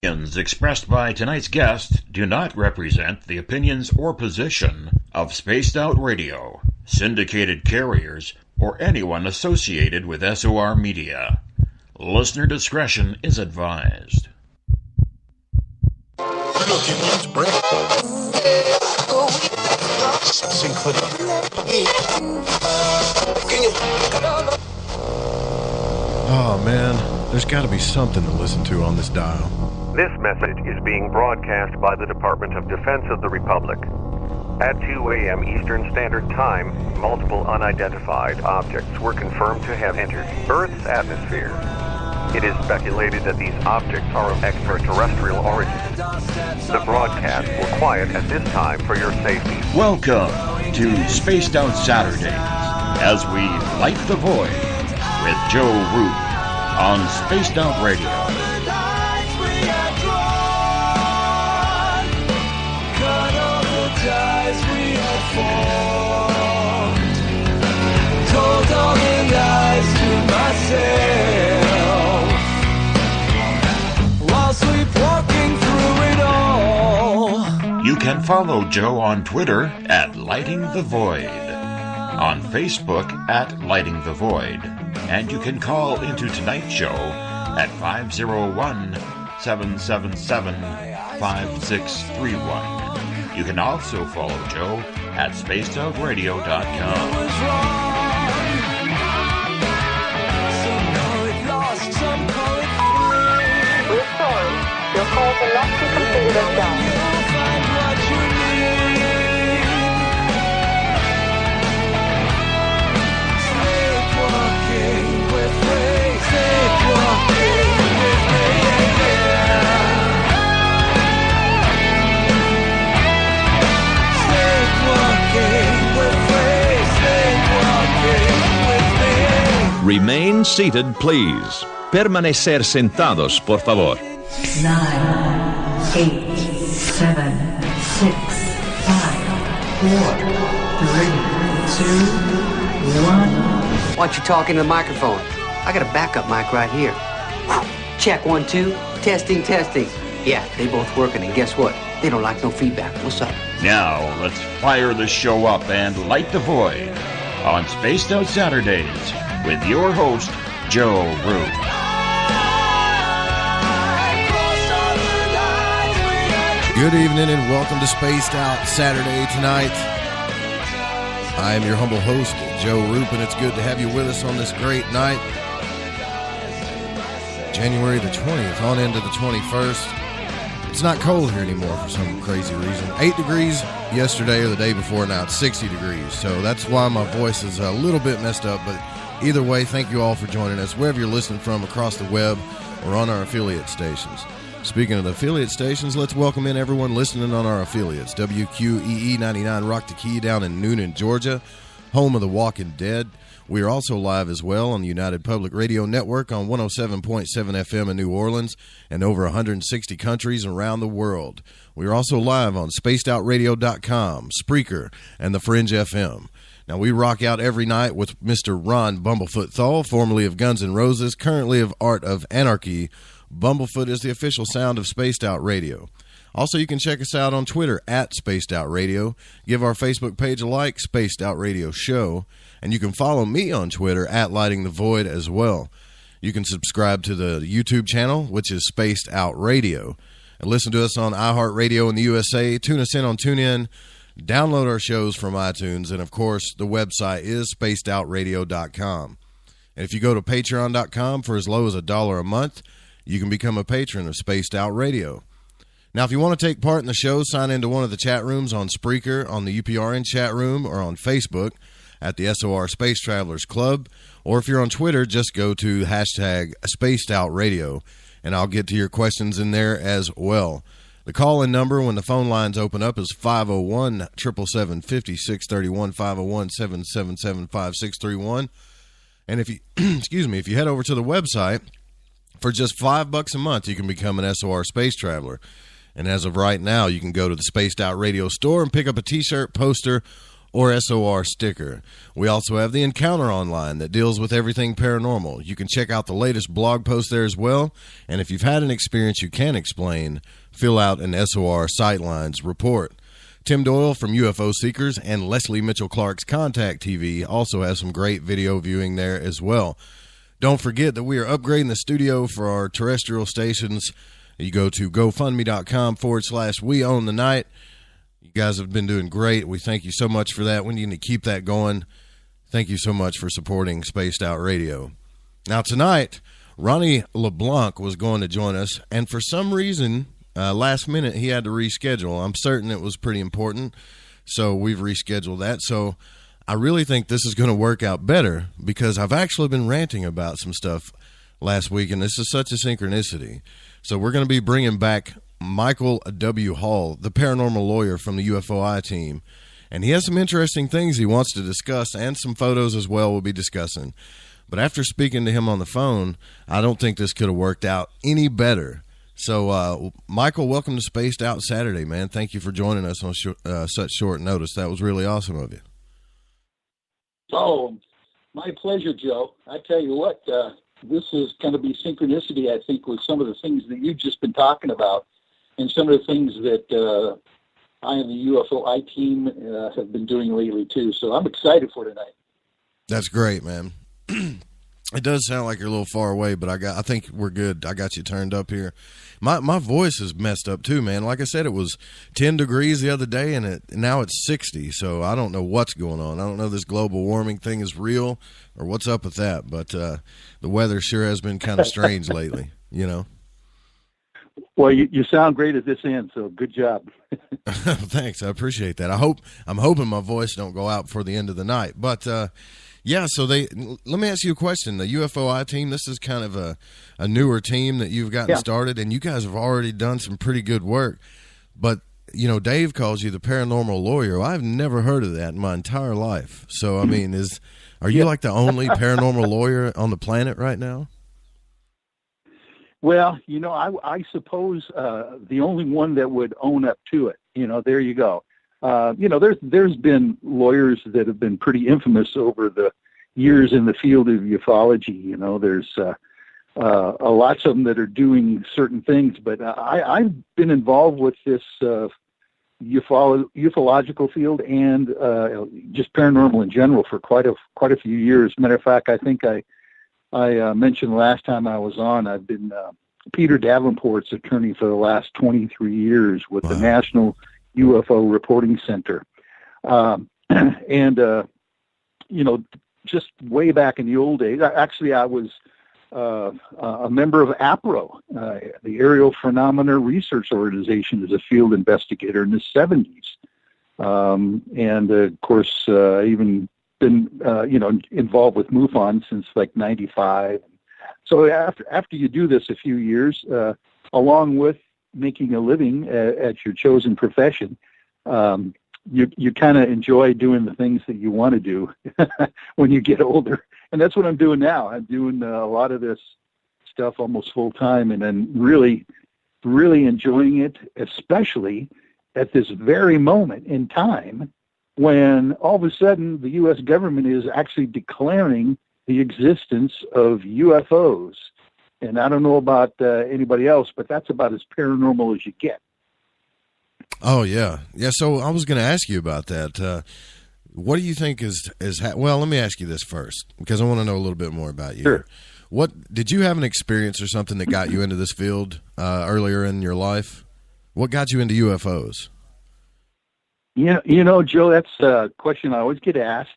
Opinions expressed by tonight's guest do not represent the opinions or position of Spaced Out Radio, syndicated carriers, or anyone associated with SOR Media. Listener discretion is advised. Oh man, there's got to be something to listen to on this dial. This message is being broadcast by the Department of Defense of the Republic. At 2 a.m. Eastern Standard Time, multiple unidentified objects were confirmed to have entered Earth's atmosphere. It is speculated that these objects are of extraterrestrial origin. The broadcast will quiet at this time for your safety. Welcome to Spaced Out Saturdays as we light the void with Joe Root on Spaced Out Radio. Told all the lies to myself while sleepwalking through it all. You can follow Joe on Twitter at Lighting the Void, on Facebook at Lighting the Void, and you can call into tonight's show at 501-777-5631. You can also follow Joe at spacedoutradio.com. We're sorry. Your call cannot be completed as done. Remain seated, please. Permanecer sentados, por favor. 9, 8, 7, 6, 5, 4, 3, 2, 1. Why don't you talk into the microphone? I got a backup mic right here. Check 1, 2. Testing, testing. Yeah, they both working, and guess what? They don't like no feedback. What's up? Now, let's fire the show up and light the void on Spaced Out Saturdays with your host, Joe Root. Good evening and welcome to Spaced Out Saturday tonight. I am your humble host, Joe Root, and it's good to have you with us on this great night. January the 20th, on into the 21st. It's not cold here anymore for some crazy reason. 8 degrees yesterday or the day before, now it's 60 degrees. So that's why my voice is a little bit messed up, but either way, thank you all for joining us, wherever you're listening from across the web or on our affiliate stations. Speaking of the affiliate stations, let's welcome in everyone listening on our affiliates. WQEE 99 Rock the Key down in Noonan, Georgia, home of the Walking Dead. We are also live as well on the United Public Radio Network on 107.7 FM in New Orleans and over 160 countries around the world. We are also live on spacedoutradio.com, Spreaker, and the Fringe FM. Now, we rock out every night with Mr. Ron Bumblefoot THAL, formerly of Guns N' Roses, currently of Art of Anarchy. Bumblefoot is the official sound of Spaced Out Radio. Also, you can check us out on Twitter at Spaced Out Radio. Give our Facebook page a like, Spaced Out Radio Show. And you can follow me on Twitter at Lighting the Void as well. You can subscribe to the YouTube channel, which is Spaced Out Radio. And listen to us on iHeartRadio in the USA. Tune us in on TuneIn. Download our shows from iTunes. And, of course, the website is spacedoutradio.com. And if you go to patreon.com for as low as $1 a month, you can become a patron of Spaced Out Radio. Now, if you want to take part in the show, sign into one of the chat rooms on Spreaker, on the UPRN chat room, or on Facebook at the SOR Space Travelers Club. Or if you're on Twitter, just go to hashtag Spaced Out Radio, and I'll get to your questions in there as well. The call-in number when the phone lines open up is 501-777-5631, 501-777-5631. And if you, if you head over to the website, for just $5 a month, you can become an SOR Space Traveler. And as of right now, you can go to the Spaced Out Radio store and pick up a t-shirt, poster, or SOR sticker. We also have the Encounter online that deals with everything paranormal. You can check out the latest blog post there as well. And if you've had an experience you can explain, fill out an SOR Sightlines report. Tim Doyle from UFO Seekers and Leslie Mitchell Clark's Contact TV also has some great video viewing there as well. Don't forget that we are upgrading the studio for our terrestrial stations. You go to gofundme.com/We Own the Night. You guys have been doing great. We thank you so much for that. We need to keep that going. Thank you so much for supporting Spaced Out Radio. Now tonight, Ronnie LeBlanc was going to join us, and for some reason, last minute, he had to reschedule. I'm certain it was pretty important, so we've rescheduled that. So I really think this is going to work out better because I've actually been ranting about some stuff last week, and this is such a synchronicity. So we're going to be bringing back Michael W. Hall, the paranormal lawyer from the UFOiTEAM, and he has some interesting things he wants to discuss, and some photos as well we'll be discussing. But after speaking to him on the phone, I don't think this could have worked out any better. So, Michael, welcome to Spaced Out Saturday, man. Thank you for joining us on such short notice. That was really awesome of you. Oh, my pleasure, Joe. I tell you what, this is going to be synchronicity, I think, with some of the things that you've just been talking about and some of the things that I and the UFOiTEAM have been doing lately, too. So I'm excited for tonight. That's great, man. It does sound like you're a little far away, but I think we're good. I got you turned up here. My voice is messed up too, man. Like I said, it was 10 degrees the other day, and now it's 60. So I don't know what's going on. I don't know if this global warming thing is real or what's up with that. But the weather sure has been kind of strange lately, you know. Well, you sound great at this end, so good job. Thanks, I appreciate that. I'm hoping my voice don't go out before the end of the night, but. Yeah, so let me ask you a question. The UFOiTEAM, this is kind of a newer team that you've gotten started, and you guys have already done some pretty good work. But, you know, Dave calls you the paranormal lawyer. Well, I've never heard of that in my entire life. So, I mean, are you like the only paranormal lawyer on the planet right now? Well, you know, I suppose the only one that would own up to it. You know, there you go. You know, there's been lawyers that have been pretty infamous over the years in the field of ufology. You know, there's lots of them that are doing certain things, but I've been involved with this ufological field and just paranormal in general for quite a few years. Matter of fact, I think I mentioned last time I was on, I've been Peter Davenport's attorney for the last 23 years with the National UFO Reporting Center. You know, just way back in the old days, actually I was a member of APRO, the Aerial Phenomena Research Organization, as a field investigator in the 70s. And of course, even been, you know, involved with MUFON since like 95. So after you do this a few years, along with making a living at your chosen profession, you kind of enjoy doing the things that you want to do when you get older. And that's what I'm doing now. I'm doing a lot of this stuff almost full time, and then really, really enjoying it, especially at this very moment in time when all of a sudden the U.S. government is actually declaring the existence of UFOs. And I don't know about anybody else, but that's about as paranormal as you get. Oh, yeah. Yeah, so I was going to ask you about that. What do you think well, let me ask you this first, because I want to know a little bit more about you. Sure. What did you have an experience or something that got you into this field earlier in your life? What got you into UFOs? You know, Joe, that's a question I always get asked.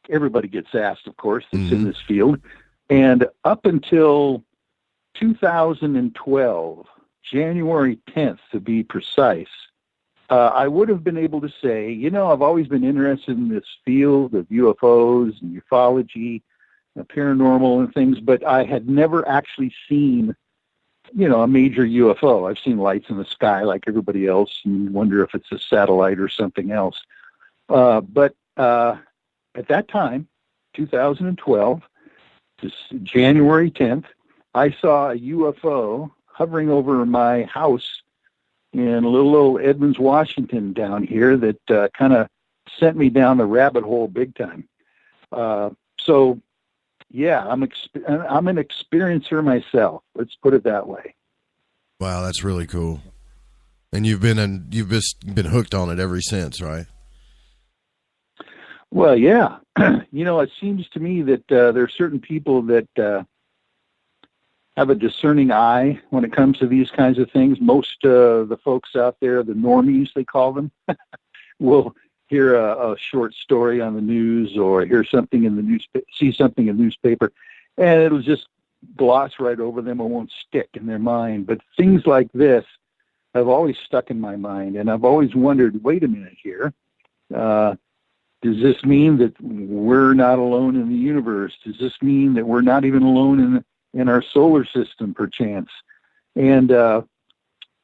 Everybody gets asked, of course, that's in this field. And up until 2012, January 10th to be precise, I would have been able to say, you know, I've always been interested in this field of UFOs and ufology, paranormal and things, but I had never actually seen, you know, a major UFO. I've seen lights in the sky like everybody else and wonder if it's a satellite or something else. But at that time, 2012, January 10th, I saw a UFO hovering over my house in little old Edmonds, Washington down here that kind of sent me down the rabbit hole big time. So, yeah, I'm an experiencer myself. Let's put it that way. Wow, that's really cool. And you've just been hooked on it ever since, right? Well, yeah. It seems to me that there are certain people that have a discerning eye when it comes to these kinds of things. Most of the folks out there, the normies, they call them, will hear a short story on the news or hear something in the see something in the newspaper, and it'll just gloss right over them and won't stick in their mind. But things like this have always stuck in my mind, and I've always wondered, wait a minute here. Does this mean that we're not alone in the universe? Does this mean that we're not even alone in our solar system, perchance? And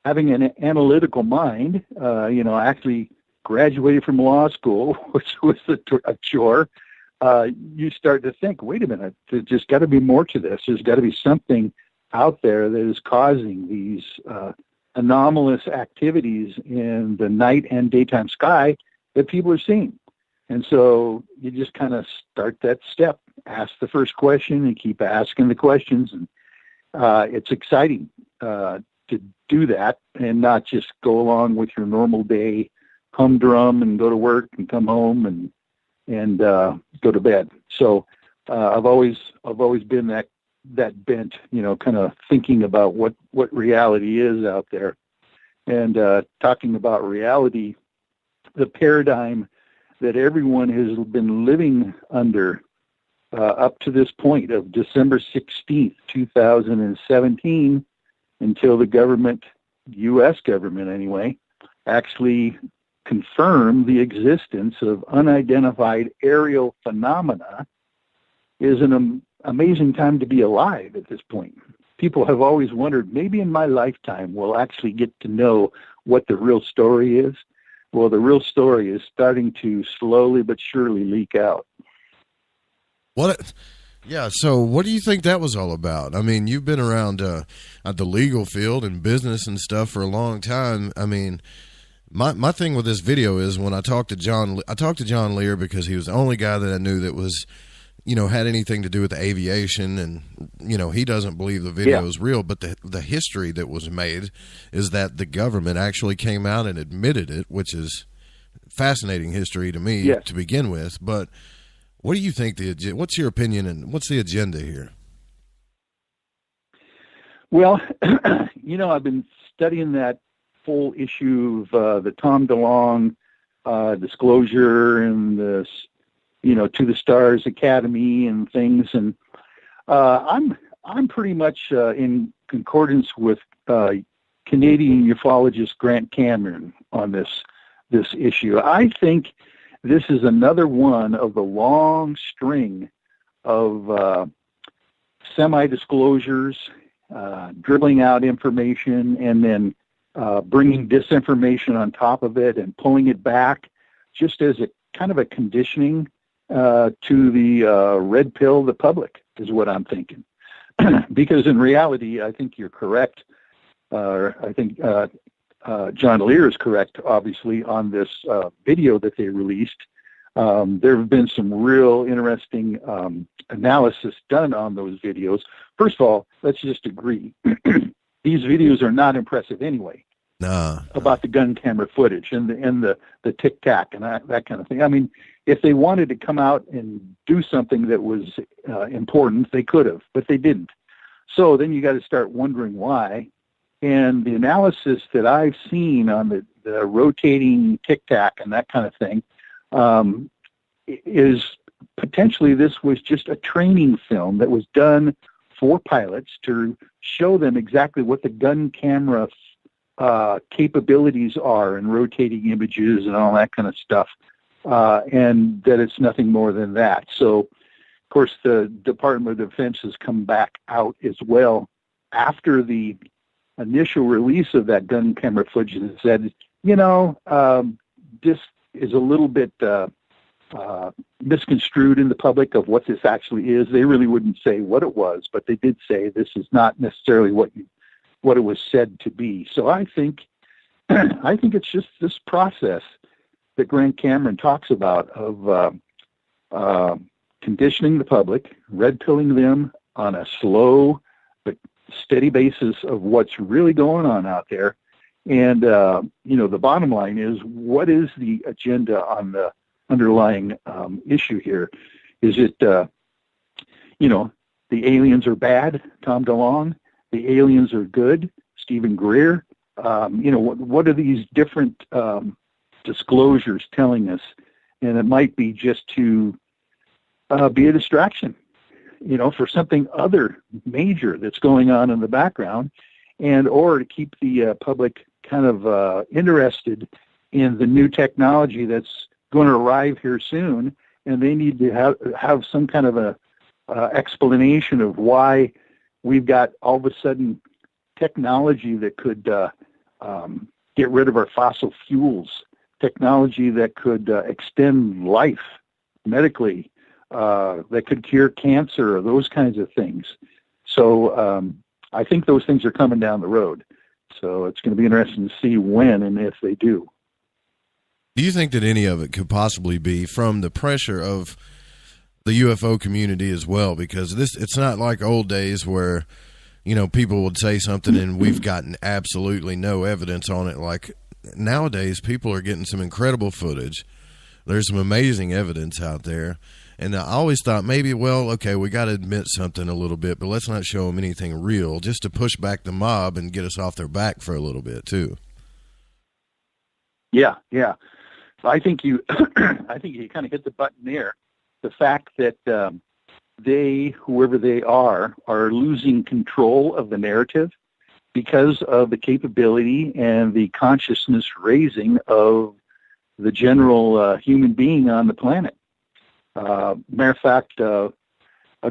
having an analytical mind, I actually graduated from law school, which was a chore. You start to think, wait a minute, there's just got to be more to this. There's got to be something out there that is causing these anomalous activities in the night and daytime sky that people are seeing. And so you just kind of start that step, ask the first question and keep asking the questions. And it's exciting to do that and not just go along with your normal day, humdrum and go to work and come home and go to bed. So I've always been that bent, kind of thinking about what reality is out there. And talking about reality, the paradigm that everyone has been living under up to this point of December 16th, 2017, until the government, U.S. government anyway, actually confirmed the existence of unidentified aerial phenomena, is an amazing time to be alive at this point. People have always wondered, maybe in my lifetime we'll actually get to know what the real story is. Well, the real story is starting to slowly but surely leak out. So what do you think that was all about? I mean, you've been around at the legal field and business and stuff for a long time. I mean, my thing with this video is when I talked to John Lear because he was the only guy that I knew that was, had anything to do with the aviation, and, he doesn't believe the video is real, but the history that was made is that the government actually came out and admitted it, which is fascinating history to me to begin with. But what do you think what's your opinion and what's the agenda here? Well, I've been studying that full issue of the Tom DeLonge disclosure and the To the Stars Academy and things, and I'm pretty much in concordance with Canadian ufologist Grant Cameron on this issue. I think this is another one of the long string of semi-disclosures, dribbling out information, and then bringing disinformation on top of it and pulling it back, just as a kind of a conditioning to the red pill, the public, is what I'm thinking. Because in reality, I think you're correct. I think John Lear is correct, obviously, on this video that they released. There have been some real interesting analysis done on those videos. First of all, let's just agree. These videos are not impressive anyway. About the gun camera footage and the tic-tac and that kind of thing. I mean, if they wanted to come out and do something that was important, they could have, but they didn't. So then you got to start wondering why. And the analysis that I've seen on the rotating tic-tac and that kind of thing is potentially this was just a training film that was done for pilots to show them exactly what the gun camera capabilities are in rotating images and all that kind of stuff, and that it's nothing more than that. So, of course, the Department of Defense has come back out as well after the initial release of that gun camera footage and said, this is a little bit misconstrued in the public of what this actually is. They really wouldn't say what it was, but they did say this is not necessarily what it was said to be. So I think it's just this process that Grant Cameron talks about of conditioning the public, red pilling them on a slow but steady basis of what's really going on out there. And, the bottom line is, what is the agenda on the underlying issue here? Is it, the aliens are bad, Tom DeLonge? The aliens are good, Stephen Greer? What are these different disclosures telling us? And it might be just to be a distraction, for something other major that's going on in the background, and or to keep the public kind of interested in the new technology that's going to arrive here soon, and they need to have some kind of a explanation of why we've got all of a sudden technology that could get rid of our fossil fuels, technology that could extend life medically, that could cure cancer, or those kinds of things. So I think those things are coming down the road. So it's going to be interesting to see when and if they do. Do you think that any of it could possibly be from the pressure of the UFO community as well? Because it's not like old days where, people would say something and we've gotten absolutely no evidence on it. Like nowadays, people are getting some incredible footage. There's some amazing evidence out there. And I always thought maybe, we got to admit something a little bit, but let's not show them anything real, just to push back the mob and get us off their back for a little bit too. Yeah. I think you kind of hit the button there. The fact that whoever they are losing control of the narrative because of the capability and the consciousness raising of the general human being on the planet. Matter of fact, a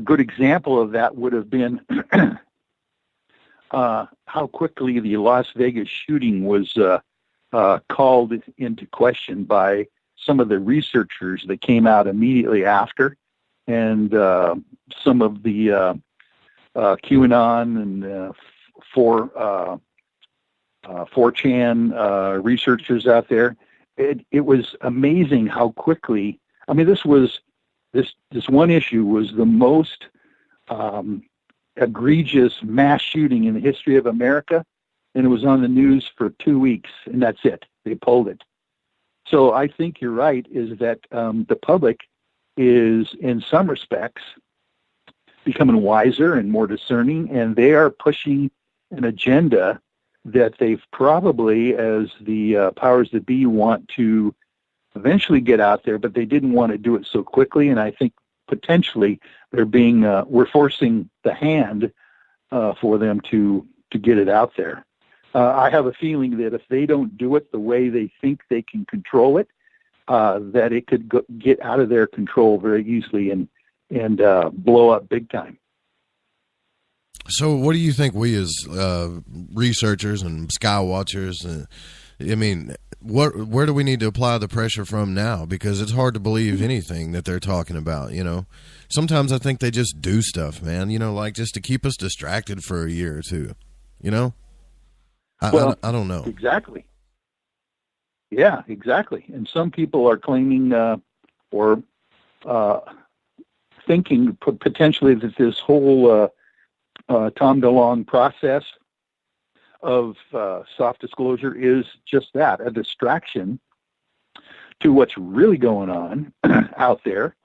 good example of that would have been how quickly the Las Vegas shooting was called into question by some of the researchers that came out immediately after, and some of the QAnon and 4chan researchers out there. It was amazing how quickly. I mean, this one issue was the most egregious mass shooting in the history of America, and it was on the news for 2 weeks, and that's it. They pulled it. So I think you're right, is that the public is, in some respects, becoming wiser and more discerning, and they are pushing an agenda that they've probably, as the powers that be, want to eventually get out there, but they didn't want to do it so quickly. And I think potentially we're forcing the hand for them to get it out there. I have a feeling that if they don't do it the way they think they can control it, that it could get out of their control very easily and blow up big time. So what do you think we as researchers and sky watchers, where do we need to apply the pressure from now? Because it's hard to believe anything that they're talking about, Sometimes I think they just do stuff, man, like just to keep us distracted for a year or two, I don't know. Exactly. Yeah, exactly. And some people are claiming or thinking potentially that this whole Tom DeLonge process of soft disclosure is just that, a distraction to what's really going on out there,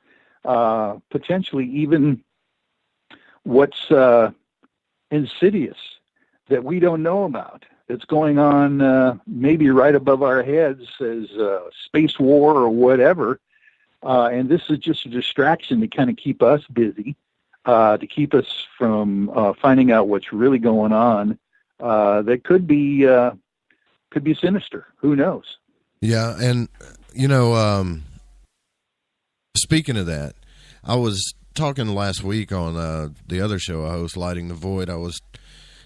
potentially even what's insidious that we don't know about. It's going on maybe right above our heads as space war or whatever, and this is just a distraction to kind of keep us busy, to keep us from finding out what's really going on. That could be sinister. Who knows? Yeah, and speaking of that, I was talking last week on the other show I host, Lighting the Void. I was,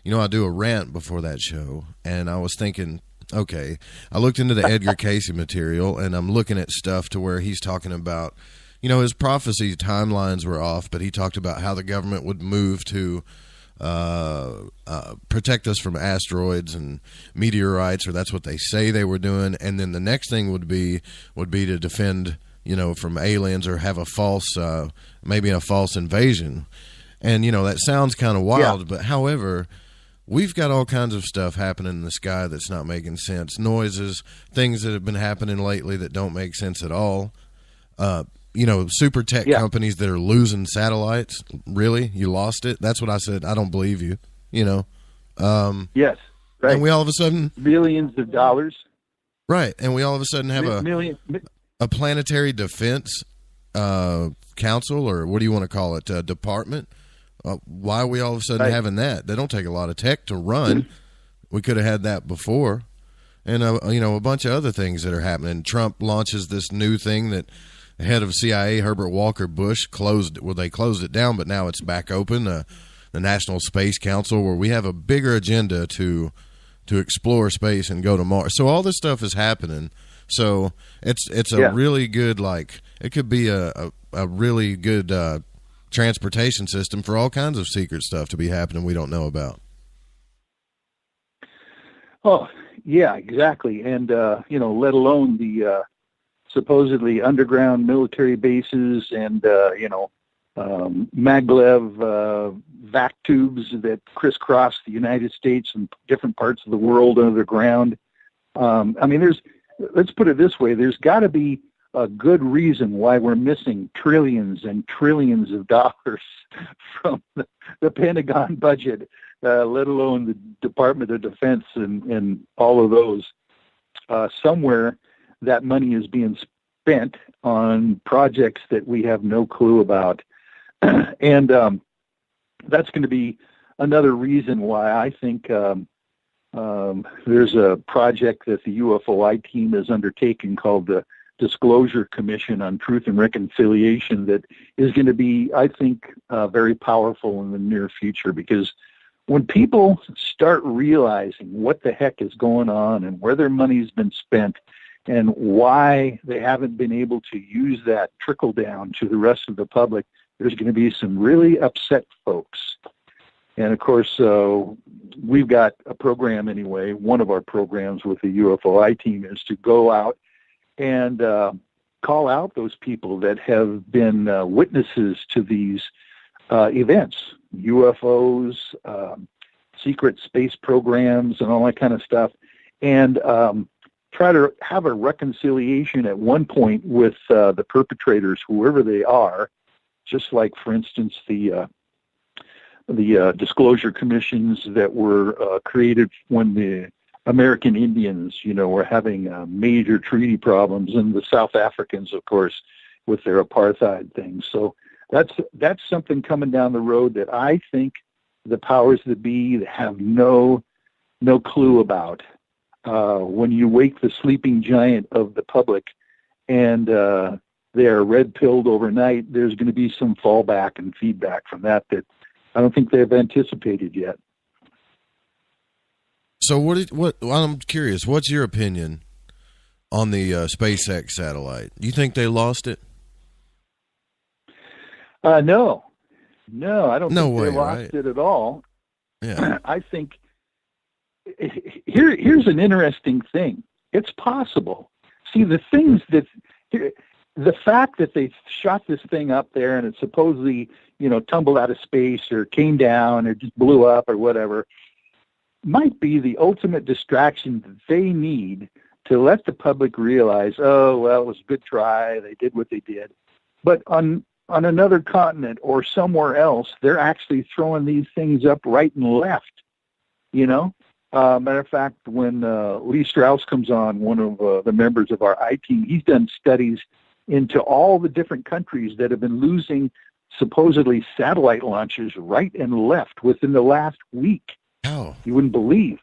I do a rant before that show, and I was thinking, okay, I looked into the Edgar Cayce material, and I'm looking at stuff to where he's talking about, his prophecy timelines were off, but he talked about how the government would move to protect us from asteroids and meteorites, or that's what they say they were doing. And then the next thing would be to defend, from aliens, or have a false, maybe a false invasion. And, that sounds kind of wild, but however, we've got all kinds of stuff happening in the sky that's not making sense. Noises, things that have been happening lately that don't make sense at all. Super tech companies that are losing satellites. Really? You lost it? That's what I said. I don't believe you, Yes. Right. And we all of a sudden... Billions of dollars. Right. And we all of a sudden have a planetary defense council, or what do you want to call it, department. Why are we all of a sudden having that? They don't take a lot of tech to run. We could have had that before. And, a bunch of other things that are happening. Trump launches this new thing that the head of CIA, Herbert Walker Bush, they closed it down, but now it's back open, the National Space Council, where we have a bigger agenda to explore space and go to Mars. So all this stuff is happening. So it's a really good, it could be a really good transportation system for all kinds of secret stuff to be happening we don't know about. Oh, yeah, exactly. And, let alone the supposedly underground military bases and, maglev vac tubes that crisscross the United States and different parts of the world underground. Let's put it this way, there's got to be a good reason why we're missing trillions and trillions of dollars from the Pentagon budget, let alone the Department of Defense and all of those. Somewhere that money is being spent on projects that we have no clue about. And that's going to be another reason why I think there's a project that the UFOiTEAM is undertaking called the Disclosure Commission on Truth and Reconciliation that is going to be, I think, very powerful in the near future, because when people start realizing what the heck is going on and where their money's been spent and why they haven't been able to use that trickle down to the rest of the public, there's going to be some really upset folks. And of course, we've got a program anyway. One of our programs with the UFOiTEAM is to go out and call out those people that have been witnesses to these events, UFOs, secret space programs, and all that kind of stuff, and try to have a reconciliation at one point with the perpetrators, whoever they are, just like, for instance, the disclosure commissions that were created when the American Indians, were having major treaty problems, and the South Africans, of course, with their apartheid things. So that's something coming down the road that I think the powers that be have no clue about. When you wake the sleeping giant of the public and they are red-pilled overnight, there's going to be some fallback and feedback from that I don't think they've anticipated yet. So what? I'm curious. What's your opinion on the SpaceX satellite? Do you think they lost it? No, I don't think they lost it at all. Yeah, I think here's an interesting thing. It's possible. See, the fact that they shot this thing up there and it supposedly, tumbled out of space or came down or just blew up or whatever, might be the ultimate distraction that they need to let the public realize, oh, well, it was a good try. They did what they did. But on another continent or somewhere else, they're actually throwing these things up right and left, Matter of fact, when Lee Strauss comes on, one of the members of our I-Team, he's done studies into all the different countries that have been losing supposedly satellite launches right and left within the last week. Oh. You wouldn't believe.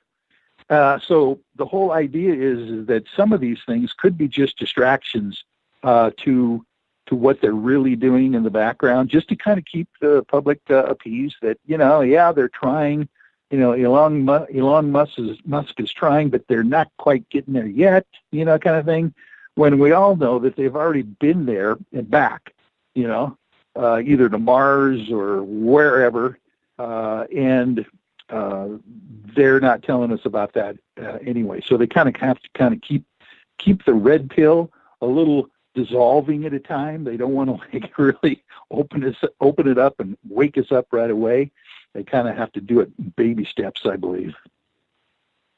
So the whole idea is that some of these things could be just distractions to what they're really doing in the background, just to kind of keep the public appeased that, they're trying. Elon Musk is trying, but they're not quite getting there yet, kind of thing. When we all know that they've already been there and back, either to Mars or wherever, and they're not telling us about that anyway. So they kind of have to keep the red pill a little dissolving at a time. They don't want to like really open it up and wake us up right away. They kind of have to do it in baby steps, I believe.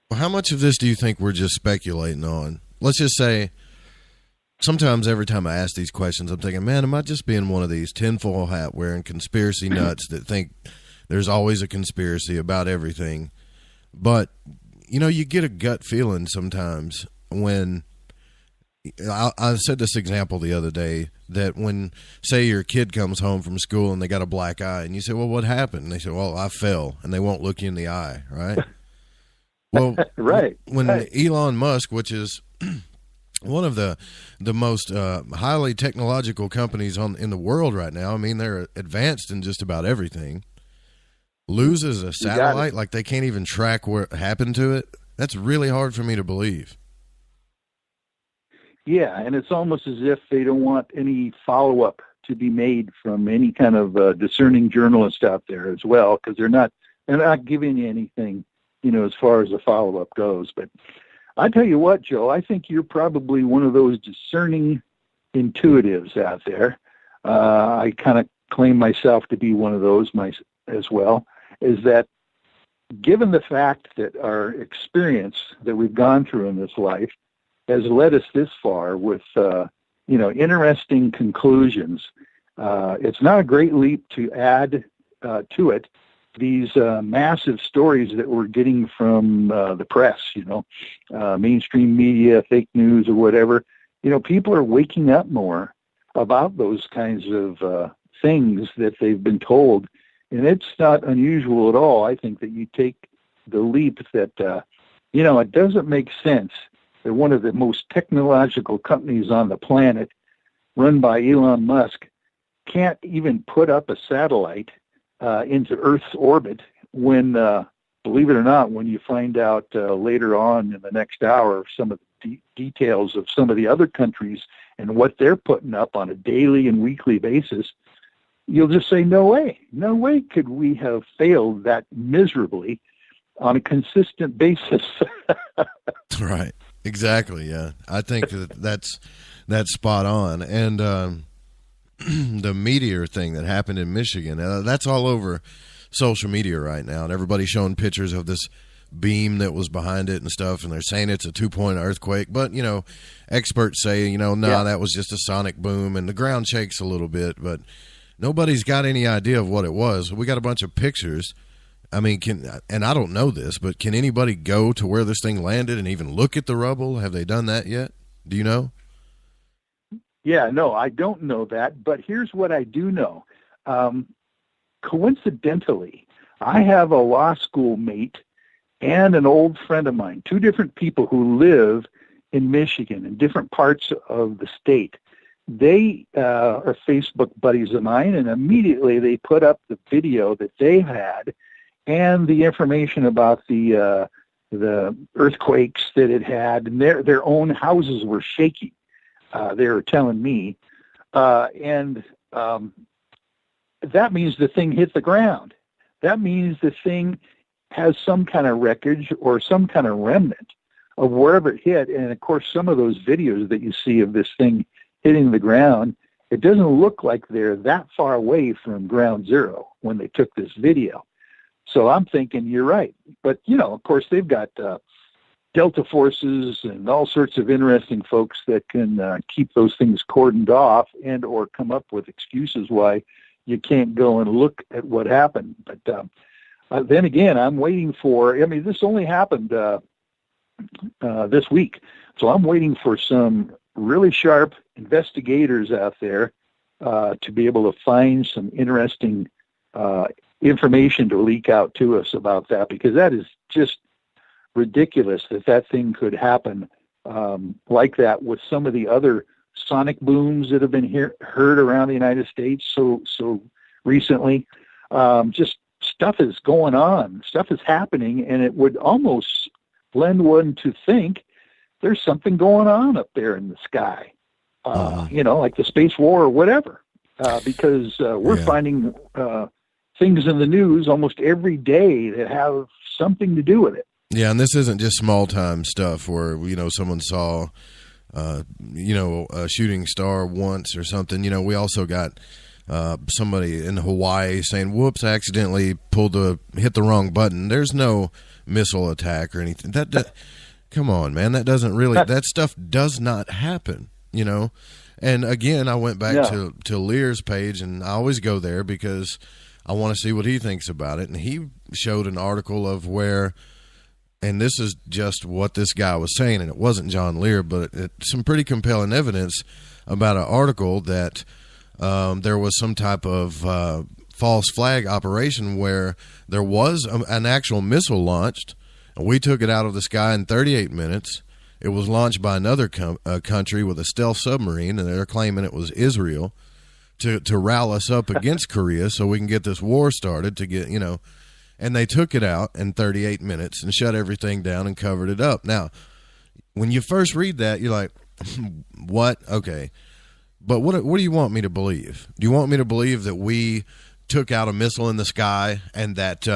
Well, how much of this do you think we're just speculating on? Let's just say, sometimes every time I ask these questions, I'm thinking, man, am I just being one of these tinfoil hat wearing conspiracy nuts that think there's always a conspiracy about everything? But, you know, you get a gut feeling sometimes when, I said this example the other day, that when, say, your kid comes home from school and they got a black eye, and you say, well, what happened? And they say, well, I fell, and they won't look you in the eye, right? Well, right. When Elon Musk, which is one of the most highly technological companies in the world right now, I mean, they're advanced in just about everything, loses a satellite, like they can't even track what happened to it. That's really hard for me to believe. Yeah, and it's almost as if they don't want any follow-up to be made from any kind of discerning journalist out there as well, because they're not giving you anything, you know, as far as the follow-up goes. But I tell you what, Joe, I think you're probably one of those discerning intuitives out there. I kind of claim myself to be one of those as well, is that given the fact that our experience that we've gone through in this life has led us this far with, you know, interesting conclusions, it's not a great leap to add to it these massive stories that we're getting from the press, you know, mainstream media, fake news or whatever. You know, people are waking up more about those kinds of things that they've been told. And it's not unusual at all, I think, that you take the leap that, you know, it doesn't make sense that one of the most technological companies on the planet, run by Elon Musk, can't even put up a satellite into Earth's orbit when, believe it or not, when you find out later on in the next hour some of the details of some of the other countries and what they're putting up on a daily and weekly basis, you'll just say, no way could we have failed that miserably on a consistent basis. Right. Exactly. Yeah. I think that's spot on. And, the meteor thing that happened in Michigan, that's all over social media right now. And everybody's showing pictures of this beam that was behind it and stuff. And they're saying it's a 2-point earthquake, but you know, experts say, you know, that was just a sonic boom and the ground shakes a little bit, but nobody's got any idea of what it was. We got a bunch of pictures. I mean, and I don't know this, but can anybody go to where this thing landed and even look at the rubble? Have they done that yet? Do you know? Yeah, no, I don't know that, but here's what I do know. Coincidentally, I have a law school mate and an old friend of mine, two different people who live in Michigan in different parts of the state. They are Facebook buddies of mine, and immediately they put up the video that they had and the information about the earthquakes that it had, and their own houses were shaking. They were telling me, and that means the thing hit the ground. That means the thing has some kind of wreckage or some kind of remnant of wherever it hit. And of course, some of those videos that you see of this thing hitting the ground, it doesn't look like they're that far away from ground zero when they took this video. So I'm thinking you're right. But, you know, of course, they've got Delta forces and all sorts of interesting folks that can keep those things cordoned off and or come up with excuses why you can't go and look at what happened. But then again, I'm waiting for, I mean, this only happened this week. So I'm waiting for some really sharp investigators out there to be able to find some interesting information to leak out to us about that, because that is just ridiculous that thing could happen like that with some of the other sonic booms that have been heard around the United States so recently. Just stuff is going on, stuff is happening, and it would almost lend one to think there's something going on up there in the sky, you know, like the space war or whatever, because we're finding things in the news almost every day that have something to do with it. Yeah, and this isn't just small time stuff where, someone saw, a shooting star once or something. We also got somebody in Hawaii saying, whoops, I accidentally hit the wrong button. There's no missile attack or anything. Come on, man. That stuff does not happen, And again, I went back to Lear's page, and I always go there because I want to see what he thinks about it. And he showed an article of where, and this is just what this guy was saying, and it wasn't John Lear, but it's some pretty compelling evidence about an article that there was some type of false flag operation where there was an actual missile launched, and we took it out of the sky in 38 minutes. It was launched by another country with a stealth submarine, and they're claiming it was Israel to rile us up against Korea so we can get this war started to get, and they took it out in 38 minutes and shut everything down and covered it up. Now, when you first read that, you're like, what? Okay. But what do you want me to believe? Do you want me to believe that we took out a missile in the sky and that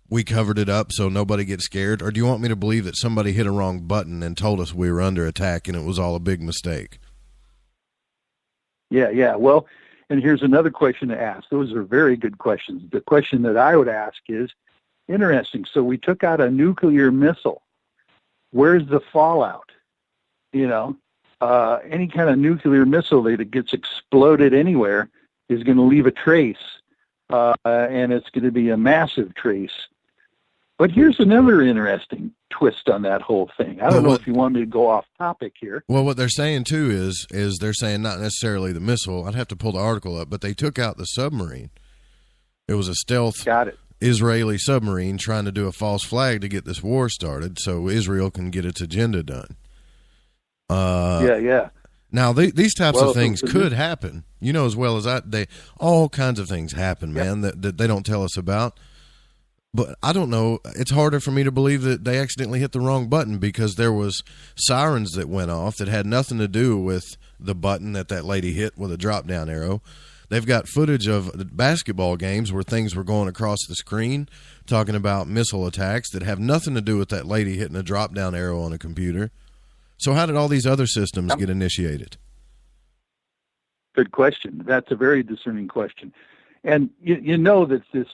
we covered it up so nobody gets scared? Or do you want me to believe that somebody hit a wrong button and told us we were under attack and it was all a big mistake? Yeah. Well, and here's another question to ask. Those are very good questions. The question that I would ask is, interesting, so we took out a nuclear missile. Where's the fallout? Any kind of nuclear missile that gets exploded anywhere is going to leave a trace, and it's going to be a massive trace. But here's another interesting twist on that whole thing. I don't know if you want me to go off topic here. Well, what they're saying, too, is they're saying not necessarily the missile. I'd have to pull the article up, but they took out the submarine. It was a stealth Israeli submarine trying to do a false flag to get this war started so Israel can get its agenda done. Yeah. Now, these types of things could happen. As well as all kinds of things happen, man, that they don't tell us about. But I don't know. It's harder for me to believe that they accidentally hit the wrong button because there was sirens that went off that had nothing to do with the button that lady hit with a drop-down arrow. They've got footage of basketball games where things were going across the screen talking about missile attacks that have nothing to do with that lady hitting a drop-down arrow on a computer. So how did all these other systems get initiated? Good question. That's a very discerning question. And you know that this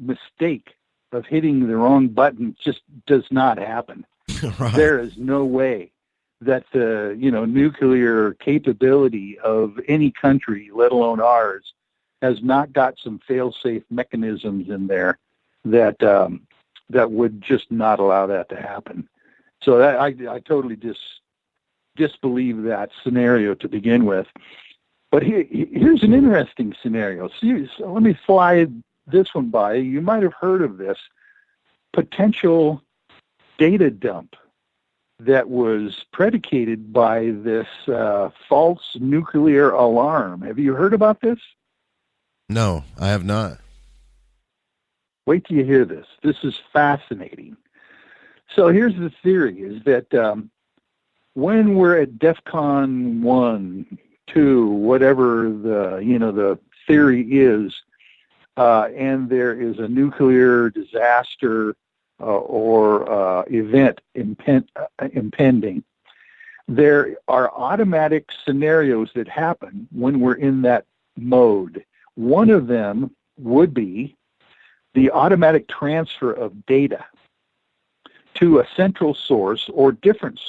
mistake of hitting the wrong button just does not happen. Right. There is no way that the nuclear capability of any country, let alone ours, has not got some fail-safe mechanisms in there that would just not allow that to happen. So I totally disbelieve that scenario to begin with. But here's an interesting scenario. So let me fly this one by. You might have heard of this potential data dump that was predicated by this false nuclear alarm. Have you heard about this? No, I have not. Wait till you hear this. This is fascinating. So here's the theory, is that when we're at DEFCON 1, 2, whatever the theory is, and there is a nuclear disaster or event impending, there are automatic scenarios that happen when we're in that mode. One of them would be the automatic transfer of data to a central source or different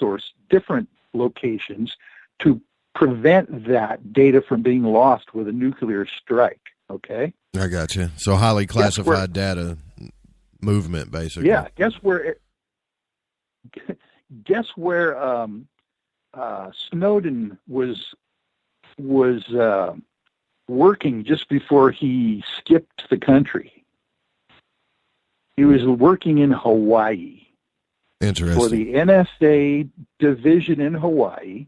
locations to prevent that data from being lost with a nuclear strike. Okay? I got you. So highly classified data movement, basically. Yeah. Guess where Snowden was working just before he skipped the country. He was working in Hawaii. Interesting. For the NSA division in Hawaii.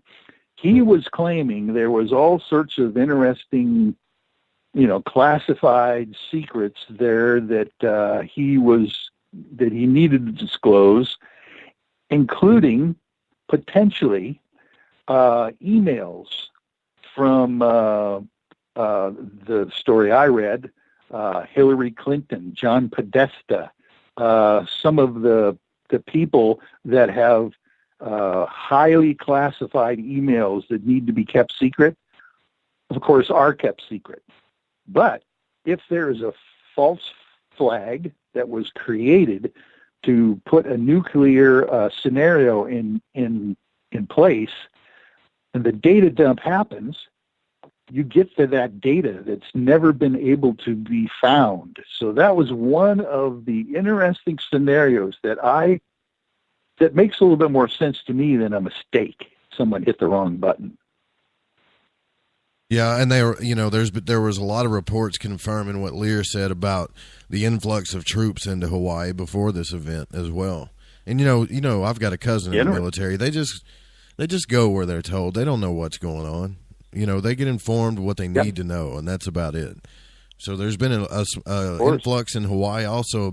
He was claiming there was all sorts of interesting, classified secrets there that he needed to disclose, including potentially emails from the story I read Hillary Clinton, John Podesta, some of the people that have highly classified emails that need to be kept secret, of course, are kept secret. But if there is a false flag that was created to put a nuclear scenario in place, and the data dump happens, you get to that data that's never been able to be found. So that was one of the interesting scenarios that makes a little bit more sense to me than a mistake. Someone hit the wrong button. Yeah, and there was a lot of reports confirming what Lear said about the influx of troops into Hawaii before this event as well. And I've got a cousin in the military. They just go where they're told. They don't know what's going on. They get informed what they need to know, and that's about it. So there's been an influx in Hawaii. Also,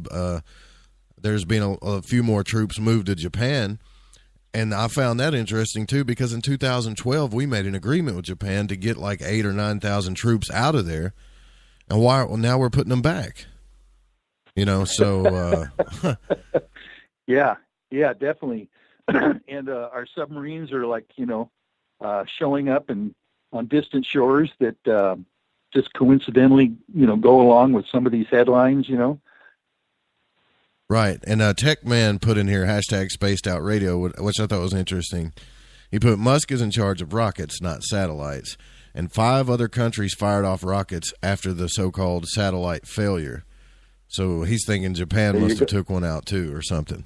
there's been a few more troops moved to Japan. And I found that interesting, too, because in 2012, we made an agreement with Japan to get like 8,000 or 9,000 troops out of there. And now we're putting them back. So. Yeah, definitely. And our submarines are like, showing up on distant shores that just coincidentally, go along with some of these headlines, Right. And Tech Man put in here hashtag Spaced Out Radio, which I thought was interesting. He put Musk is in charge of rockets, not satellites. And 5 other countries fired off rockets after the so-called satellite failure. So he's thinking Japan must have took one out too or something.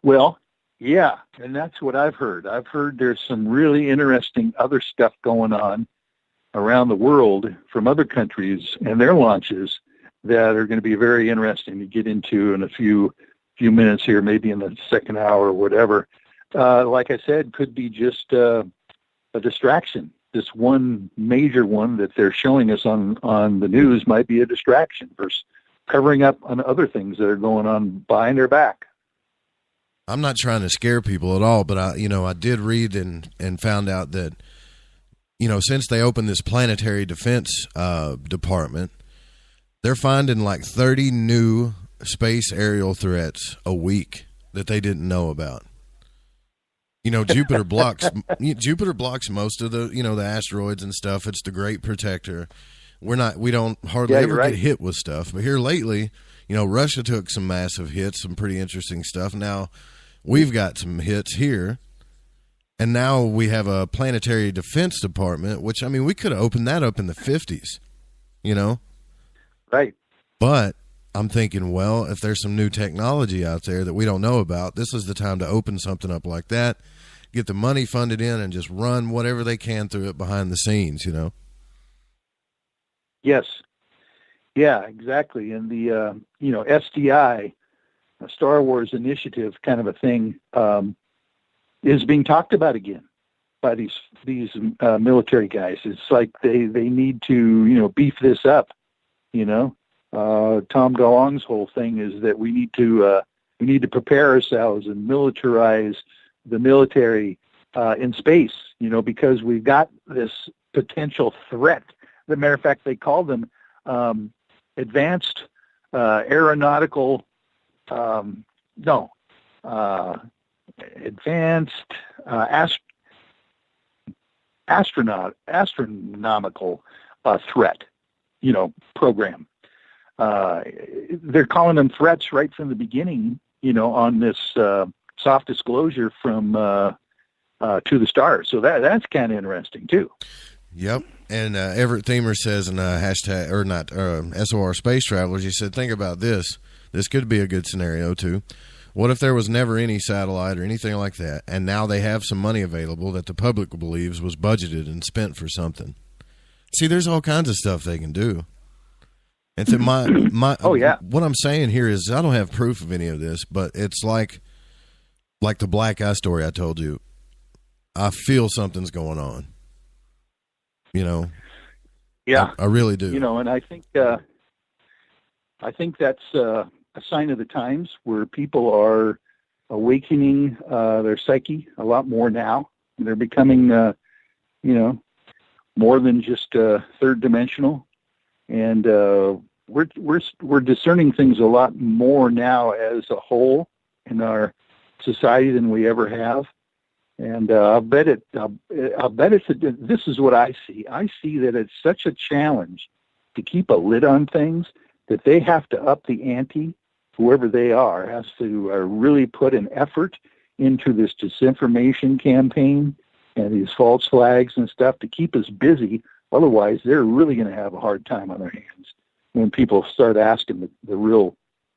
Well, yeah, and that's what I've heard. I've heard there's some really interesting other stuff going on around the world from other countries and their launches that are going to be very interesting to get into in a few minutes here, maybe in the second hour or whatever. Like I said, could be just a distraction. This one major one that they're showing us on the news might be a distraction for covering up on other things that are going on behind their back. I'm not trying to scare people at all, but I did read and found out that, since they opened this planetary defense department, they're finding like 30 new space aerial threats a week that they didn't know about. Jupiter blocks most of the, the asteroids and stuff. It's the great protector. We don't hardly ever get hit with stuff. But here lately, Russia took some massive hits, some pretty interesting stuff. Now we've got some hits here. And now we have a planetary defense department, which, we could have opened that up in the 50s, Right. But I'm thinking, well, if there's some new technology out there that we don't know about, this is the time to open something up like that, get the money funded in, and just run whatever they can through it behind the scenes, Yes. Yeah, exactly. And the, SDI, Star Wars Initiative kind of a thing, is being talked about again by these military guys. It's like they need to, beef this up. Tom DeLonge's whole thing is that we need to prepare ourselves and militarize the military in space, because we've got this potential threat. As a matter of fact, they call them advanced aeronautical, advanced astronomical threat. Program. They're calling them threats right from the beginning, on this soft disclosure from To the Stars. So that's kind of interesting too. Yep. And Everett Themer says in hashtag, or not, SOR Space Travelers, he said, think about this. This could be a good scenario too. What if there was never any satellite or anything like that, and now they have some money available that the public believes was budgeted and spent for something? See, there's all kinds of stuff they can do. And so what I'm saying here is I don't have proof of any of this, but it's like the black eye story I told you. I feel something's going on. Yeah, I really do. And I think that's a sign of the times where people are awakening their psyche a lot more now. They're becoming, more than just third dimensional. and we're discerning things a lot more now as a whole in our society than we ever have. And I'll bet it's this is what I see. I see that it's such a challenge to keep a lid on things that they have to up the ante. Whoever they are has to really put an effort into this disinformation campaign and these false flags and stuff to keep us busy. Otherwise, they're really going to have a hard time on their hands when people start asking the real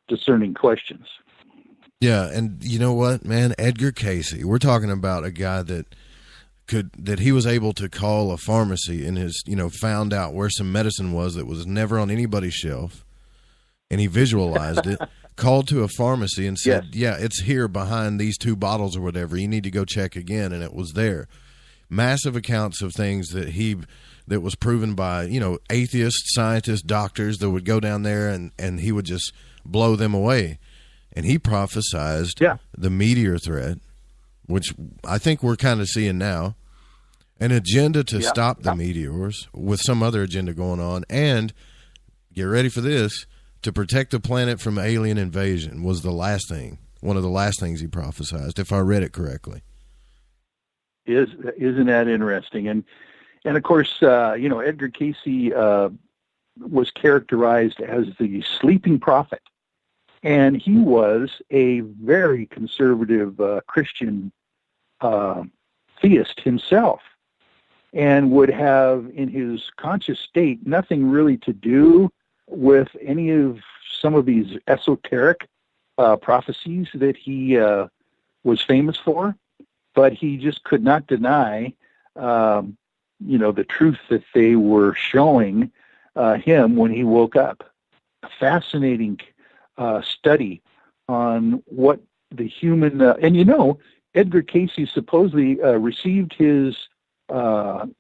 discerning questions. Yeah, and you know what, man? Edgar Casey, we're talking about a guy that he was able to call a pharmacy and found out where some medicine was that was never on anybody's shelf, and he visualized it, called to a pharmacy and said, yeah, it's here behind these 2 bottles or whatever. You need to go check again, and it was there. Massive accounts of things that was proven by, atheists, scientists, doctors that would go down there and he would just blow them away. And he prophesized the meteor threat, which I think we're kind of seeing now, an agenda to stop the meteors with some other agenda going on. And get ready for this, to protect the planet from alien invasion was one of the last things he prophesized, if I read it correctly. Isn't that interesting? And of course, Edgar Casey was characterized as the sleeping prophet. And he was a very conservative Christian theist himself, and would have in his conscious state nothing really to do with some of these esoteric prophecies that he was famous for. But he just could not deny, the truth that they were showing him when he woke up. A fascinating study on what the human Edgar Casey supposedly received his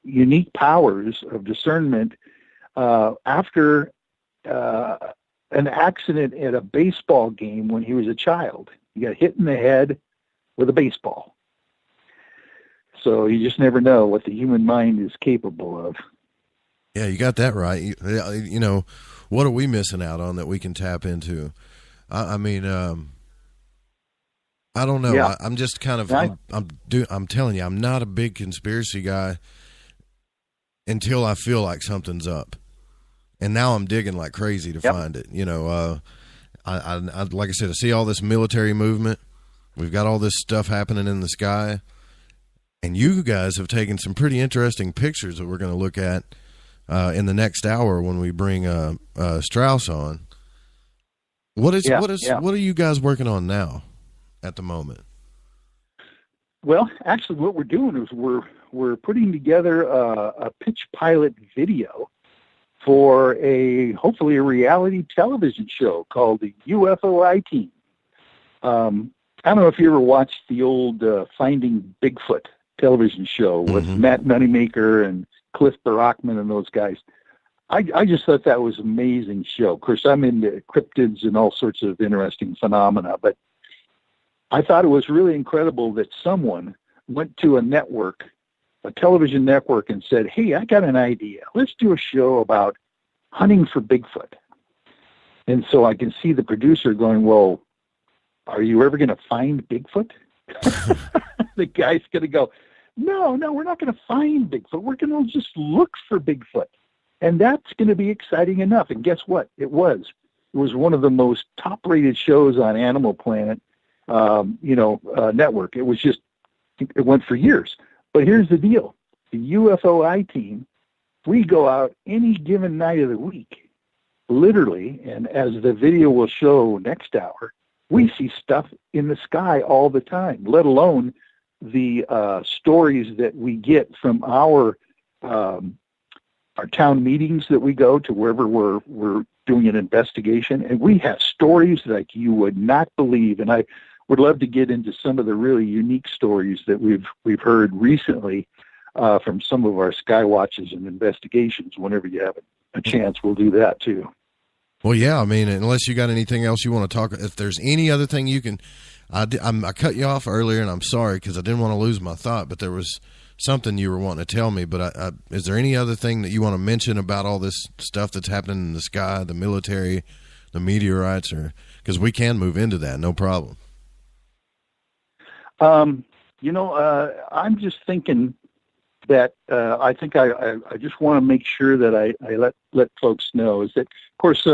unique powers of discernment after an accident at a baseball game when he was a child. He got hit in the head with a baseball. So you just never know what the human mind is capable of. Yeah, you got that right. What are we missing out on that we can tap into? I don't know. Yeah. I'm just kind of, I'm telling you, I'm not a big conspiracy guy until I feel like something's up. And now I'm digging like crazy to find it. I like I said, I see all this military movement. We've got all this stuff happening in the sky. And you guys have taken some pretty interesting pictures that we're going to look at in the next hour when we bring Strauss on. What are you guys working on now at the moment? Well, actually, what we're doing is we're putting together a pitch pilot video for hopefully a reality television show called the UFOiTEAM. I don't know if you ever watched the old Finding Bigfoot television show with Matt Moneymaker and Cliff Barackman and those guys. I just thought that was an amazing show. Of course, I'm into cryptids and all sorts of interesting phenomena, but I thought it was really incredible that someone went to a television network, and said, hey, I got an idea. Let's do a show about hunting for Bigfoot. And so I can see the producer going, well, are you ever going to find Bigfoot? The guy's going to go, no, we're not going to find Bigfoot. We're going to just look for Bigfoot. And that's going to be exciting enough. And guess what? It was one of the most top-rated shows on Animal Planet, network. It went for years. But here's the deal. The UFOiTEAM, we go out any given night of the week, literally, and as the video will show next hour, we see stuff in the sky all the time, let alone the stories that we get from our town meetings that we go to, wherever we're doing an investigation, and we have stories like you would not believe. And I would love to get into some of the really unique stories that we've heard recently from some of our sky watches and investigations. Whenever you have a chance, we'll do that too. Well, yeah, I mean, unless you got anything else you want to talk, if there's any other thing you can, I cut you off earlier, and I'm sorry because I didn't want to lose my thought, but there was something you were wanting to tell me, but is there any other thing that you want to mention about all this stuff that's happening in the sky, the military, the meteorites, or because we can move into that, no problem. I'm just thinking that I think I just want to make sure that I let folks know is that, of course,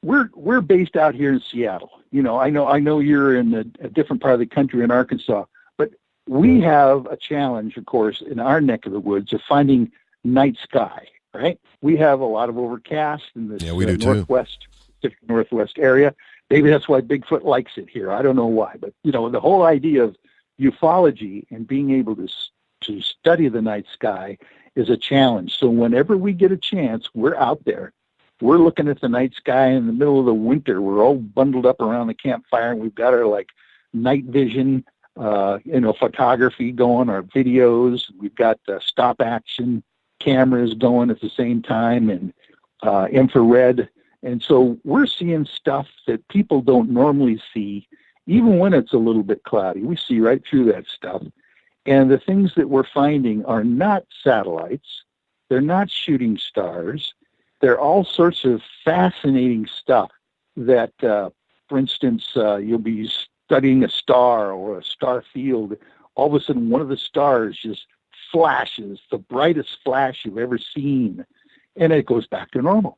we're based out here in Seattle. I know you're in a different part of the country in Arkansas, but we have a challenge, of course, in our neck of the woods of finding night sky. Right? We have a lot of overcast in this northwest area. Maybe that's why Bigfoot likes it here. I don't know why, but the whole idea of ufology and being able to study the night sky is a challenge. So whenever we get a chance, we're out there. We're looking at the night sky in the middle of the winter. We're all bundled up around the campfire, and we've got our night vision, photography going, our videos. We've got stop action cameras going at the same time, and infrared. And so we're seeing stuff that people don't normally see, even when it's a little bit cloudy. We see right through that stuff. And the things that we're finding are not satellites. They're not shooting stars. They're all sorts of fascinating stuff that, for instance, you'll be studying a star or a star field. All of a sudden, one of the stars just flashes, the brightest flash you've ever seen, and it goes back to normal.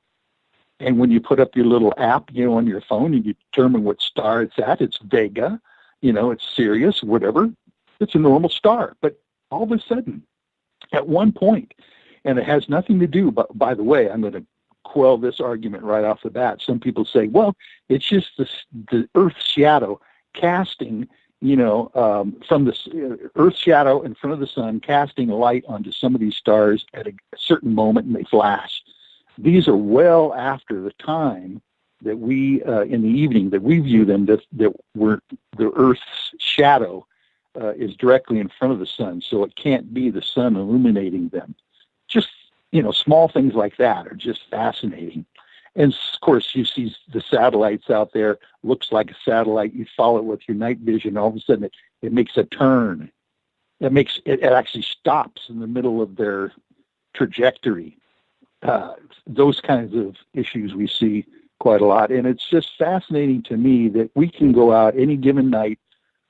And when you put up your little app, on your phone, and you determine what star it's at, it's Vega, it's Sirius, whatever. It's a normal star. But all of a sudden, at one point, and it has nothing to do, but by the way, I'm going to quell this argument right off the bat. Some people say, well, it's just the Earth's shadow casting, from the Earth's shadow in front of the sun, casting a light onto some of these stars at a certain moment, and they flash. These are well after the time that we, in the evening, that we view them, that the Earth's shadow is directly in front of the sun, so it can't be the sun illuminating them. Just, small things like that are just fascinating. And, of course, you see the satellites out there, looks like a satellite. You follow it with your night vision. All of a sudden, it makes a turn. It actually stops in the middle of their trajectory. Those kinds of issues we see quite a lot. And it's just fascinating to me that we can go out any given night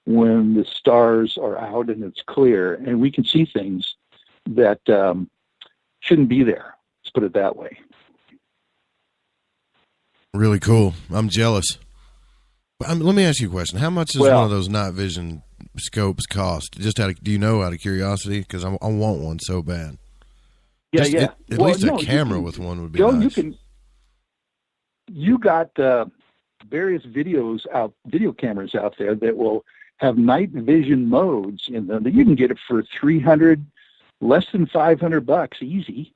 when the stars are out and it's clear, and we can see things that shouldn't be there. Let's put it that way. Really cool. I'm jealous. Let me ask you a question. How much does one of those night vision scopes cost? Do you know, out of curiosity? Because I want one so bad. Yeah. At least a camera with one would be nice. You got various video cameras out there that will have night vision modes in them. You can get it for $300, less than $500 easy.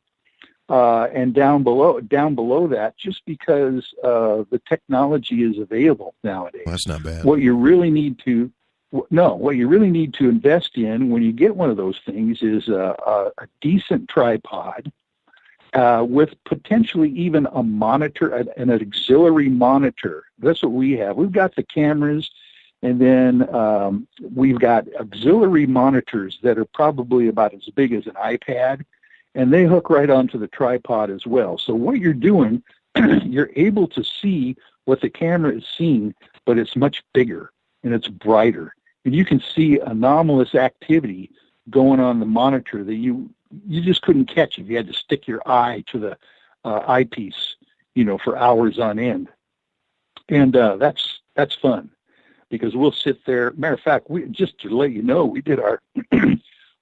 And down below that, just because the technology is available nowadays. Well, that's not bad. What you really need to invest in when you get one of those things is a decent tripod with potentially even a monitor, an auxiliary monitor. That's what we have. We've got the cameras, and then we've got auxiliary monitors that are probably about as big as an iPad, and they hook right onto the tripod as well. So what you're doing, you're able to see what the camera is seeing, but it's much bigger and it's brighter. And you can see anomalous activity going on the monitor that you just couldn't catch if you had to stick your eye to the eyepiece, for hours on end. And that's fun, because we'll sit there. Matter of fact, just to let you know, we did our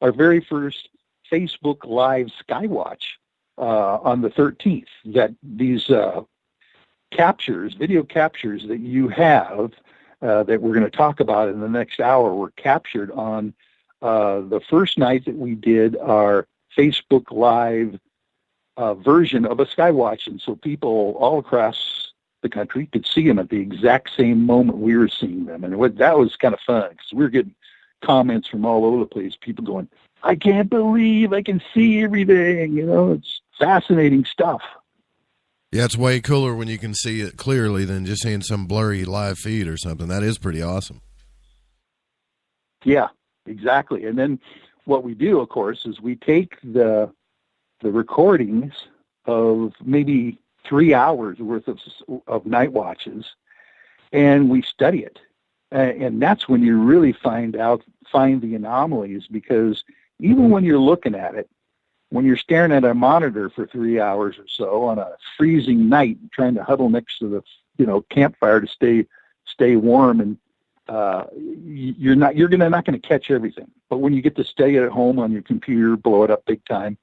our very first Facebook Live Skywatch on the 13th. That these video captures that you have that we're going to talk about in the next hour were captured on the first night that we did our Facebook Live version of a Skywatch. And so people all across the country could see them at the exact same moment we were seeing them. And that was kind of fun, because we were getting comments from all over the place, people going, I can't believe I can see everything. It's fascinating stuff. Yeah, it's way cooler when you can see it clearly than just seeing some blurry live feed or something. That is pretty awesome. Yeah, exactly. And then what we do, of course, is we take the recordings of maybe 3 hours worth of night watches, and we study it. And that's when you really find the anomalies, because even when you're looking at it, when you're staring at a monitor for 3 hours or so on a freezing night, trying to huddle next to the campfire to stay warm, and you're not going to catch everything. But when you get to stay at home on your computer, blow it up big time,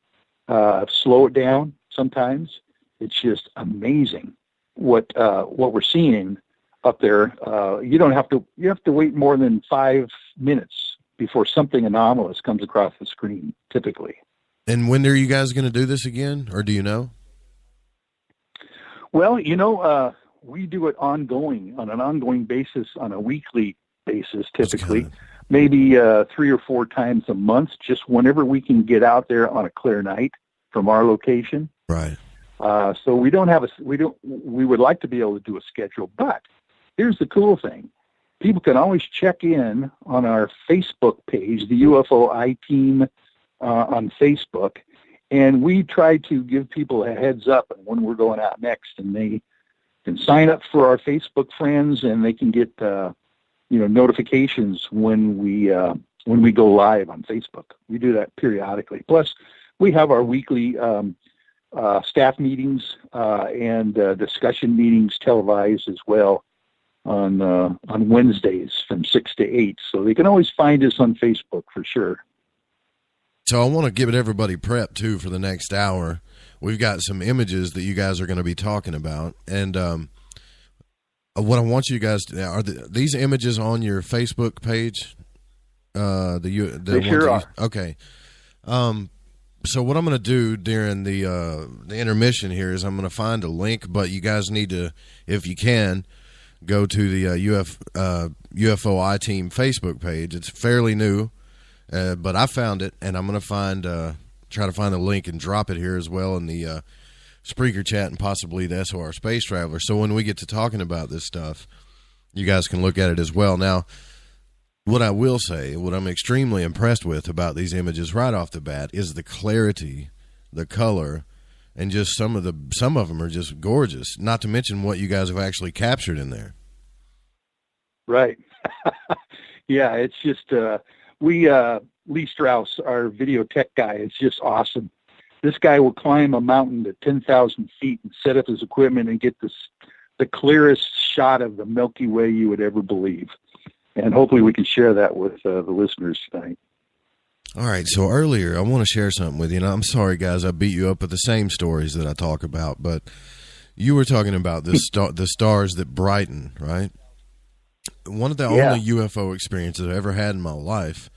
slow it down sometimes, it's just amazing what we're seeing up there. You have to wait more than 5 minutes before something anomalous comes across the screen, typically. And when are you guys going to do this again, or do you know? Well, we do it on an ongoing basis, on a weekly basis, typically, maybe 3 or 4 times a month, just whenever we can get out there on a clear night from our location. Right. So we would like to be able to do a schedule, but here's the cool thing. People can always check in on our Facebook page, the UFOiTEAM on Facebook, and we try to give people a heads up when we're going out next, and they can sign up for our Facebook friends, and they can get notifications when we go live on Facebook. We do that periodically. Plus, we have our weekly staff meetings and discussion meetings televised as well on Wednesdays from 6 to 8. So they can always find us on Facebook for sure. So I want to give everybody prep too for the next hour. We've got some images that you guys are going to be talking about, and what I want you guys to, are these images on your Facebook page? They sure are. Okay. So what I'm going to do during the intermission here is I'm going to find a link, but you guys need to, if you can, go to the UFOiTEAM Facebook page. It's fairly new, but I found it, and I'm going to try to find a link and drop it here as well in the Spreaker chat and possibly the SOR Space Traveler. So when we get to talking about this stuff, you guys can look at it as well. Now, what I will say, what I'm extremely impressed with about these images right off the bat is the clarity, the color, and just some of them are just gorgeous. Not to mention what you guys have actually captured in there. Right. Yeah, it's just Lee Strauss, our video tech guy, is just awesome. This guy will climb a mountain to 10,000 feet and set up his equipment and get the clearest shot of the Milky Way you would ever believe. And hopefully we can share that with the listeners tonight. All right, so earlier I want to share something with you. And I'm sorry, guys, I beat you up with the same stories that I talk about, but you were talking about the stars that brighten, right? One of the only UFO experiences I've ever had in my life,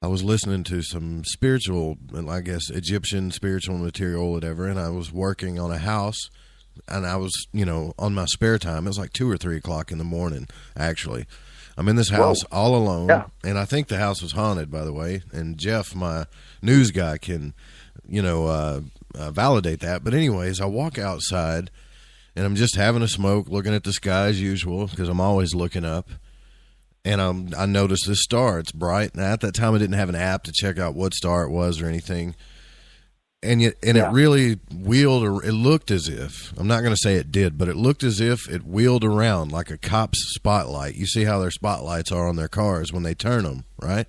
I was listening to some spiritual, I guess, Egyptian spiritual material, whatever, and I was working on a house, and I was, on my spare time. It was like 2 or 3 o'clock in the morning, actually. I'm in this house all alone, and I think the house was haunted, by the way, and Jeff, my news guy, can, validate that. But anyways, I walk outside, and I'm just having a smoke, looking at the sky as usual, because I'm always looking up. And I noticed this star. It's bright. And at that time, I didn't have an app to check out what star it was or anything. And it really wheeled, or it looked as if, I'm not going to say it did, but it looked as if it wheeled around like a cop's spotlight. You see how their spotlights are on their cars when they turn them, right?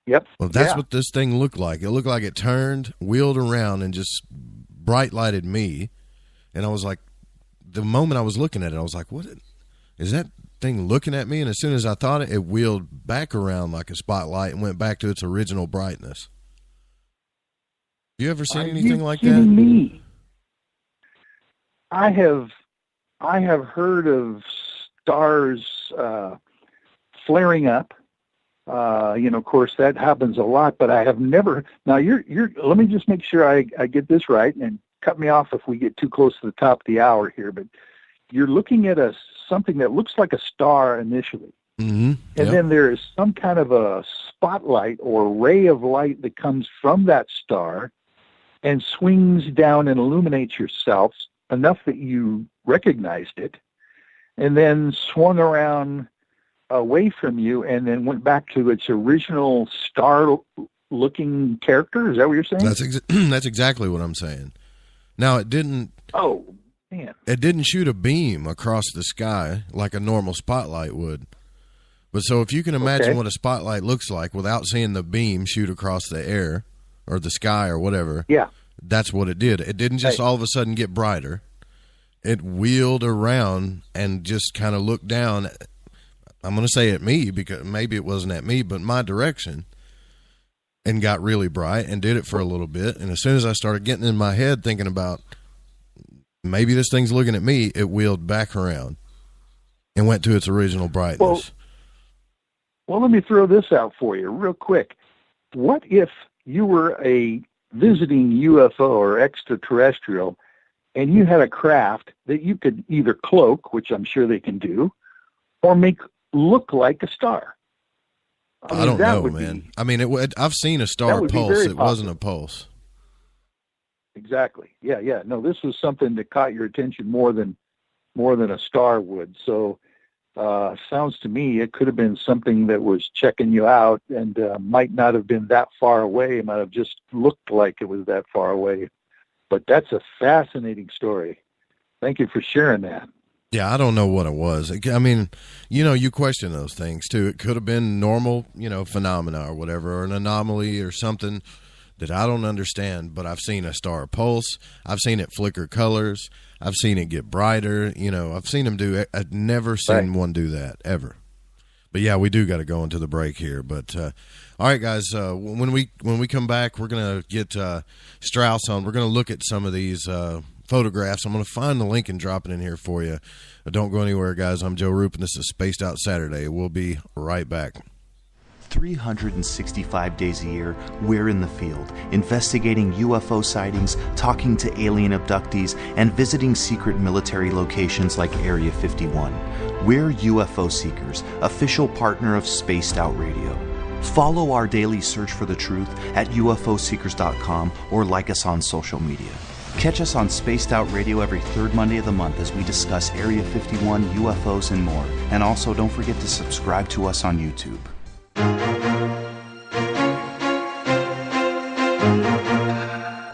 Yep. Well, that's what this thing looked like. It looked like it turned, wheeled around, and just bright lighted me. And I was like, the moment I was looking at it, I was like, what is that thing looking at me? And as soon as I thought it wheeled back around like a spotlight and went back to its original brightness. You ever seen anything like that? Me? I have heard of stars flaring up. Of course that happens a lot, but I have never. Now let me just make sure I get this right, and cut me off if we get too close to the top of the hour here, but you're looking at something that looks like a star initially. Mm-hmm. And then there is some kind of a spotlight or ray of light that comes from that star and swings down and illuminates yourself enough that you recognized it, and then swung around away from you and then went back to its original star-looking character? Is that what you're saying? That's exactly what I'm saying. Now, it didn't... Oh, man. It didn't shoot a beam across the sky like a normal spotlight would. But so if you can imagine what a spotlight looks like without seeing the beam shoot across the air or the sky or whatever, that's what it did. It didn't just all of a sudden get brighter. It wheeled around and just kind of looked down. I'm going to say at me, because maybe it wasn't at me, but my direction, and got really bright and did it for a little bit. And as soon as I started getting in my head thinking about maybe this thing's looking at me, it wheeled back around and went to its original brightness. Well, let me throw this out for you real quick. What if you were a visiting UFO or extraterrestrial and you had a craft that you could either cloak, which I'm sure they can do, or make look like a star? I don't know, man. I mean, I've seen a star pulse. It wasn't a pulse. Exactly. Yeah. No, this was something that caught your attention more than a star would. So, sounds to me it could have been something that was checking you out and might not have been that far away. It might have just looked like it was that far away. But that's a fascinating story. Thank you for sharing that. Yeah, I don't know what it was. I mean, you question those things too. It could have been normal, phenomena or whatever, or an anomaly or something that I don't understand. But I've seen a star pulse. I've seen it flicker colors. I've seen it get brighter. I've seen them do it. I've never seen one do that ever. But yeah, we do got to go into the break here. But all right, guys, when we come back, we're gonna get Strauss on. We're gonna look at some of these photographs. I'm gonna find the link and drop it in here for you. Don't go anywhere, guys. I'm Joe Roop, and this is Spaced Out Saturday. We'll be right back. 365 days a year, we're in the field, investigating UFO sightings, talking to alien abductees, and visiting secret military locations like Area 51. We're UFO Seekers, official partner of Spaced Out Radio. Follow our daily search for the truth at ufoseekers.com or like us on social media. Catch us on Spaced Out Radio every third Monday of the month as we discuss Area 51, UFOs, and more. And also, don't forget to subscribe to us on YouTube.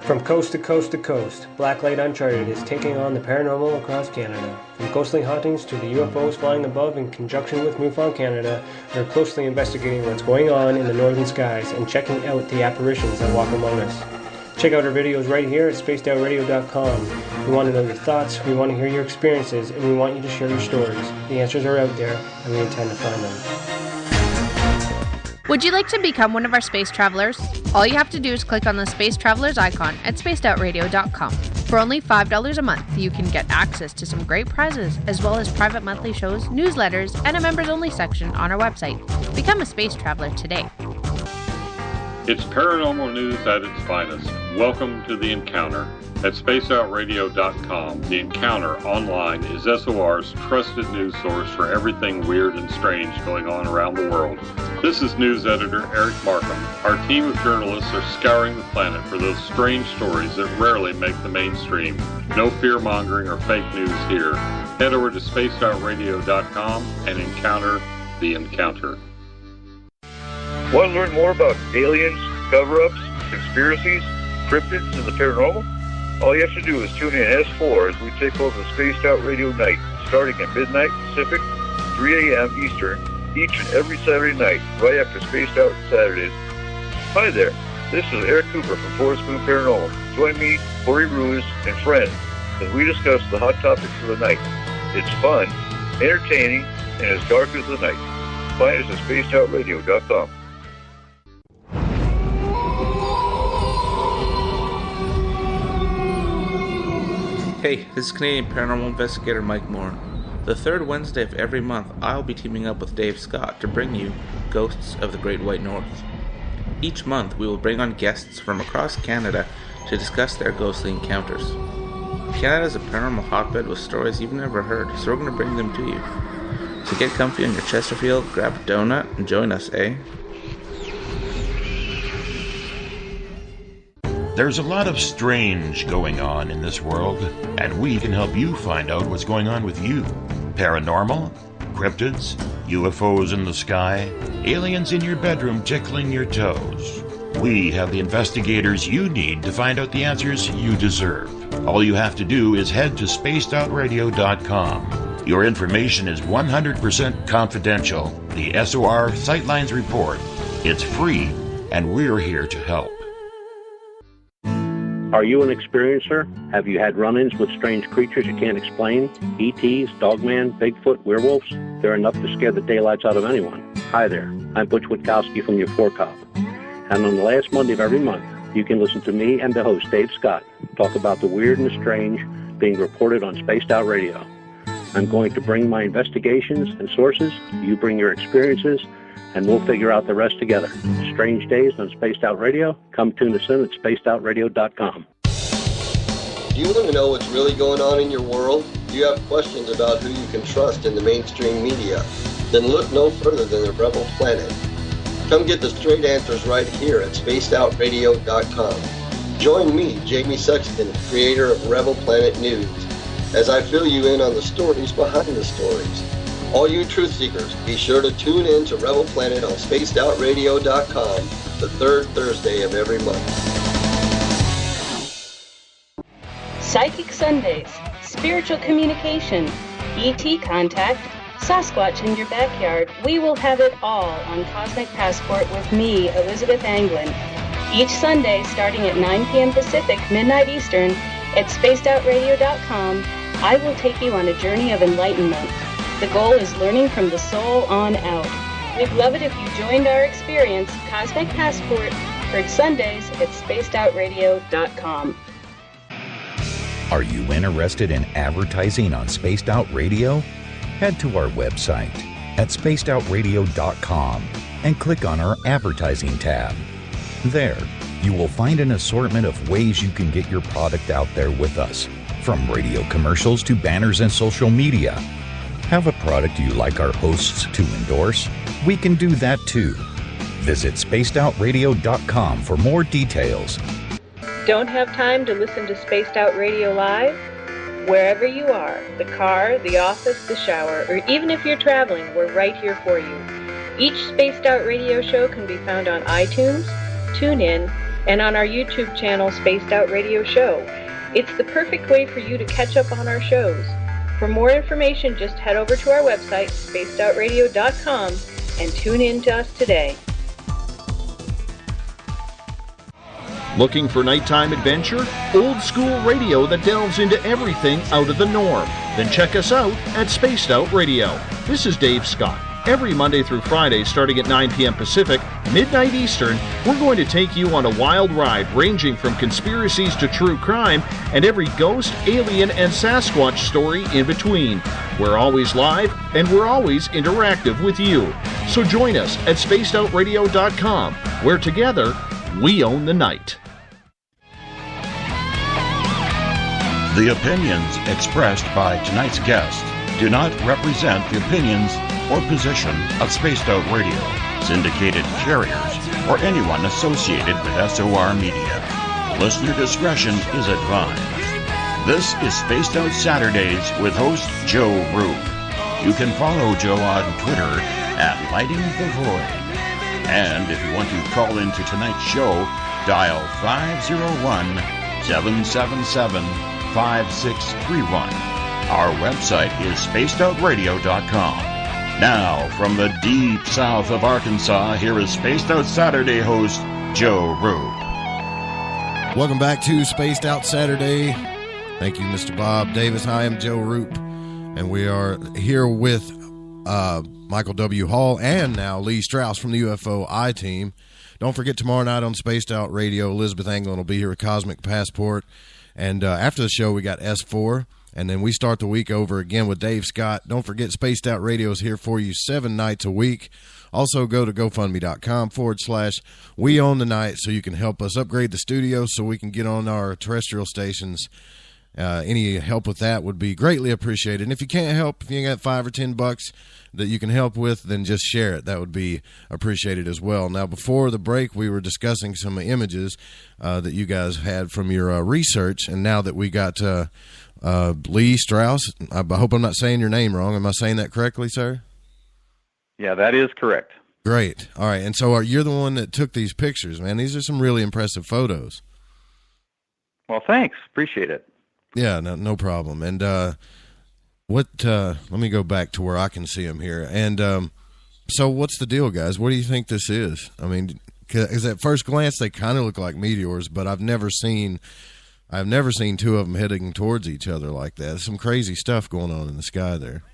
From coast to coast to coast, Blacklight Uncharted is taking on the paranormal across Canada. From ghostly hauntings to the UFOs flying above in conjunction with MUFON Canada, we're closely investigating what's going on in the northern skies and checking out the apparitions that walk among us. Check out our videos right here at spacedoutradio.com. We want to know your thoughts, we want to hear your experiences, and we want you to share your stories. The answers are out there, and we intend to find them. Would you like to become one of our space travelers? All you have to do is click on the Space Travelers icon at spacedoutradio.com. For only $5 a month, you can get access to some great prizes, as well as private monthly shows, newsletters, and a members-only section on our website. Become a space traveler today. It's paranormal news at its finest. Welcome to The Encounter. At spaceoutradio.com, The Encounter online is SOR's trusted news source for everything weird and strange going on around the world. This is news editor Eric Markham. Our team of journalists are scouring the planet for those strange stories that rarely make the mainstream. No fear-mongering or fake news here. Head over to spaceoutradio.com and encounter The Encounter. Want to learn more about aliens, cover-ups, conspiracies, cryptids, and the paranormal? All you have to do is tune in S4 as we take over the Spaced Out Radio night, starting at midnight Pacific, 3 a.m. Eastern, each and every Saturday night, right after Spaced Out Saturdays. Hi there, this is Eric Cooper from Forest Moon Paranormal. Join me, Corey Ruiz, and friends as we discuss the hot topics of the night. It's fun, entertaining, and as dark as the night. Find us at spacedoutradio.com. Hey, this is Canadian Paranormal Investigator Mike Moore. The third Wednesday of every month, I'll be teaming up with Dave Scott to bring you Ghosts of the Great White North. Each month, we will bring on guests from across Canada to discuss their ghostly encounters. Canada is a paranormal hotbed with stories you've never heard, so we're going to bring them to you. So get comfy on your Chesterfield, grab a donut, and join us, eh? There's a lot of strange going on in this world, and we can help you find out what's going on with you. Paranormal, cryptids, UFOs in the sky, aliens in your bedroom tickling your toes. We have the investigators you need to find out the answers you deserve. All you have to do is head to spacedoutradio.com. Your information is 100% confidential. The SOR Sightlines Report. It's free, and we're here to help. Are you an experiencer? Have you had run-ins with strange creatures you can't explain? ETs, Dogman, Bigfoot, werewolves? They're enough to scare the daylights out of anyone. Hi there, I'm Butch Witkowski from your 4-Cop. And on the last Monday of every month, you can listen to me and the host, Dave Scott, talk about the weird and the strange being reported on Spaced Out Radio. I'm going to bring my investigations and sources, you bring your experiences, and we'll figure out the rest together. Strange Days on Spaced Out Radio. Come tune us in at spacedoutradio.com. Do you want to know what's really going on in your world? Do you have questions about who you can trust in the mainstream media? Then look no further than the Rebel Planet. Come get the straight answers right here at spacedoutradio.com. Join me, Jamie Sexton, creator of Rebel Planet News, as I fill you in on the stories behind the stories. All you truth seekers, be sure to tune in to Rebel Planet on spacedoutradio.com the third Thursday of every month. Psychic Sundays, spiritual communication, ET contact, Sasquatch in your backyard. We will have it all on Cosmic Passport with me, Elizabeth Anglin. Each Sunday, starting at 9 p.m. Pacific, midnight Eastern, at spacedoutradio.com, I will take you on a journey of enlightenment. The goal is learning from the soul on out. We'd love it if you joined our experience. Cosmic Passport, heard Sundays at spacedoutradio.com. Are you interested in advertising on Spaced Out Radio? Head to our website at spacedoutradio.com and click on our advertising tab. There, you will find an assortment of ways you can get your product out there with us, from radio commercials to banners and social media. Have a product you like our hosts to endorse? We can do that too. Visit spacedoutradio.com for more details. Don't have time to listen to Spaced Out Radio live? Wherever you are, the car, the office, the shower, or even if you're traveling, we're right here for you. Each Spaced Out Radio show can be found on iTunes, TuneIn, and on our YouTube channel, Spaced Out Radio Show. It's the perfect way for you to catch up on our shows. For more information, just head over to our website, spacedoutradio.com, and tune in to us today. Looking for nighttime adventure? Old school radio that delves into everything out of the norm? Then check us out at Spaced Out Radio. This is Dave Scott. Every Monday through Friday, starting at 9 p.m. Pacific, midnight Eastern, we're going to take you on a wild ride ranging from conspiracies to true crime and every ghost, alien, and Sasquatch story in between. We're always live, and we're always interactive with you. So join us at spacedoutradio.com, where together, we own the night. The opinions expressed by tonight's guest do not represent the opinions or position of Spaced Out Radio, syndicated carriers, or anyone associated with SOR Media. Listener discretion is advised. This is Spaced Out Saturdays with host Joe Roop. You can follow Joe on Twitter at Lighting the Void. And if you want to call into tonight's show, dial 501-777-5631. Our website is spacedoutradio.com. Now, from the deep south of Arkansas, here is Spaced Out Saturday host Joe Roop. Welcome back to Spaced Out Saturday. Thank you, Mr. Bob Davis. I am Joe Roop, and we are here with Michael W. Hall and now Lee Strauss from the UFOiTEAM. Don't forget, tomorrow night on Spaced Out Radio, Elizabeth Anglin will be here with Cosmic Passport. And after the show, we got S4. And then we start the week over again with Dave Scott. Don't forget, Spaced Out Radio is here for you 7 nights a week. Also, go to GoFundMe.com/We Own the Night so you can help us upgrade the studio so we can get on our terrestrial stations. Any help with that would be greatly appreciated. And if you can't help, if you got $5 or $10 that you can help with, then just share it. That would be appreciated as well. Now, before the break, we were discussing some images that you guys had from your research. And now that we got Lee Strauss, I hope I'm not saying your name wrong. Am I saying that correctly, sir? Yeah, that is correct. Great. All right. And so you're the one that took these pictures, man. These are some really impressive photos. Well, thanks. Appreciate it. Yeah, no problem. And let me go back to where I can see them here. And so what's the deal, guys? What do you think this is? I mean, because at first glance they kind of look like meteors, but I've never seen two of them heading towards each other like that. There's some crazy stuff going on in the sky there.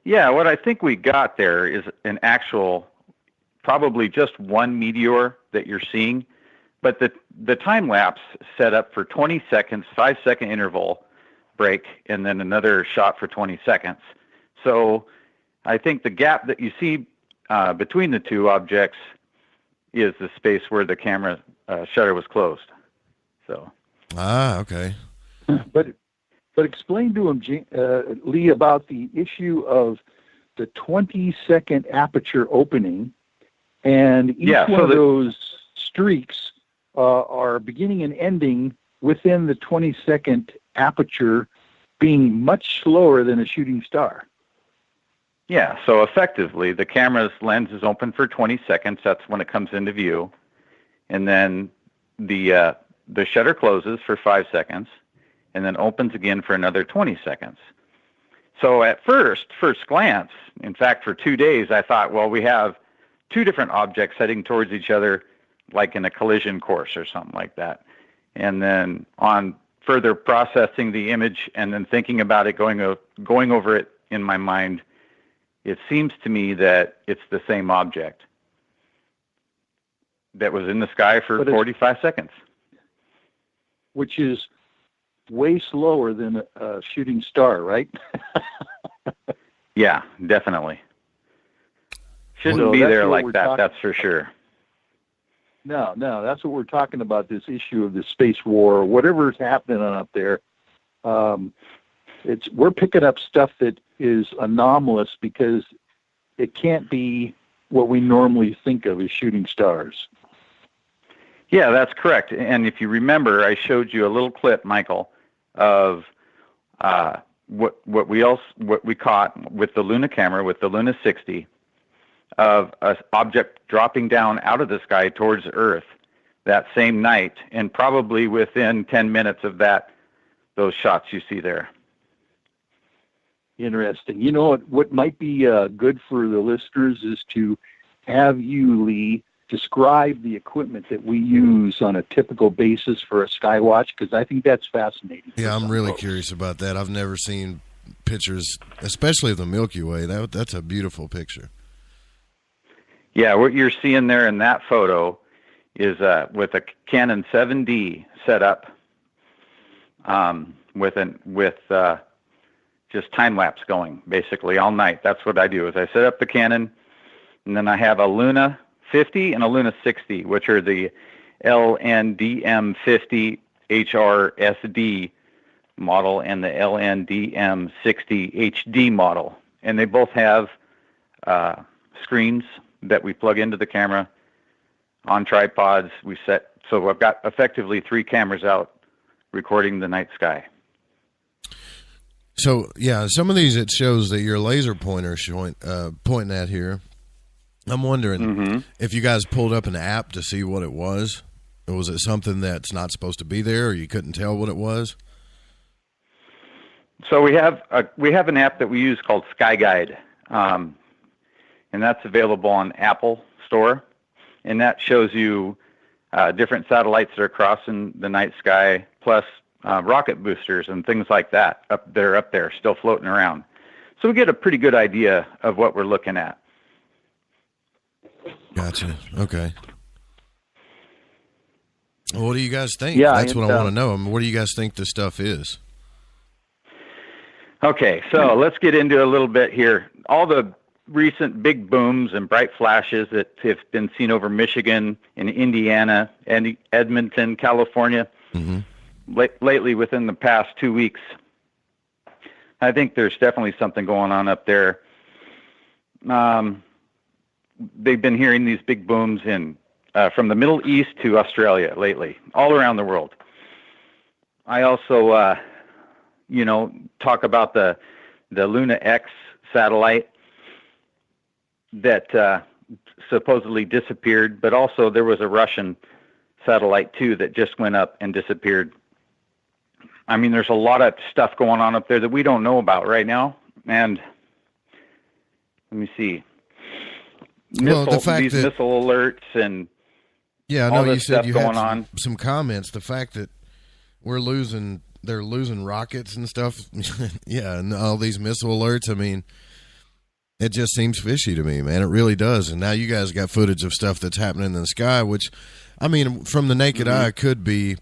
Yeah, what I think we got there is an actual, probably just one meteor that you're seeing, but the time lapse set up for 20 seconds, 5-second interval break, and then another shot for 20 seconds. So I think the gap that you see between the two objects is the space where the camera shutter was closed. So. Okay. But explain to him, Lee, about the issue of the 20-second aperture opening, and each one of those streaks are beginning and ending within the 20-second aperture, being much slower than a shooting star. Yeah, so effectively, the camera's lens is open for 20 seconds. That's when it comes into view. And then the shutter closes for 5 seconds, and then opens again for another 20 seconds. So at first glance, in fact, for 2 days, I thought, well, we have two different objects heading towards each other, like in a collision course or something like that. And then on further processing the image and then thinking about it, going over it in my mind, it seems to me that it's the same object that was in the sky for 45 seconds. Which is way slower than a shooting star, right? Yeah, definitely. Shouldn't be there like that, that's for sure. No, that's what we're talking about, this issue of the space war, or whatever's happening up there. We're picking up stuff that is anomalous because it can't be what we normally think of as shooting stars. Yeah, that's correct. And if you remember, I showed you a little clip, Michael, of what we caught with the Luna camera, with the Luna 60, of an object dropping down out of the sky towards Earth that same night, and probably within 10 minutes of those shots you see there. Interesting. You know what might be good for the listeners is to have you, Lee, describe the equipment that we use on a typical basis for a skywatch, because I think that's fascinating. Yeah, I'm really curious about that. I've never seen pictures, especially of the Milky Way. That's a beautiful picture. Yeah, what you're seeing there in that photo is with a Canon 7D set up with just time lapse going basically all night. That's what I do. Is I set up the Canon, and then I have a Luna 50 and a Luna 60, which are the LNDM50 HRSD model and the LNDM60 HD model, and they both have screens that we plug into the camera on tripods. So I've got effectively 3 cameras out recording the night sky. So yeah, some of these it shows that your laser pointer pointing at here. I'm wondering if you guys pulled up an app to see what it was. Or was it something that's not supposed to be there, or you couldn't tell what it was? So we have an app that we use called Sky Guide, and that's available on Apple Store, and that shows you different satellites that are crossing the night sky, plus rocket boosters and things like that up there, still floating around. So we get a pretty good idea of what we're looking at. Gotcha. Okay. Well, what do you guys think? Yeah, that's what I want to know. I mean, what do you guys think this stuff is? Okay, so let's get into a little bit here. All the recent big booms and bright flashes that have been seen over Michigan and Indiana and Edmonton, California, lately within the past 2 weeks, I think there's definitely something going on up there. They've been hearing these big booms from the Middle East to Australia lately, all around the world. I also, talk about the Luna X satellite. that supposedly disappeared, but also there was a Russian satellite too that just went up and disappeared. I mean, there's a lot of stuff going on up there that we don't know about right now. And let me see. Missile alerts and yeah, I know all this you said stuff you going had on. some comments. The fact that they're losing rockets and stuff. Yeah, and all these missile alerts. I mean, it just seems fishy to me, man. It really does. And now you guys got footage of stuff that's happening in the sky, which, I mean, from the naked eye could be,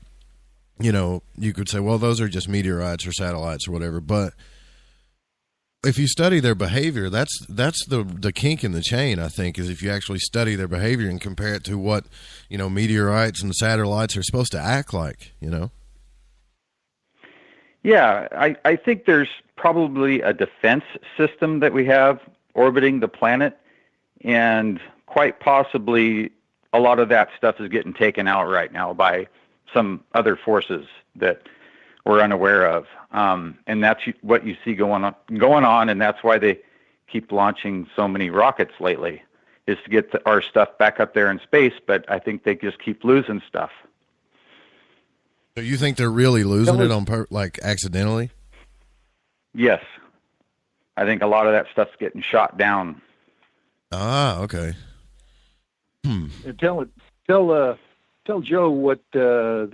you know, you could say, well, those are just meteorites or satellites or whatever. But if you study their behavior, that's the kink in the chain, I think, is if you actually study their behavior and compare it to what, you know, meteorites and satellites are supposed to act like, you know? Yeah, I think there's probably a defense system that we have orbiting the planet, and quite possibly a lot of that stuff is getting taken out right now by some other forces that we're unaware of. And that's what you see going on, and that's why they keep launching so many rockets lately, is to get our stuff back up there in space, but I think they just keep losing stuff. So you think they're really losing it on like accidentally? Yes. I think a lot of that stuff's getting shot down. Ah, okay. Tell Joe what the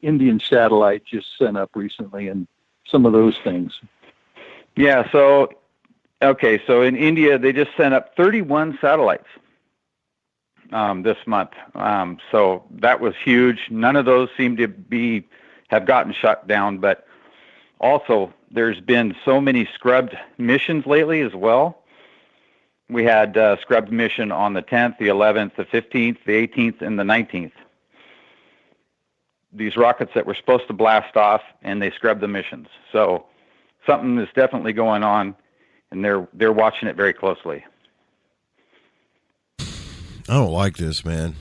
Indian satellite just sent up recently and some of those things. Yeah, so in India they just sent up 31 satellites this month. So that was huge. None of those seem to have gotten shut down, but also there's been so many scrubbed missions lately as well. We had a scrubbed mission on the 10th, the 11th, the 15th, the 18th, and the 19th. These rockets that were supposed to blast off, and they scrubbed the missions. So something is definitely going on, and they're watching it very closely. I don't like this, man.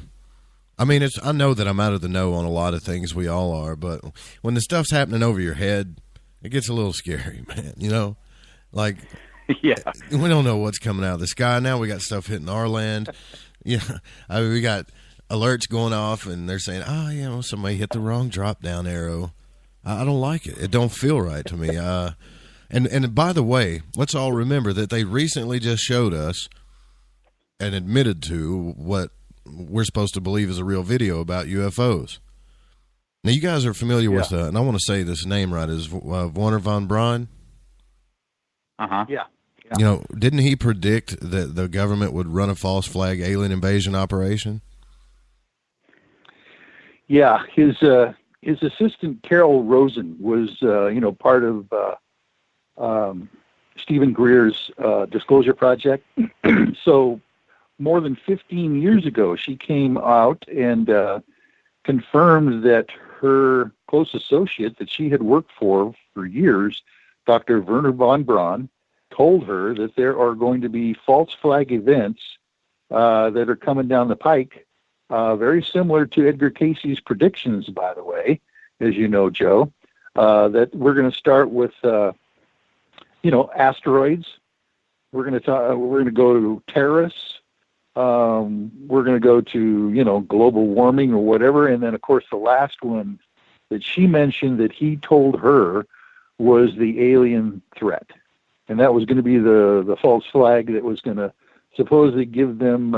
I mean, I know that I'm out of the know on a lot of things. We all are, but when the stuff's happening over your head, it gets a little scary, man. You know, like, yeah, we don't know what's coming out of the sky now. We got stuff hitting our land. Yeah, I mean, we got alerts going off, and they're saying, "Oh, you know, somebody hit the wrong drop down arrow." I don't like it. It don't feel right to me. And by the way, let's all remember that they recently just showed us and admitted to what we're supposed to believe is a real video about UFOs. Now, you guys are familiar with, and I want to say this name right, is Wernher von Braun? Uh-huh. Yeah. You know, didn't he predict that the government would run a false flag alien invasion operation? Yeah, his assistant Carol Rosen was, part of Stephen Greer's Disclosure Project. So more than 15 years ago, she came out and confirmed that her close associate that she had worked for years, Dr. Wernher von Braun, told her that there are going to be false flag events that are coming down the pike, very similar to Edgar Casey's predictions, by the way, as you know, Joe, that we're going to start with, asteroids. We're going to go to terrorists. We're going to go to, global warming or whatever. And then, of course, the last one that she mentioned that he told her was the alien threat. And that was going to be the false flag that was going to supposedly give them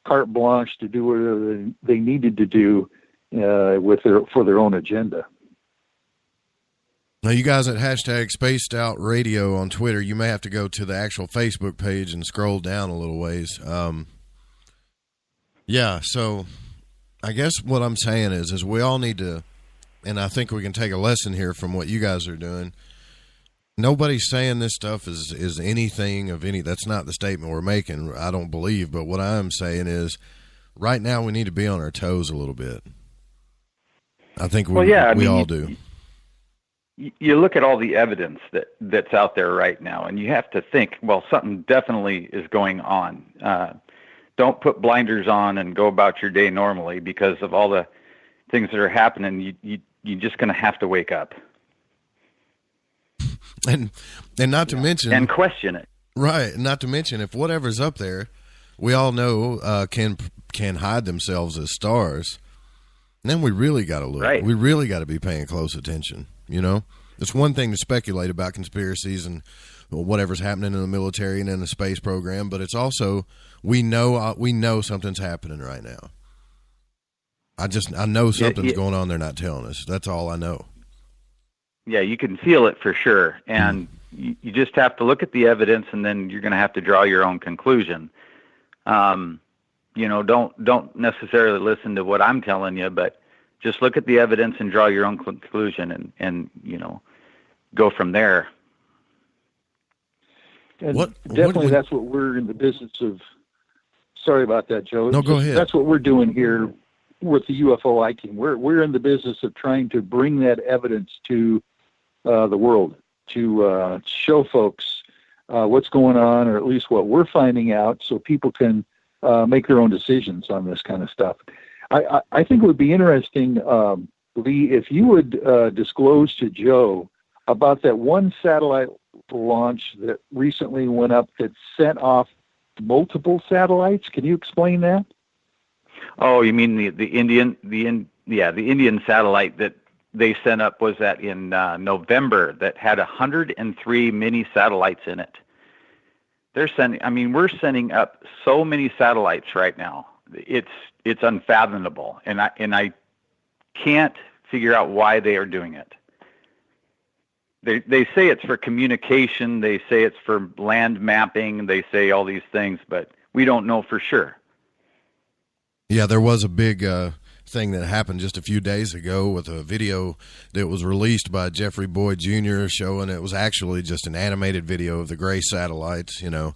carte blanche to do whatever they needed to do for their own agenda. Now, you guys at #SpacedOutRadio on Twitter, you may have to go to the actual Facebook page and scroll down a little ways. So I guess what I'm saying is we all need to, and I think we can take a lesson here from what you guys are doing. Nobody's saying this stuff is anything of any. That's not the statement we're making, I don't believe. But what I am saying is right now we need to be on our toes a little bit. I think we all do. You look at all the evidence that's out there right now, and you have to think, well, something definitely is going on. Don't put blinders on and go about your day normally because of all the things that are happening. You're just going to have to wake up. And not to mention... And question it. Right, not to mention if whatever's up there, we all know can hide themselves as stars. Then we really got to look. Right. We really got to be paying close attention. You know, it's one thing to speculate about conspiracies and whatever's happening in the military and in the space program, but it's also we know something's happening right now. I know something's going on. They're not telling us. That's all I know. Yeah, you can feel it for sure, and you just have to look at the evidence, and then you're going to have to draw your own conclusion. You know, don't necessarily listen to what I'm telling you, but just look at the evidence and draw your own conclusion, and you know, go from there. And definitely, that's what we're in the business of. Sorry about that, Joe. No, go ahead. That's what we're doing here with the UFOiTEAM. We're in the business of trying to bring that evidence to the world, to show folks what's going on, or at least what we're finding out, so people can make their own decisions on this kind of stuff. I think it would be interesting, Lee, if you would disclose to Joe about that one satellite launch that recently went up that sent off multiple satellites. Can you explain that? Oh, you mean the Indian satellite that they sent up was that in November that had 103 mini satellites in it. We're sending up so many satellites right now. It's unfathomable, and I can't figure out why they are doing it. They say it's for communication, they say it's for land mapping, they say all these things, but we don't know for sure. Yeah, there was a big thing that happened just a few days ago with a video that was released by Jeffrey Boyd Jr. showing it was actually just an animated video of the gray satellites, you know.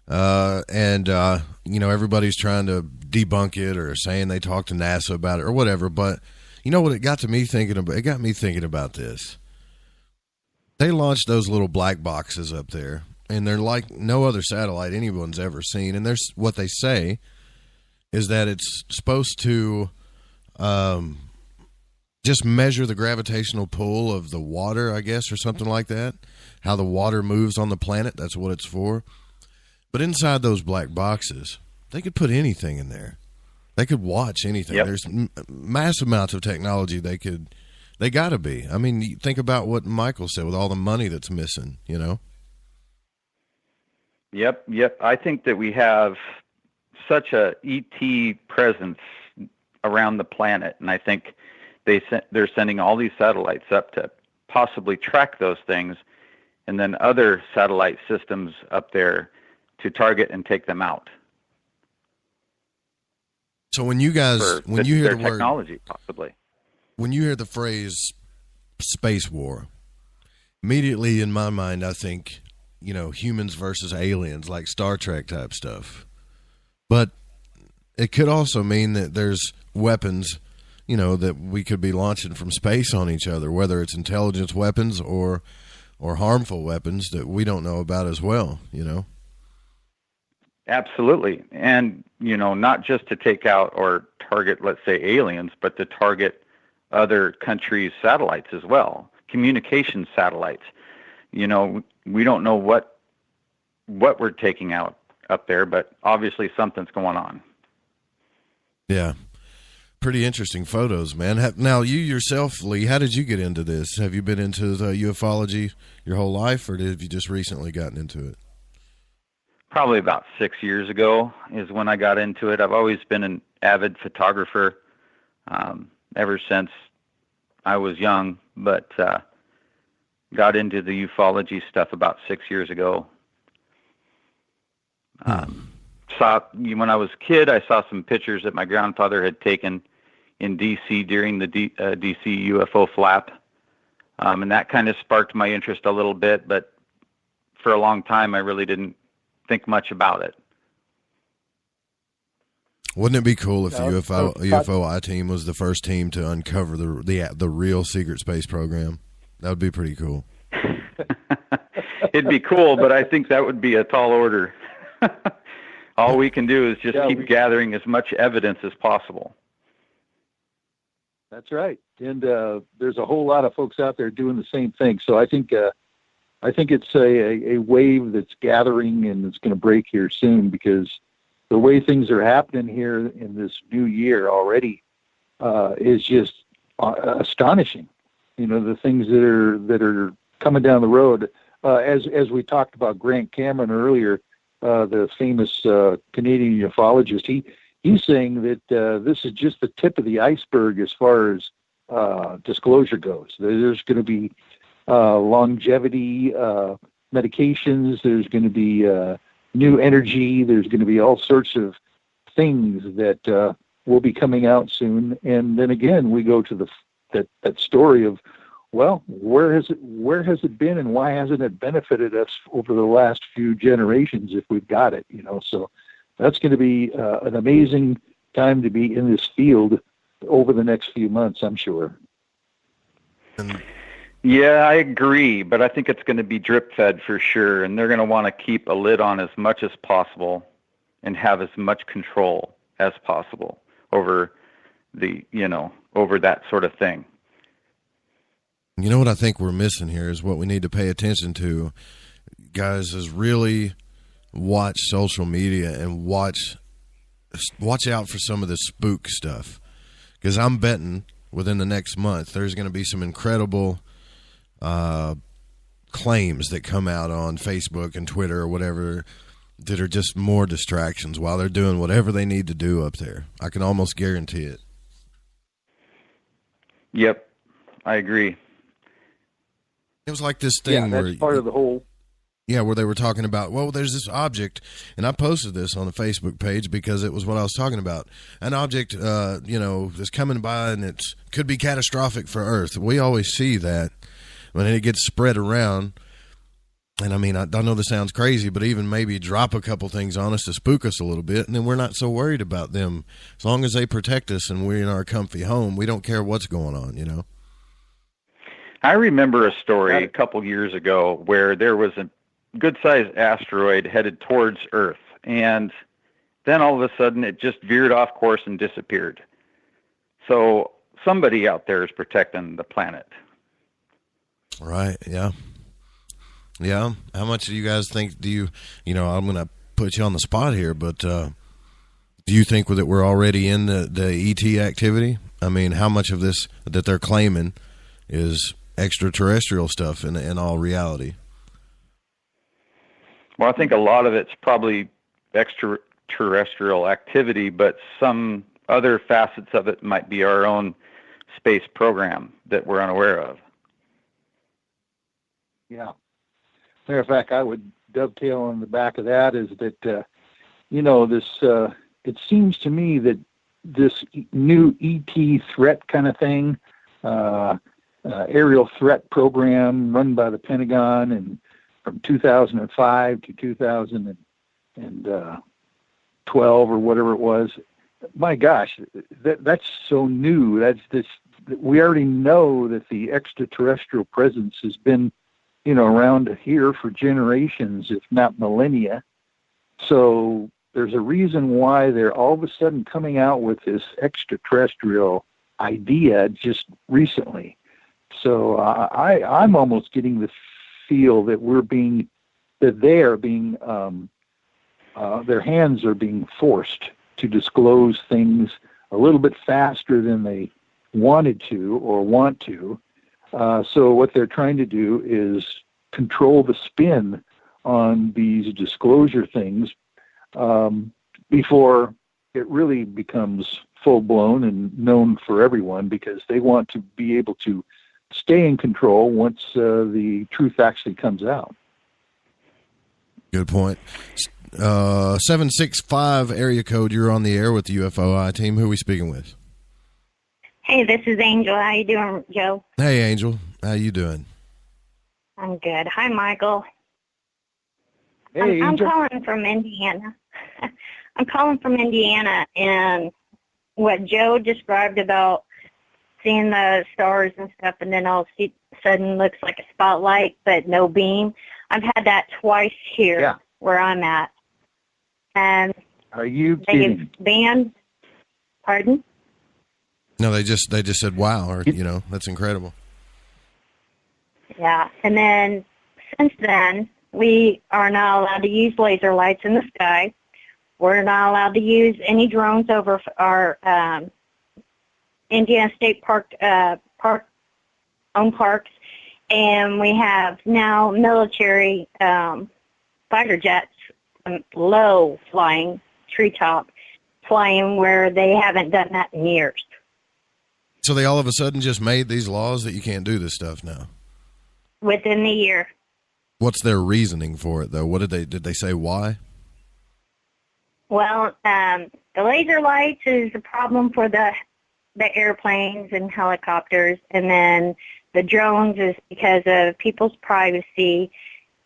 You know, everybody's trying to debunk it or saying they talked to NASA about it or whatever, but you know what it got me thinking about this. They launched those little black boxes up there, and they're like no other satellite anyone's ever seen. And there's what they say is that it's supposed to just measure the gravitational pull of the water, I guess, or something like that, how the water moves on the planet. That's what it's for. But inside those black boxes, they could put anything in there. They could watch anything. Yep. There's massive amounts of technology they got to be. I mean, you think about what Michael said with all the money that's missing, you know? Yep. I think that we have such a ET presence around the planet, and I think they're sending all these satellites up to possibly track those things, and then other satellite systems up there to target and take them out. So when you guys, when you hear the word technology, possibly. When you hear the phrase space war, immediately in my mind, I think, you know, humans versus aliens, like Star Trek type stuff. But it could also mean that there's weapons, you know, that we could be launching from space on each other, whether it's intelligence weapons or harmful weapons that we don't know about as well, you know? Absolutely. And, you know, not just to take out or target, let's say, aliens, but to target other countries' satellites as well, communication satellites. You know, we don't know what we're taking out up there, but obviously something's going on. Yeah. Pretty interesting photos, man. Now, you yourself, Lee, how did you get into this? Have you been into the ufology your whole life, or have you just recently gotten into it? Probably about 6 years ago is when I got into it. I've always been an avid photographer ever since I was young, but got into the ufology stuff about 6 years ago. When I was a kid, I saw some pictures that my grandfather had taken in D.C. during the D.C. UFO flap, and that kind of sparked my interest a little bit, but for a long time I really didn't think much about it. Wouldn't it be cool if the UFOiTEAM was the first team to uncover the real secret space program? That would be pretty cool. It'd be cool, but I think that would be a tall order. All we can do is just keep gathering as much evidence as possible. That's right. And there's a whole lot of folks out there doing the same thing. So I think I think it's a wave that's gathering and it's going to break here soon, because the way things are happening here in this new year already is just astonishing. You know, the things that are coming down the road. As we talked about Grant Cameron earlier, the famous Canadian ufologist, he's saying that this is just the tip of the iceberg as far as disclosure goes. There's going to be longevity medications. There's going to be new energy. There's going to be all sorts of things that will be coming out soon. And then again, we go to that story of, well, where has it been, and why hasn't it benefited us over the last few generations if we've got it? You know, so that's going to be an amazing time to be in this field over the next few months, I'm sure. Yeah, I agree, but I think it's going to be drip-fed for sure, and they're going to want to keep a lid on as much as possible and have as much control as possible over over that sort of thing. You know what I think we're missing here is what we need to pay attention to, guys, is really watch social media and watch out for some of this spook stuff. Because I'm betting within the next month there's going to be some incredible claims that come out on Facebook and Twitter or whatever that are just more distractions while they're doing whatever they need to do up there. I can almost guarantee it. Yep, I agree. It was like this thing that's where part of the whole. Yeah, where they were talking about, well, there's this object, and I posted this on the Facebook page because it was what I was talking about. An object, that's coming by, and it could be catastrophic for Earth. We always see that when it gets spread around. And I mean, I know this sounds crazy, but even maybe drop a couple things on us to spook us a little bit, and then we're not so worried about them. As long as they protect us and we're in our comfy home, we don't care what's going on, you know? I remember a story a couple years ago where there was a good-sized asteroid headed towards Earth, and then all of a sudden it just veered off course and disappeared. So somebody out there is protecting the planet. Right, yeah. Yeah, how much do you guys think, I'm going to put you on the spot here, but do you think that we're already in the ET activity? I mean, how much of this that they're claiming is extraterrestrial stuff in all reality? Well, I think a lot of it's probably extraterrestrial activity, but some other facets of it might be our own space program that we're unaware of. Yeah. Matter of fact, I would dovetail on the back of that is that, this, it seems to me that this new ET threat kind of thing, aerial threat program run by the Pentagon and from 2005 to 2012 or whatever it was. My gosh, that's so new. We already know that the extraterrestrial presence has been, around here for generations, if not millennia. So there's a reason why they're all of a sudden coming out with this extraterrestrial idea just recently. So I'm almost getting the feel that their hands are being forced to disclose things a little bit faster than they wanted to or want to. So what they're trying to do is control the spin on these disclosure things before it really becomes full-blown and known for everyone, because they want to be able to stay in control once the truth actually comes out. Good point. 765 area code, you're on the air with the UFOiTEAM. Who are we speaking with? Hey, this is Angel. How you doing, Joe? Hey, Angel. How you doing? I'm good. Hi, Michael. Hey, I'm Angel. calling from Indiana. I'm calling from Indiana, and what Joe described about seeing the stars and stuff, and then all of a sudden looks like a spotlight, but no beam. I've had that twice here where I'm at. And are you they kidding? have banned. Pardon? No, they just said, wow, or, that's incredible. Yeah. And then since then, we are not allowed to use laser lights in the sky. We're not allowed to use any drones over our Indiana State Park owned parks, and we have now military fighter jets, low flying, treetop flying, where they haven't done that in years. So they all of a sudden just made these laws that you can't do this stuff now? Within the year. What's their reasoning for it, though? What did they say why? Well, the laser lights is a problem for the airplanes and helicopters, and then the drones is because of people's privacy,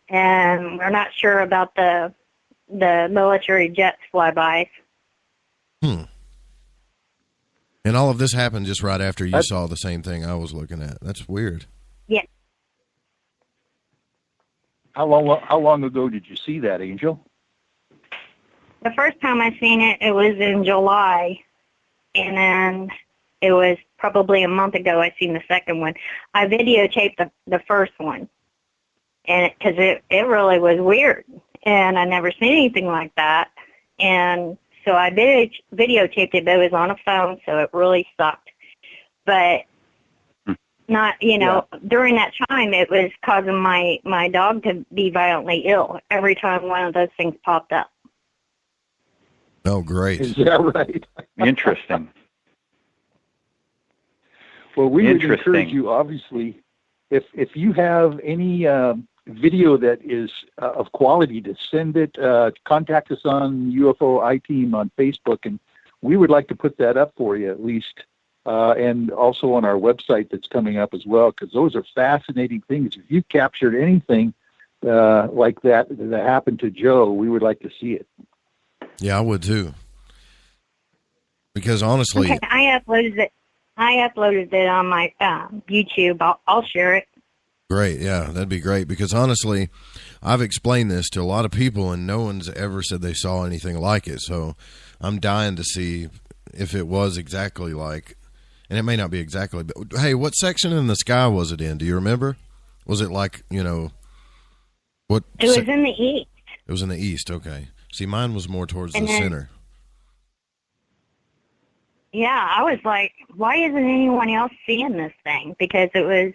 and we're not sure about the military jets flybys. And all of this happened just right after you saw the same thing I was looking at. That's weird. Yeah. How long ago did you see that, Angel? The first time I seen it, it was in July, and then it was probably a month ago I seen the second one. I videotaped the first one, and because it really was weird, and I never seen anything like that, and so I videotaped it, but it was on a phone, so it really sucked. But not, during that time, it was causing my dog to be violently ill every time one of those things popped up. Oh, great. Is that right? Interesting. Well, we would encourage you, obviously, if you have any video that is of quality, to send it, contact us on UFOiTEAM on Facebook, and we would like to put that up for you at least, and also on our website that's coming up as well, because those are fascinating things. If you captured anything like that happened to Joe, we would like to see it. Yeah, I would too. Because honestly... Okay, I uploaded it on my YouTube. I'll share it. Great, yeah, that'd be great. Because honestly, I've explained this to a lot of people, and no one's ever said they saw anything like it. So I'm dying to see if it was exactly like... And it may not be exactly... But hey, what section in the sky was it in? Do you remember? Was it like, what? It was in the east. It was in the east, okay. See, mine was more towards the center. Yeah, I was like, why isn't anyone else seeing this thing? Because it was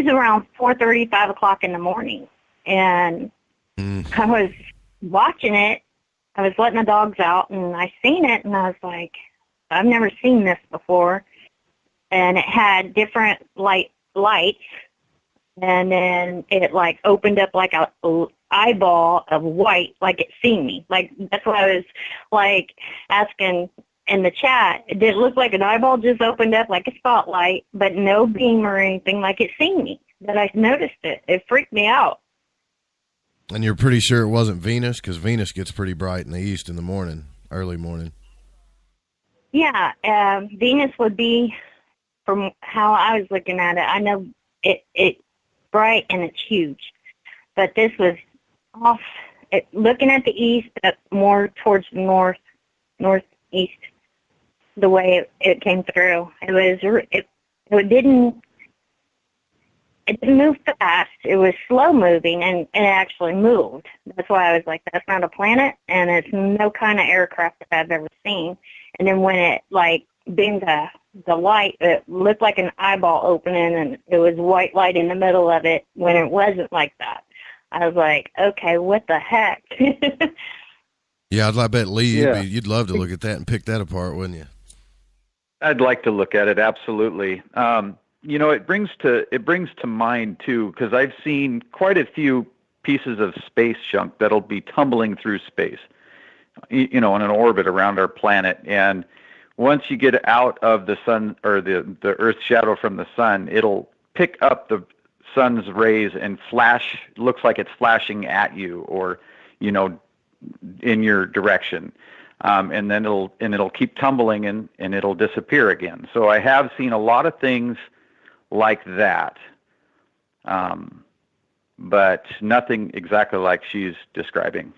around 4:30, 5 o'clock in the morning, and I was watching it. I was letting the dogs out, and I seen it, and I was like, I've never seen this before. And it had different lights, and then it like opened up like a eyeball of white, like it seen me. Like, that's what I was like asking in the chat. Did it look like an eyeball just opened up like a spotlight, but no beam or anything, like it seen me? That I noticed it. It freaked me out. And you're pretty sure it wasn't Venus? Because Venus gets pretty bright in the east in the morning, early morning. Yeah, Venus would be, from how I was looking at it, I know it's bright and it's huge. But this was off, looking at the east, but more towards the northeast, the way it came through. It didn't move fast. It was slow moving, and it actually moved. That's why I was like, that's not a planet, and it's no kind of aircraft that I've ever seen. And then when it like beamed the light, it looked like an eyeball opening, and it was white light in the middle of it when it wasn't like that. I was like, okay, what the heck? Yeah, I bet, Lee, you'd love to look at that and pick that apart, wouldn't you? I'd like to look at it, absolutely. It brings to mind, too, because I've seen quite a few pieces of space junk that'll be tumbling through space, in an orbit around our planet. And once you get out of the sun, or the Earth's shadow from the sun, it'll pick up the sun's rays and looks like it's flashing at you, or, in your direction. And then it'll keep tumbling and it'll disappear again. So I have seen a lot of things like that, but nothing exactly like she's describing.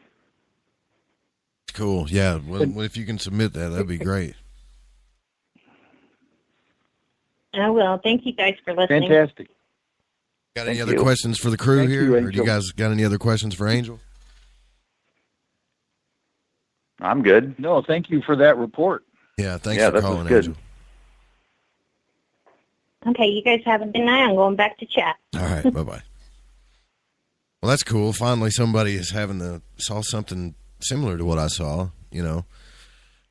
Cool. Yeah. Well, if you can submit that'd be great. I will. Thank you guys for listening. Fantastic. Got any other questions for the crew Thank here? you, Or do you Angel. guys got any other questions for Angel? I'm good. No, thank you for that report. Yeah, thanks Yeah, for that was calling, good. Angel. Okay, you guys have a good night. I'm going back to chat. All right, bye-bye. Well, that's cool. Finally, somebody is saw something similar to what I saw, you know.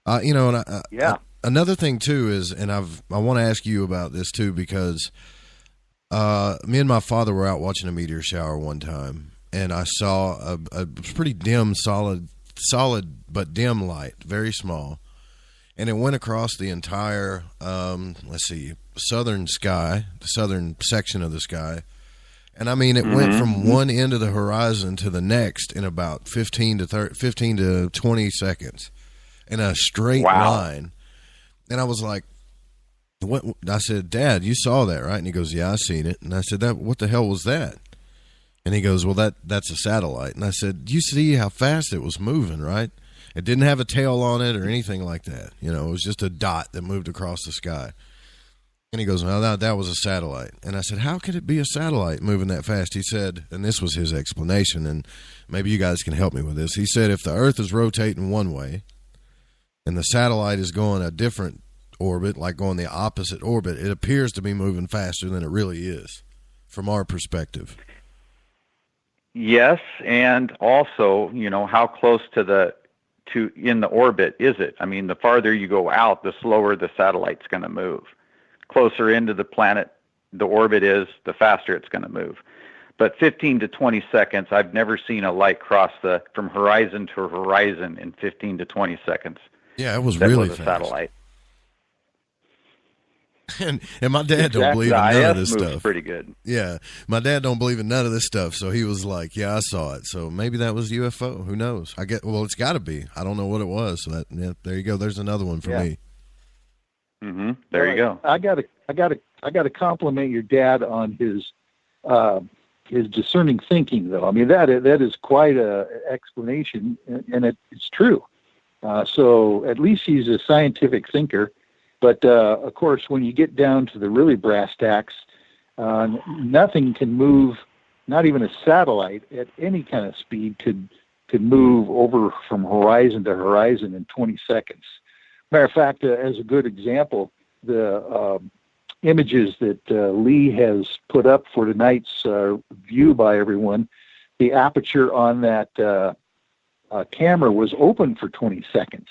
And Yeah. Another thing, too, is, and I want to ask you about this, too, because me and my father were out watching a meteor shower one time, and I saw a pretty dim, solid but dim light, very small, and it went across the entire, southern sky, the southern section of the sky, and I mean, it went from one end of the horizon to the next in about 15 to 20 seconds in a straight line, and I was like, "What?" I said, "Dad, you saw that, right?" And he goes, "Yeah, I seen it." And I said, "What the hell was that?" And he goes, "Well, that's a satellite." And I said, "You see how fast it was moving, right? It didn't have a tail on it or anything like that. You know, it was just a dot that moved across the sky." And he goes, "No, that was a satellite." And I said, "How could it be a satellite moving that fast?" He said, and this was his explanation, and maybe you guys can help me with this. He said, if the Earth is rotating one way and the satellite is going a different orbit, like going the opposite orbit, it appears to be moving faster than it really is from our perspective. Yes, and also, you know, how close in the orbit is it? I mean, the farther you go out, the slower the satellite's going to move. Closer into the planet the orbit is, the faster it's going to move. But 15 to 20 seconds, I've never seen a light cross from horizon to horizon in 15 to 20 seconds. Yeah, it was really fast. Satellite. And my dad don't believe in none of this stuff. Pretty good. Yeah, my dad don't believe in none of this stuff, so he was like, "Yeah, I saw it." So maybe that was UFO. Who knows? It's got to be. I don't know what it was. So there you go. There's another one for me. Mm-hmm. There you go. I got to compliment your dad on his discerning thinking, though. I mean, that is quite a explanation, and it's true. So at least he's a scientific thinker. But, of course, when you get down to the really brass tacks, nothing can move, not even a satellite at any kind of speed could move over from horizon to horizon in 20 seconds. Matter of fact, as a good example, the images that Lee has put up for tonight's view by everyone, the aperture on that camera was open for 20 seconds.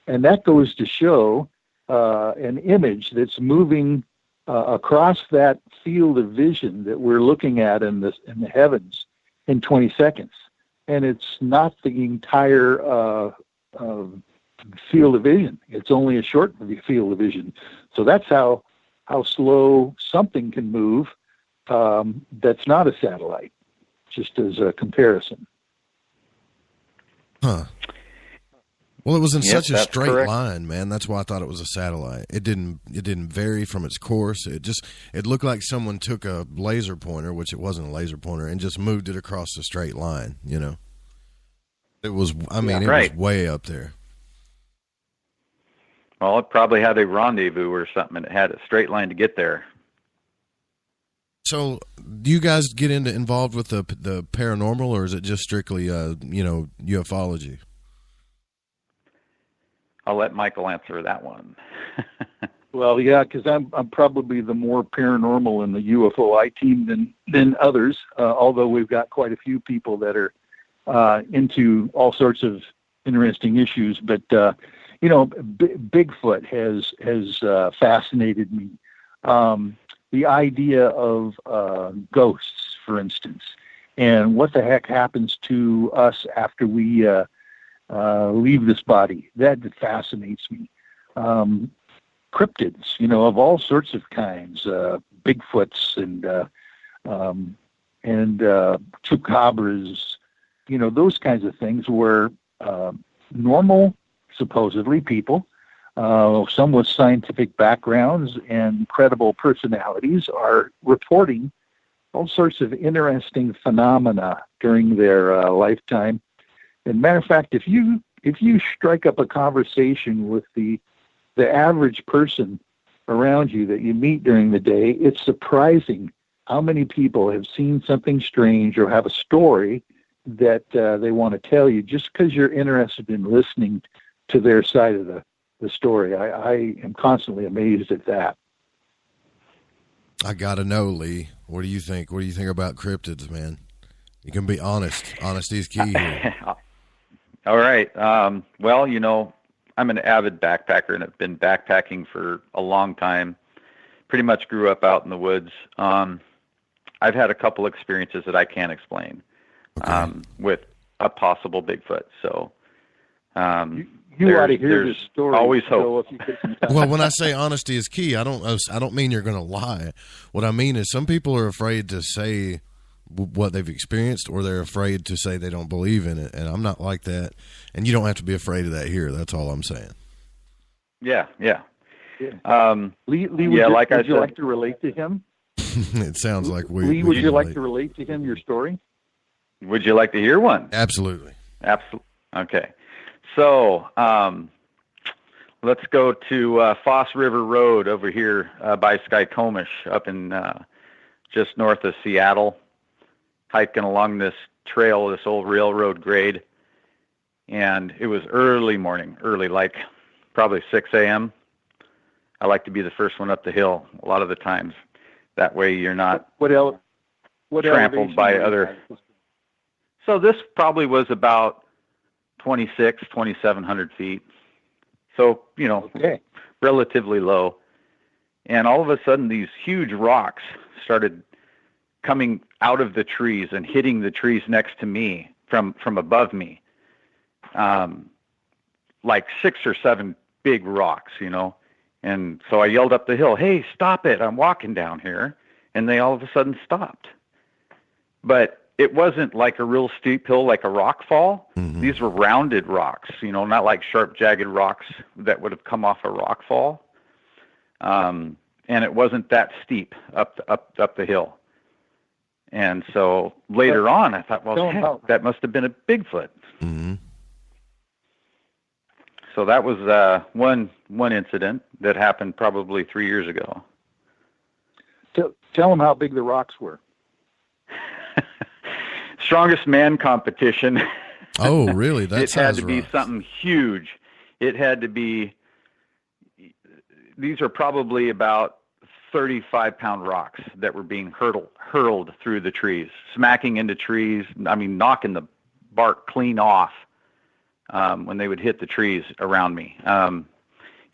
And that goes to show an image that's moving across that field of vision that we're looking at in the heavens in 20 seconds. And it's not the entire field of vision. It's only a short field of vision. So that's how slow something can move that's not a satellite, just as a comparison. Huh. Well, it was in such a straight correct. line, man. That's why I thought it was a satellite. It didn't vary from its course. It looked like someone took a laser pointer, which it wasn't a laser pointer, and just moved it across a straight line, you know. It was was way up there. Well, it probably had a rendezvous or something, and it had a straight line to get there. So, do you guys get involved with the paranormal, or is it just strictly, ufology? I'll let Michael answer that one. Well, yeah, because I'm probably the more paranormal in the UFOiTEAM than others. Although we've got quite a few people that are into all sorts of interesting issues, but Bigfoot has fascinated me. The idea of ghosts, for instance, and what the heck happens to us after we leave this body. That fascinates me. Cryptids, of all sorts of kinds, Bigfoots and chupacabras, those kinds of things where normal, supposedly, people, some with scientific backgrounds and credible personalities are reporting all sorts of interesting phenomena during their lifetime. And matter of fact, if you strike up a conversation with the average person around you that you meet during the day, it's surprising how many people have seen something strange or have a story that they want to tell you just because you're interested in listening to their side of the story. I am constantly amazed at that. I gotta know, Lee. What do you think? What do you think about cryptids, man? You can be honest. Honesty is key here. All right. Well, you know, I'm an avid backpacker and have been backpacking for a long time. Pretty much grew up out in the woods. I've had a couple experiences that I can't explain with a possible Bigfoot. So you ought to hear this story. Always hope. Well, when I say honesty is key, I don't mean you're going to lie. What I mean is some people are afraid to say what they've experienced, or they're afraid to say they don't believe in it, and I'm not like that. And you don't have to be afraid of that here. That's all I'm saying. Yeah. Lee, would you like to relate to him? It sounds like we. Lee, would you like to relate to him your story? Would you like to hear one? Absolutely. Okay. So let's go to Foss River Road over here by Skykomish, up in just north of Seattle, hiking along this trail, this old railroad grade. And it was early morning, like probably 6 a.m. I like to be the first one up the hill a lot of the times. That way you're not trampled by other. So this probably was about 2,700 feet. So, you know, relatively low. And all of a sudden these huge rocks started coming out of the trees and hitting the trees next to me from above me. Like 6 or 7 big rocks, you know. And so I yelled up the hill, "Hey, stop it. I'm walking down here." And they all of a sudden stopped. But it wasn't like a real steep hill, like a rock fall. Mm-hmm. These were rounded rocks, you know, not like sharp, jagged rocks that would have come off a rock fall. And it wasn't that steep up the hill. And so later on, I thought, well, heck, that must have been a Bigfoot. Mm-hmm. So that was one incident that happened probably 3 years ago. Tell them how big the rocks were. Strongest man competition. Oh, really? That it had to be something huge. It had to be. These are probably about 35-pound rocks that were being hurled through the trees, smacking into trees. I mean, knocking the bark clean off when they would hit the trees around me.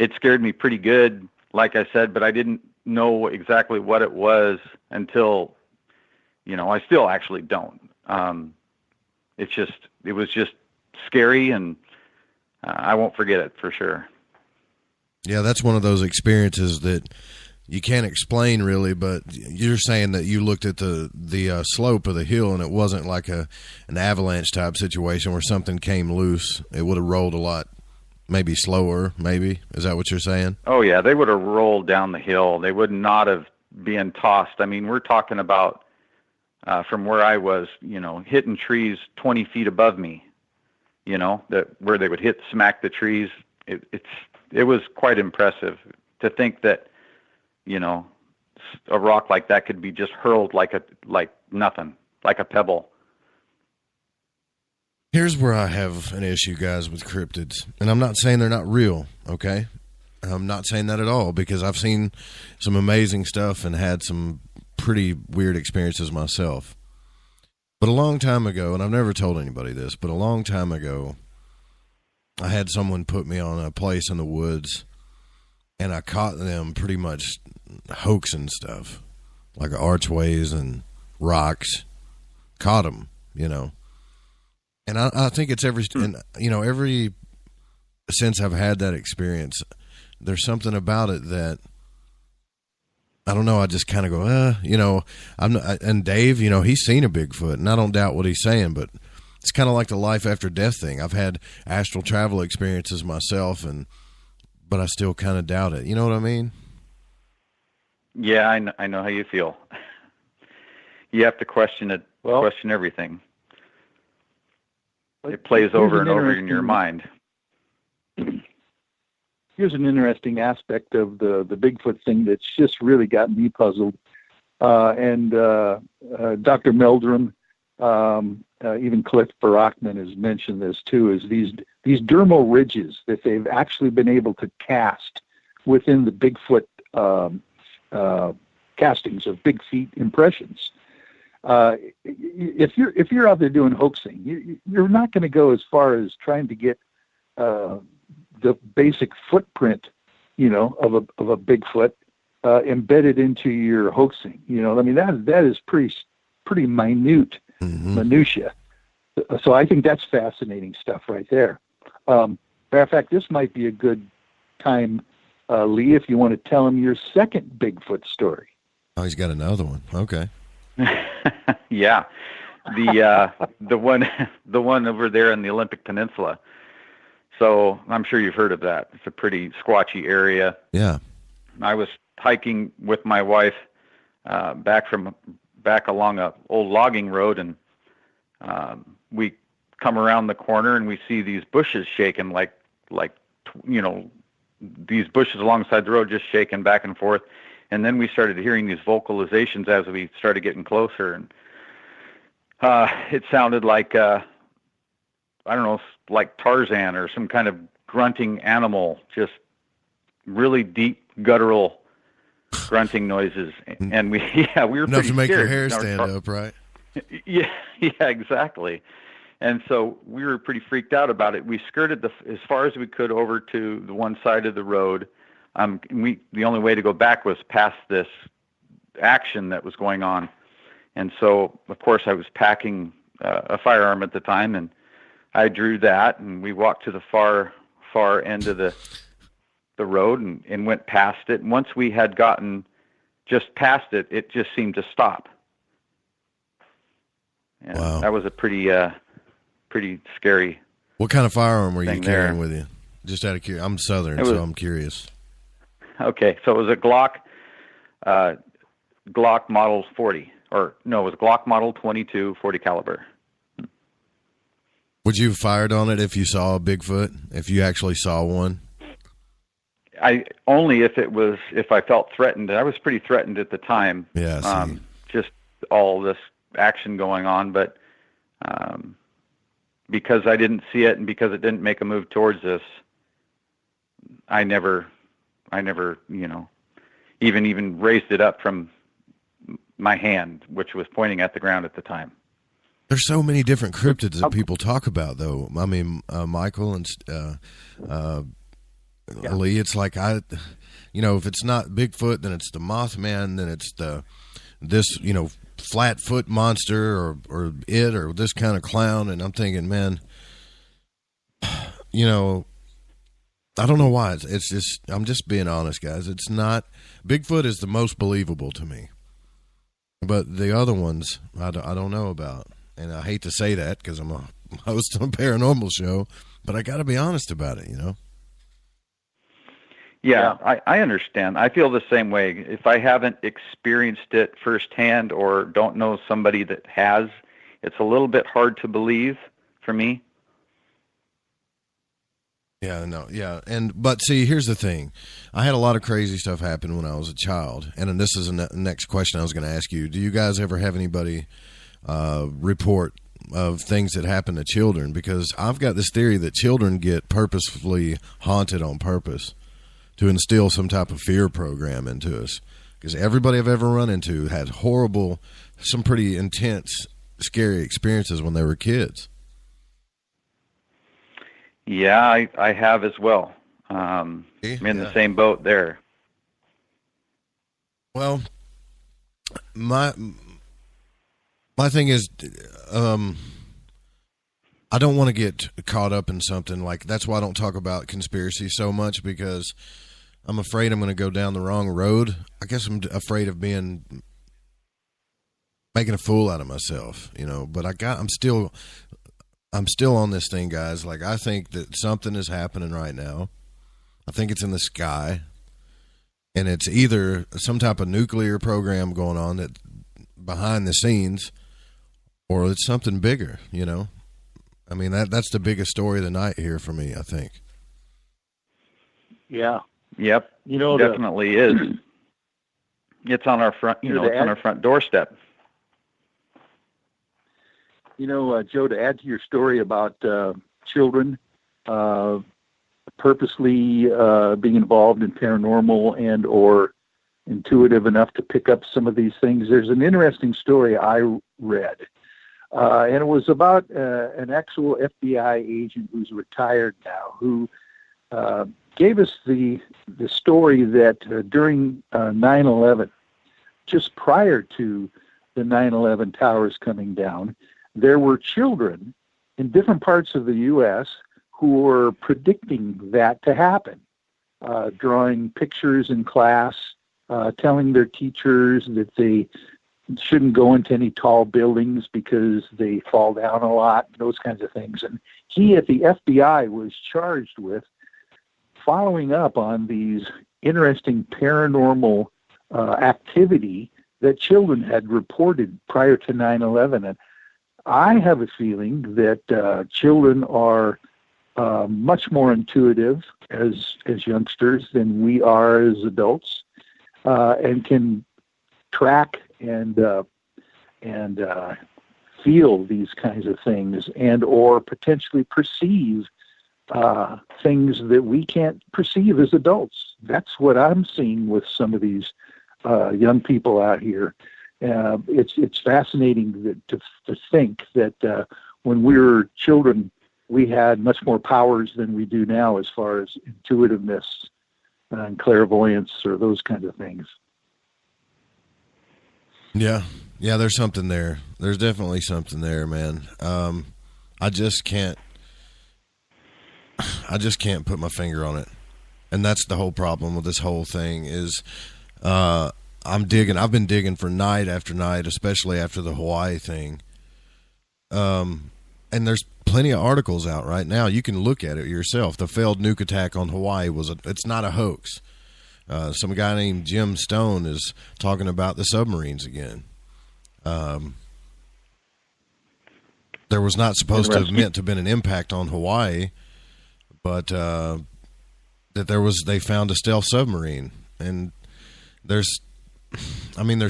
It scared me pretty good, like I said, but I didn't know exactly what it was until, you know, I still actually don't. It was just scary, and I won't forget it for sure. Yeah, that's one of those experiences that you can't explain really, but you're saying that you looked at the slope of the hill and it wasn't like an avalanche type situation where something came loose. It would have rolled a lot, maybe slower, maybe. Is that what you're saying? Oh, yeah, they would have rolled down the hill. They would not have been tossed. I mean, we're talking about from where I was, you know, hitting trees 20 feet above me, you know, where they would smack the trees. It was quite impressive to think that, you know, a rock like that could be just hurled like nothing, like a pebble. Here's where I have an issue, guys, with cryptids. And I'm not saying they're not real, okay? I'm not saying that at all, because I've seen some amazing stuff and had some pretty weird experiences myself. But a long time ago, and I've never told anybody this, but a long time ago, I had someone put me on a place in the woods, and I caught them pretty much hoaxing stuff, like archways and rocks. Caught them, you know. And I think it's every since I've had that experience, there's something about it that, I don't know, I just kind of go, you know, and Dave, you know, he's seen a Bigfoot, and I don't doubt what he's saying, but it's kind of like the life after death thing. I've had astral travel experiences myself, but I still kind of doubt it. You know what I mean? Yeah, I know how you feel. You have to question it, question everything. It plays over and over in your mind. Here's an interesting aspect of the Bigfoot thing that's just really got me puzzled. and Dr. Meldrum, even Cliff Barackman has mentioned this too, is these dermal ridges that they've actually been able to cast within the Bigfoot castings of big feet impressions. If you're out there doing hoaxing, you're not going to go as far as trying to get the basic footprint, of a Bigfoot embedded into your hoaxing. I mean that is pretty minute minutia. So I think that's fascinating stuff right there. Matter of fact, this might be a good time, Lee, if you want to tell him your second Bigfoot story. Oh, he's got another one. Okay. Yeah, the one over there in the Olympic Peninsula. So I'm sure you've heard of that. It's a pretty squatchy area. Yeah. I was hiking with my wife back along a old logging road, and we come around the corner and we see these bushes shaking like these bushes alongside the road just shaking back and forth. And then we started hearing these vocalizations as we started getting closer, and it sounded like I don't know, like Tarzan or some kind of grunting animal, just really deep guttural grunting noises. And we were enough pretty to make scared. your hair stand up, right? Yeah, exactly. And so we were pretty freaked out about it. We skirted as far as we could over to the one side of the road. The only way to go back was past this action that was going on. And so, of course, I was packing a firearm at the time, and I drew that, and we walked to the far end of the road and went past it. And once we had gotten just past it, it just seemed to stop. And wow. That was a pretty scary. What kind of firearm were you carrying there with you? Just out of curiosity. I'm Southern, so I'm curious. Okay, so it was a Glock Model 40, or no, it was a Glock Model 22 40 caliber. Would you have fired on it if you saw a Bigfoot? If you actually saw one? Only if I felt threatened. I was pretty threatened at the time. Yeah. Just all this action going on, but because I didn't see it and because it didn't make a move towards us, I never, even raised it up from my hand, which was pointing at the ground at the time. There's so many different cryptids that people talk about, though. I mean, Michael and Lee, it's like if it's not Bigfoot, then it's the Mothman, then it's this flat foot monster or this kind of clown, and I'm thinking, man, I don't know why. It's just, I'm just being honest, guys. It's not, Bigfoot is the most believable to me, but the other ones I don't know about. And I hate to say that because I'm a host on a paranormal show, but I got to be honest about it, Yeah, I understand. I feel the same way. If I haven't experienced it firsthand or don't know somebody that has, it's a little bit hard to believe for me. Yeah, no, yeah. But see, here's the thing. I had a lot of crazy stuff happen when I was a child. And then this is the next question I was going to ask you. Do you guys ever have anybody report of things that happen to children? Because I've got this theory that children get purposefully haunted on purpose to instill some type of fear program into us. Because everybody I've ever run into had some pretty intense, scary experiences when they were kids. Yeah, I have as well. I'm in the same boat there. Well, my thing is, I don't want to get caught up in something like, that's why I don't talk about conspiracy so much, because I'm afraid I'm going to go down the wrong road. I guess I'm afraid of making a fool out of myself, but I'm still on this thing, guys. Like, I think that something is happening right now. I think it's in the sky, and it's either some type of nuclear program going on that behind the scenes, or it's something bigger, I mean, that's the biggest story of the night here for me, I think. Yeah. Yep. Definitely is. It's on our front, it's on our front doorstep. Joe, to add to your story about children purposely being involved in paranormal and or intuitive enough to pick up some of these things, there's an interesting story I read. And it was about an actual FBI agent who's retired now, who gave us the story that during 9/11, just prior to the 9/11 towers coming down, there were children in different parts of the U.S. who were predicting that to happen, drawing pictures in class, telling their teachers that they shouldn't go into any tall buildings because they fall down a lot, those kinds of things. And he at the FBI was charged with following up on these interesting paranormal activity that children had reported prior to 9/11. And I have a feeling that children are much more intuitive as youngsters than we are as adults, and can track and feel these kinds of things and or potentially perceive things that we can't perceive as adults. That's what I'm seeing with some of these young people out here. It's fascinating to think that when we were children, we had much more powers than we do now as far as intuitiveness and clairvoyance or those kinds of things. Yeah, there's something there. There's definitely something there, man. I just can't put my finger on it. And that's the whole problem with this whole thing is I've been digging for night after night, especially after the Hawaii thing. And there's plenty of articles out right now. You can look at it yourself. The failed nuke attack on Hawaii it's not a hoax. Some guy named Jim Stone is talking about the submarines again. There was not supposed to have meant to have been an impact on Hawaii, but they found a stealth submarine, and there's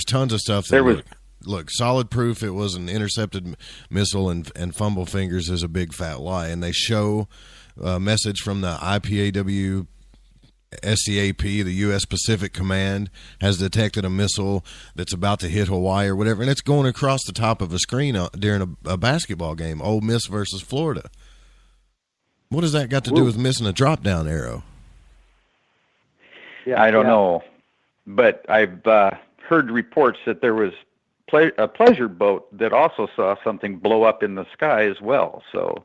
tons of stuff that look solid proof it was an intercepted missile, and fumble fingers is a big fat lie. And they show a message from the IPAW SCAP, the U.S. Pacific Command, has detected a missile that's about to hit Hawaii or whatever, and it's going across the top of a screen during a basketball game, Ole Miss versus Florida. What has that got to do with missing a drop-down arrow? I don't know, but I've heard reports that there was a pleasure boat that also saw something blow up in the sky as well. So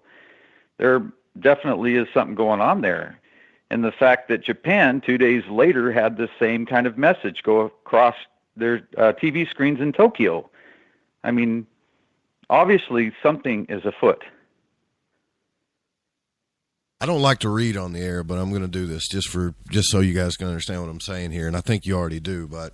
there definitely is something going on there. And the fact that Japan 2 days later had the same kind of message go across their TV screens in Tokyo. I mean, obviously something is afoot. I don't like to read on the air, but I'm going to do this just so you guys can understand what I'm saying here, and I think you already do. But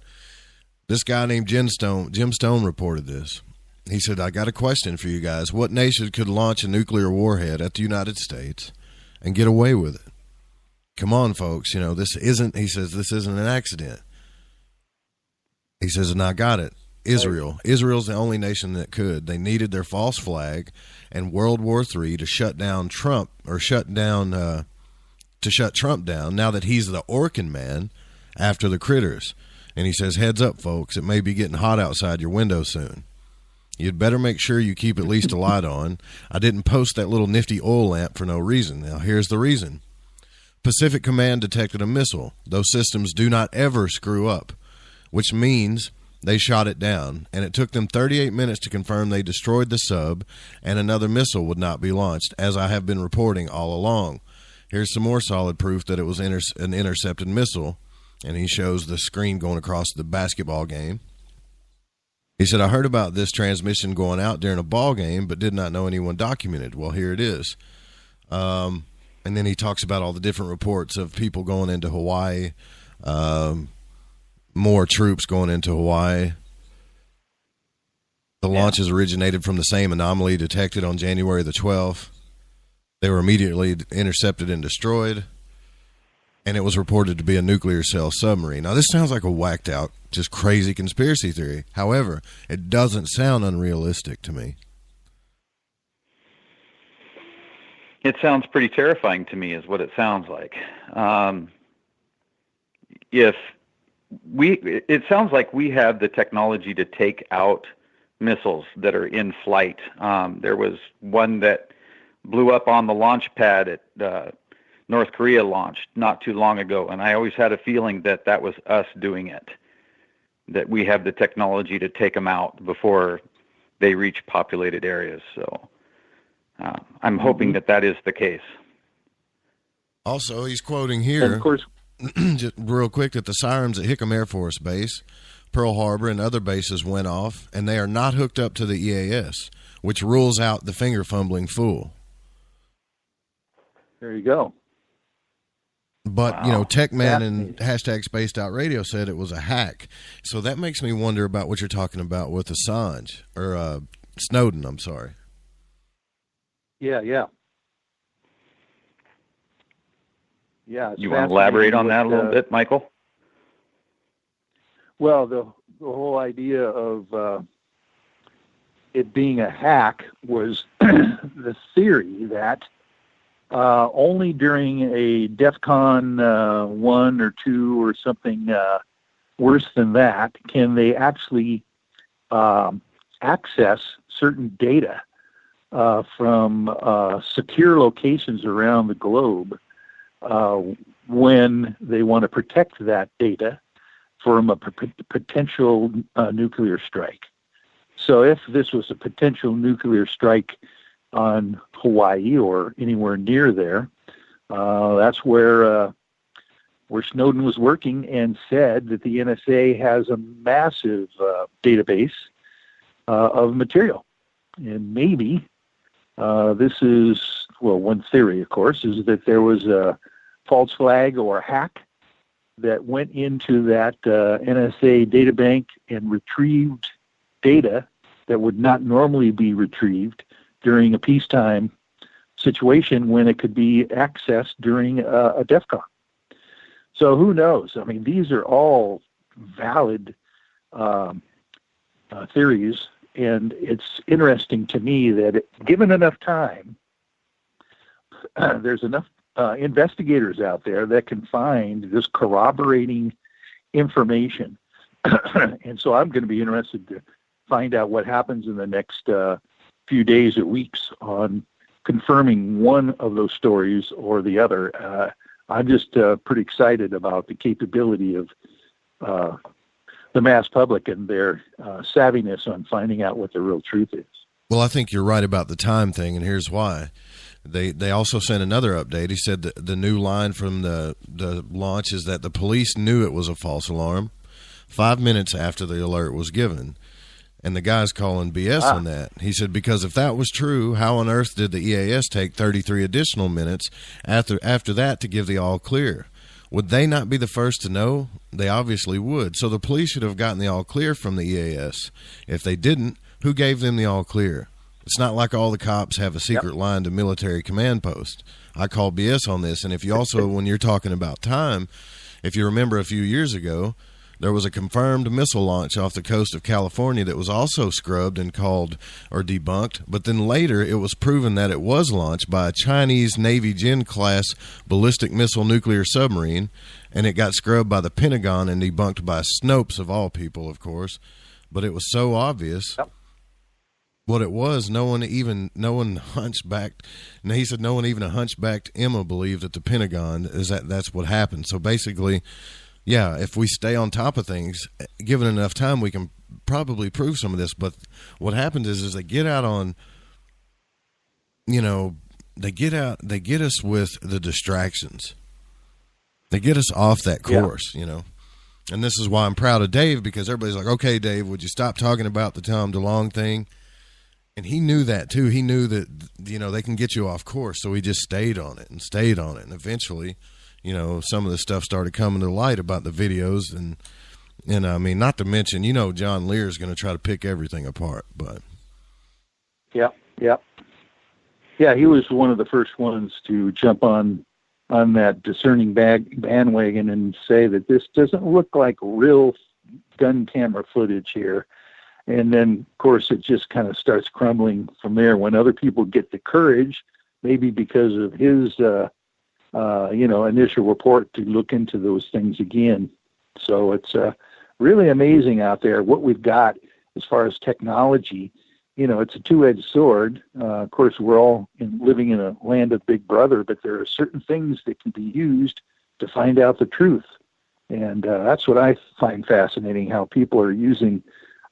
this guy named Jim Stone reported this. He said, "I got a question for you guys. What nation could launch a nuclear warhead at the United States and get away with it? Come on, folks. This isn't," he says, "this isn't an accident." He says, and I got it. Israel. Israel's the only nation that could. They needed their false flag and World War III to shut down Trump, or shut Trump down now that he's the Orkin man after the critters. And he says, heads up, folks, it may be getting hot outside your window soon. You'd better make sure you keep at least a light on. I didn't post that little nifty oil lamp for no reason. Now, here's the reason. Pacific Command detected a missile. Those systems do not ever screw up, which means they shot it down, and it took them 38 minutes to confirm they destroyed the sub, and another missile would not be launched, as I have been reporting all along. Here's some more solid proof that it was an intercepted missile, and he shows the screen going across the basketball game. He said, I heard about this transmission going out during a ball game, but did not know anyone documented. Well, here it is. And then he talks about all the different reports of people going into Hawaii, more troops going into Hawaii. The launches originated from the same anomaly detected on January the 12th. They were immediately intercepted and destroyed. and it was reported to be a nuclear cell submarine. Now, this sounds like a whacked out, just crazy conspiracy theory. However, it doesn't sound unrealistic to me. It sounds pretty terrifying to me, is what it sounds like. It sounds like we have the technology to take out missiles that are in flight. There was one that blew up on the launch pad at North Korea launched not too long ago, and I always had a feeling that that was us doing it, that we have the technology to take them out before they reach populated areas. So I'm hoping that that is the case. Also, he's quoting here, of course, just real quick, that the sirens at Hickam Air Force Base, Pearl Harbor, and other bases went off, and they are not hooked up to the EAS, which rules out the finger-fumbling fool. There you go. But, wow. TechMan and hashtag Spaced Out Radio said it was a hack. So that makes me wonder about what you're talking about with Assange, or Snowden, I'm sorry. Yeah. Yeah, you want to elaborate on that a little bit, Michael? Well, the whole idea of it being a hack was the theory that only during a DEFCON 1 or 2 or something worse than that can they actually access certain data from secure locations around the globe when they want to protect that data from a potential nuclear strike. So if this was a potential nuclear strike on Hawaii or anywhere near there, that's where Snowden was working, and said that the NSA has a massive database of material. And maybe this is, well, one theory, of course, is that there was a false flag or a hack that went into that NSA databank and retrieved data that would not normally be retrieved during a peacetime situation when it could be accessed during a DEFCON. So who knows? I mean, these are all valid theories, and it's interesting to me that given enough time, there's enough investigators out there that can find this corroborating information. And so I'm going to be interested to find out what happens in the next few days or weeks on confirming one of those stories or the other. I'm just pretty excited about the capability of the mass public and their savviness on finding out what the real truth is. Well, I think you're right about the time thing, and here's why. They also sent another update. He said that the new line from the launch is that the police knew it was a false alarm 5 minutes after the alert was given. And the guy's calling BS on that. He said, because if that was true, how on earth did the EAS take 33 additional minutes after that to give the all clear? Would they not be the first to know? They obviously would. So the police should have gotten the all clear from the EAS. If they didn't, who gave them the all clear? It's not like all the cops have a secret line to military command post. I call BS on this. And if you also, when you're talking about time, if you remember a few years ago, there was a confirmed missile launch off the coast of California that was also scrubbed and called or debunked, but then later it was proven that it was launched by a Chinese Navy Gen-class ballistic missile nuclear submarine, and it got scrubbed by the Pentagon and debunked by Snopes, of all people, of course. But it was so obvious what it was, no one hunchbacked. And he said no one even a hunchbacked Emma believed that the Pentagon is that's what happened. So basically, yeah, if we stay on top of things, given enough time, we can probably prove some of this. But what happens is they get out on, they get us with the distractions. They get us off that course, And this is why I'm proud of Dave, because everybody's like, okay, Dave, would you stop talking about the Tom DeLonge thing? And he knew that too. He knew that, they can get you off course. So he just stayed on it. And eventually, some of the stuff started coming to light about the videos, and I mean, not to mention, John Lear is going to try to pick everything apart, but. Yeah, he was one of the first ones to jump on that discerning bandwagon and say that this doesn't look like real gun camera footage here. And then, of course, it just kind of starts crumbling from there when other people get the courage, maybe because of his, initial report, to look into those things again. So it's really amazing out there what we've got as far as technology. It's a two-edged sword. Of course, we're all living in a land of Big Brother, but there are certain things that can be used to find out the truth. And that's what I find fascinating, how people are using.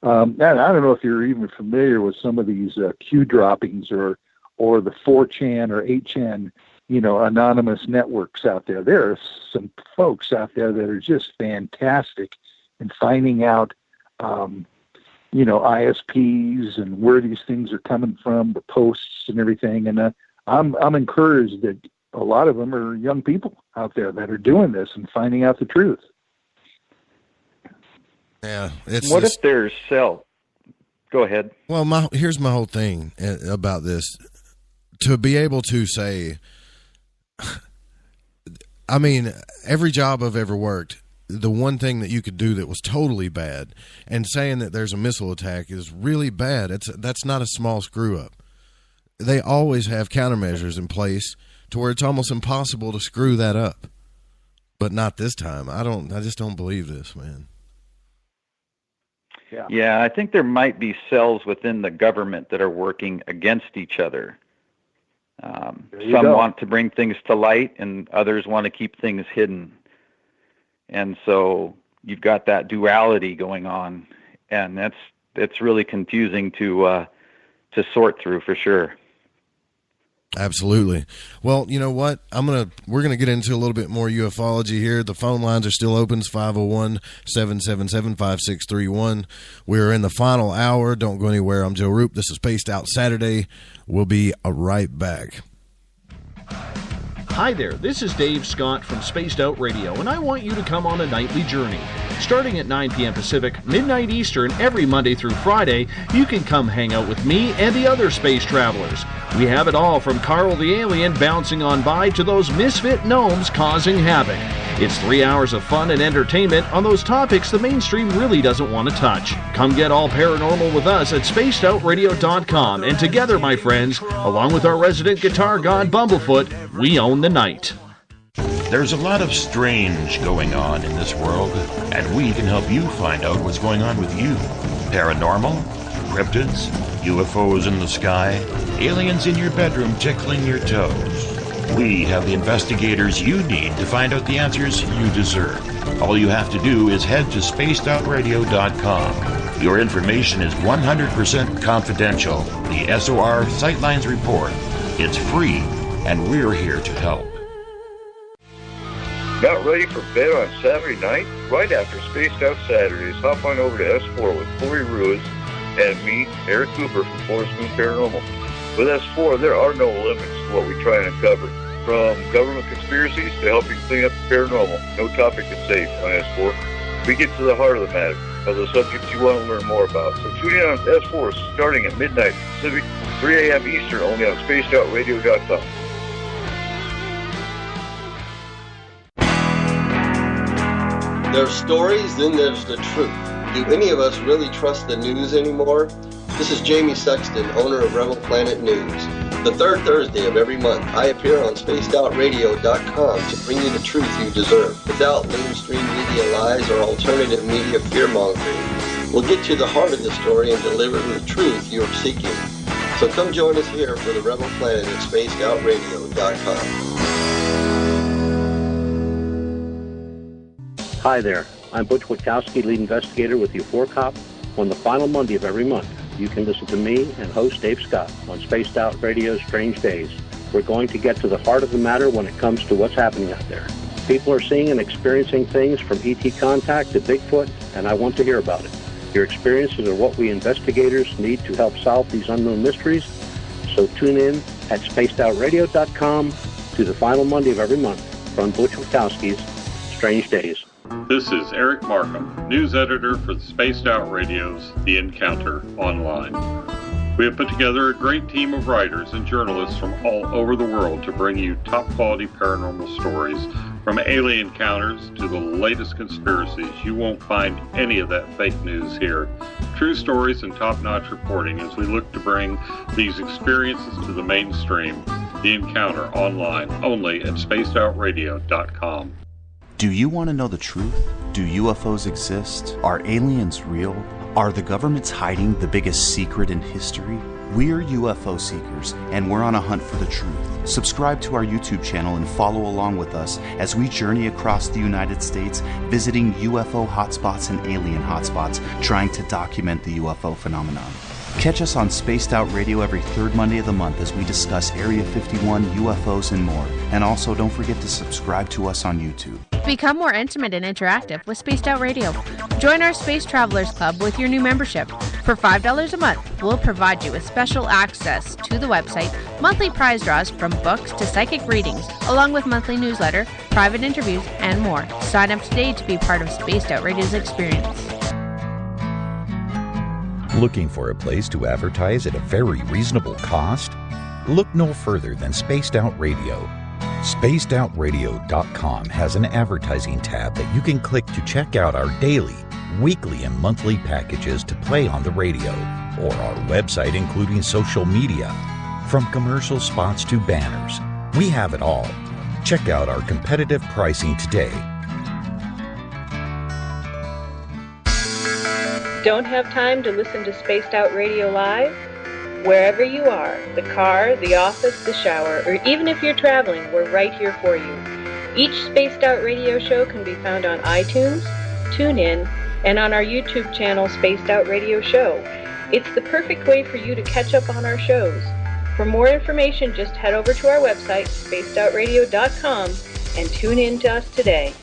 I don't know if you're even familiar with some of these Q droppings or the 4chan or 8chan, anonymous networks out there. There are some folks out there that are just fantastic in finding out, ISPs and where these things are coming from, the posts and everything. And I'm encouraged that a lot of them are young people out there that are doing this and finding out the truth. Yeah. What if there's cell? Go ahead. Well, here's my whole thing about this. To be able to say, I mean, every job I've ever worked, the one thing that you could do that was totally bad, and saying that there's a missile attack is really bad. That's not a small screw up. They always have countermeasures in place to where it's almost impossible to screw that up. But not this time. I just don't believe this, man. Yeah, I think there might be cells within the government that are working against each other. Some want to bring things to light, and others want to keep things hidden. And so you've got that duality going on, and it's really confusing to sort through for sure. Absolutely. Well, you know what? We're gonna get into a little bit more ufology here. The phone lines are still open. It's 501-777-5631. We're in the final hour. Don't go anywhere. I'm Joe Roop. This is Spaced Out Saturday. We'll be right back. Hi there, this is Dave Scott from Spaced Out Radio, and I want you to come on a nightly journey. Starting at 9 p.m. Pacific, midnight Eastern, every Monday through Friday, you can come hang out with me and the other space travelers. We have it all from Carl the Alien bouncing on by to those misfit gnomes causing havoc. It's 3 hours of fun and entertainment on those topics the mainstream really doesn't want to touch. Come get all paranormal with us at spacedoutradio.com, and together, my friends, along with our resident guitar god Bumblefoot, we own the night. There's a lot of strange going on in this world, and we can help you find out what's going on with you. Paranormal, cryptids, UFOs in the sky, aliens in your bedroom tickling your toes. We have the investigators you need to find out the answers you deserve. All you have to do is head to spacedoutradio.com. Your information is 100% confidential. The SOR Sightlines Report. It's free, and we're here to help. Not ready for bed on Saturday night? Right after Spaced Out Saturdays, hop on over to S4 with Corey Ruiz and me, Eric Cooper from Forest Moon Paranormal. With S4, there are no limits to what we try and uncover. From government conspiracies to helping clean up the paranormal, no topic is safe on S4. We get to the heart of the matter, of the subjects you want to learn more about. So tune in on S4 starting at midnight Pacific, 3 a.m. Eastern, only on SpacedOutRadio.com. There's stories, then there's the truth. Do any of us really trust the news anymore? This is Jamie Sexton, owner of Rebel Planet News. The third Thursday of every month, I appear on SpacedOutRadio.com to bring you the truth you deserve, without mainstream media lies or alternative media fear-mongering. We'll get to the heart of the story and deliver the truth you're seeking. So come join us here for the Rebel Planet at SpacedOutRadio.com. Hi there, I'm Butch Witkowski, lead investigator with U4COP. On the final Monday of every month, you can listen to me and host Dave Scott on Spaced Out Radio's Strange Days. We're going to get to the heart of the matter when it comes to what's happening out there. People are seeing and experiencing things from ET contact to Bigfoot, and I want to hear about it. Your experiences are what we investigators need to help solve these unknown mysteries. So tune in at spacedoutradio.com to the final Monday of every month from Butch Witkowski's Strange Days. This is Eric Markham, news editor for the Spaced Out Radio's The Encounter Online. We have put together a great team of writers and journalists from all over the world to bring you top-quality paranormal stories, from alien encounters to the latest conspiracies. You won't find any of that fake news here. True stories and top-notch reporting as we look to bring these experiences to the mainstream. The Encounter, online, only at spacedoutradio.com. Do you want to know the truth? Do UFOs exist? Are aliens real? Are the governments hiding the biggest secret in history? We're UFO seekers, and we're on a hunt for the truth. Subscribe to our YouTube channel and follow along with us as we journey across the United States, visiting UFO hotspots and alien hotspots, trying to document the UFO phenomenon. Catch us on Spaced Out Radio every third Monday of the month as we discuss Area 51, UFOs, and more. And also, don't forget to subscribe to us on YouTube. Become more intimate and interactive with Spaced Out Radio. Join our Space Travelers Club with your new membership. For $5 a month, we'll provide you with special access to the website, monthly prize draws from books to psychic readings, along with monthly newsletter, private interviews, and more. Sign up today to be part of Spaced Out Radio's experience. Looking for a place to advertise at a very reasonable cost? Look no further than Spaced Out Radio. Spacedoutradio.com has an advertising tab that you can click to check out our daily, weekly, and monthly packages to play on the radio, or our website including social media. From commercial spots to banners, we have it all. Check out our competitive pricing today. Don't have time to listen to Spaced Out Radio live? Wherever you are, the car, the office, the shower, or even if you're traveling, we're right here for you. Each Spaced Out Radio show can be found on iTunes, TuneIn, and on our YouTube channel, Spaced Out Radio Show. It's the perfect way for you to catch up on our shows. For more information, just head over to our website, spacedoutradio.com, and tune in to us today.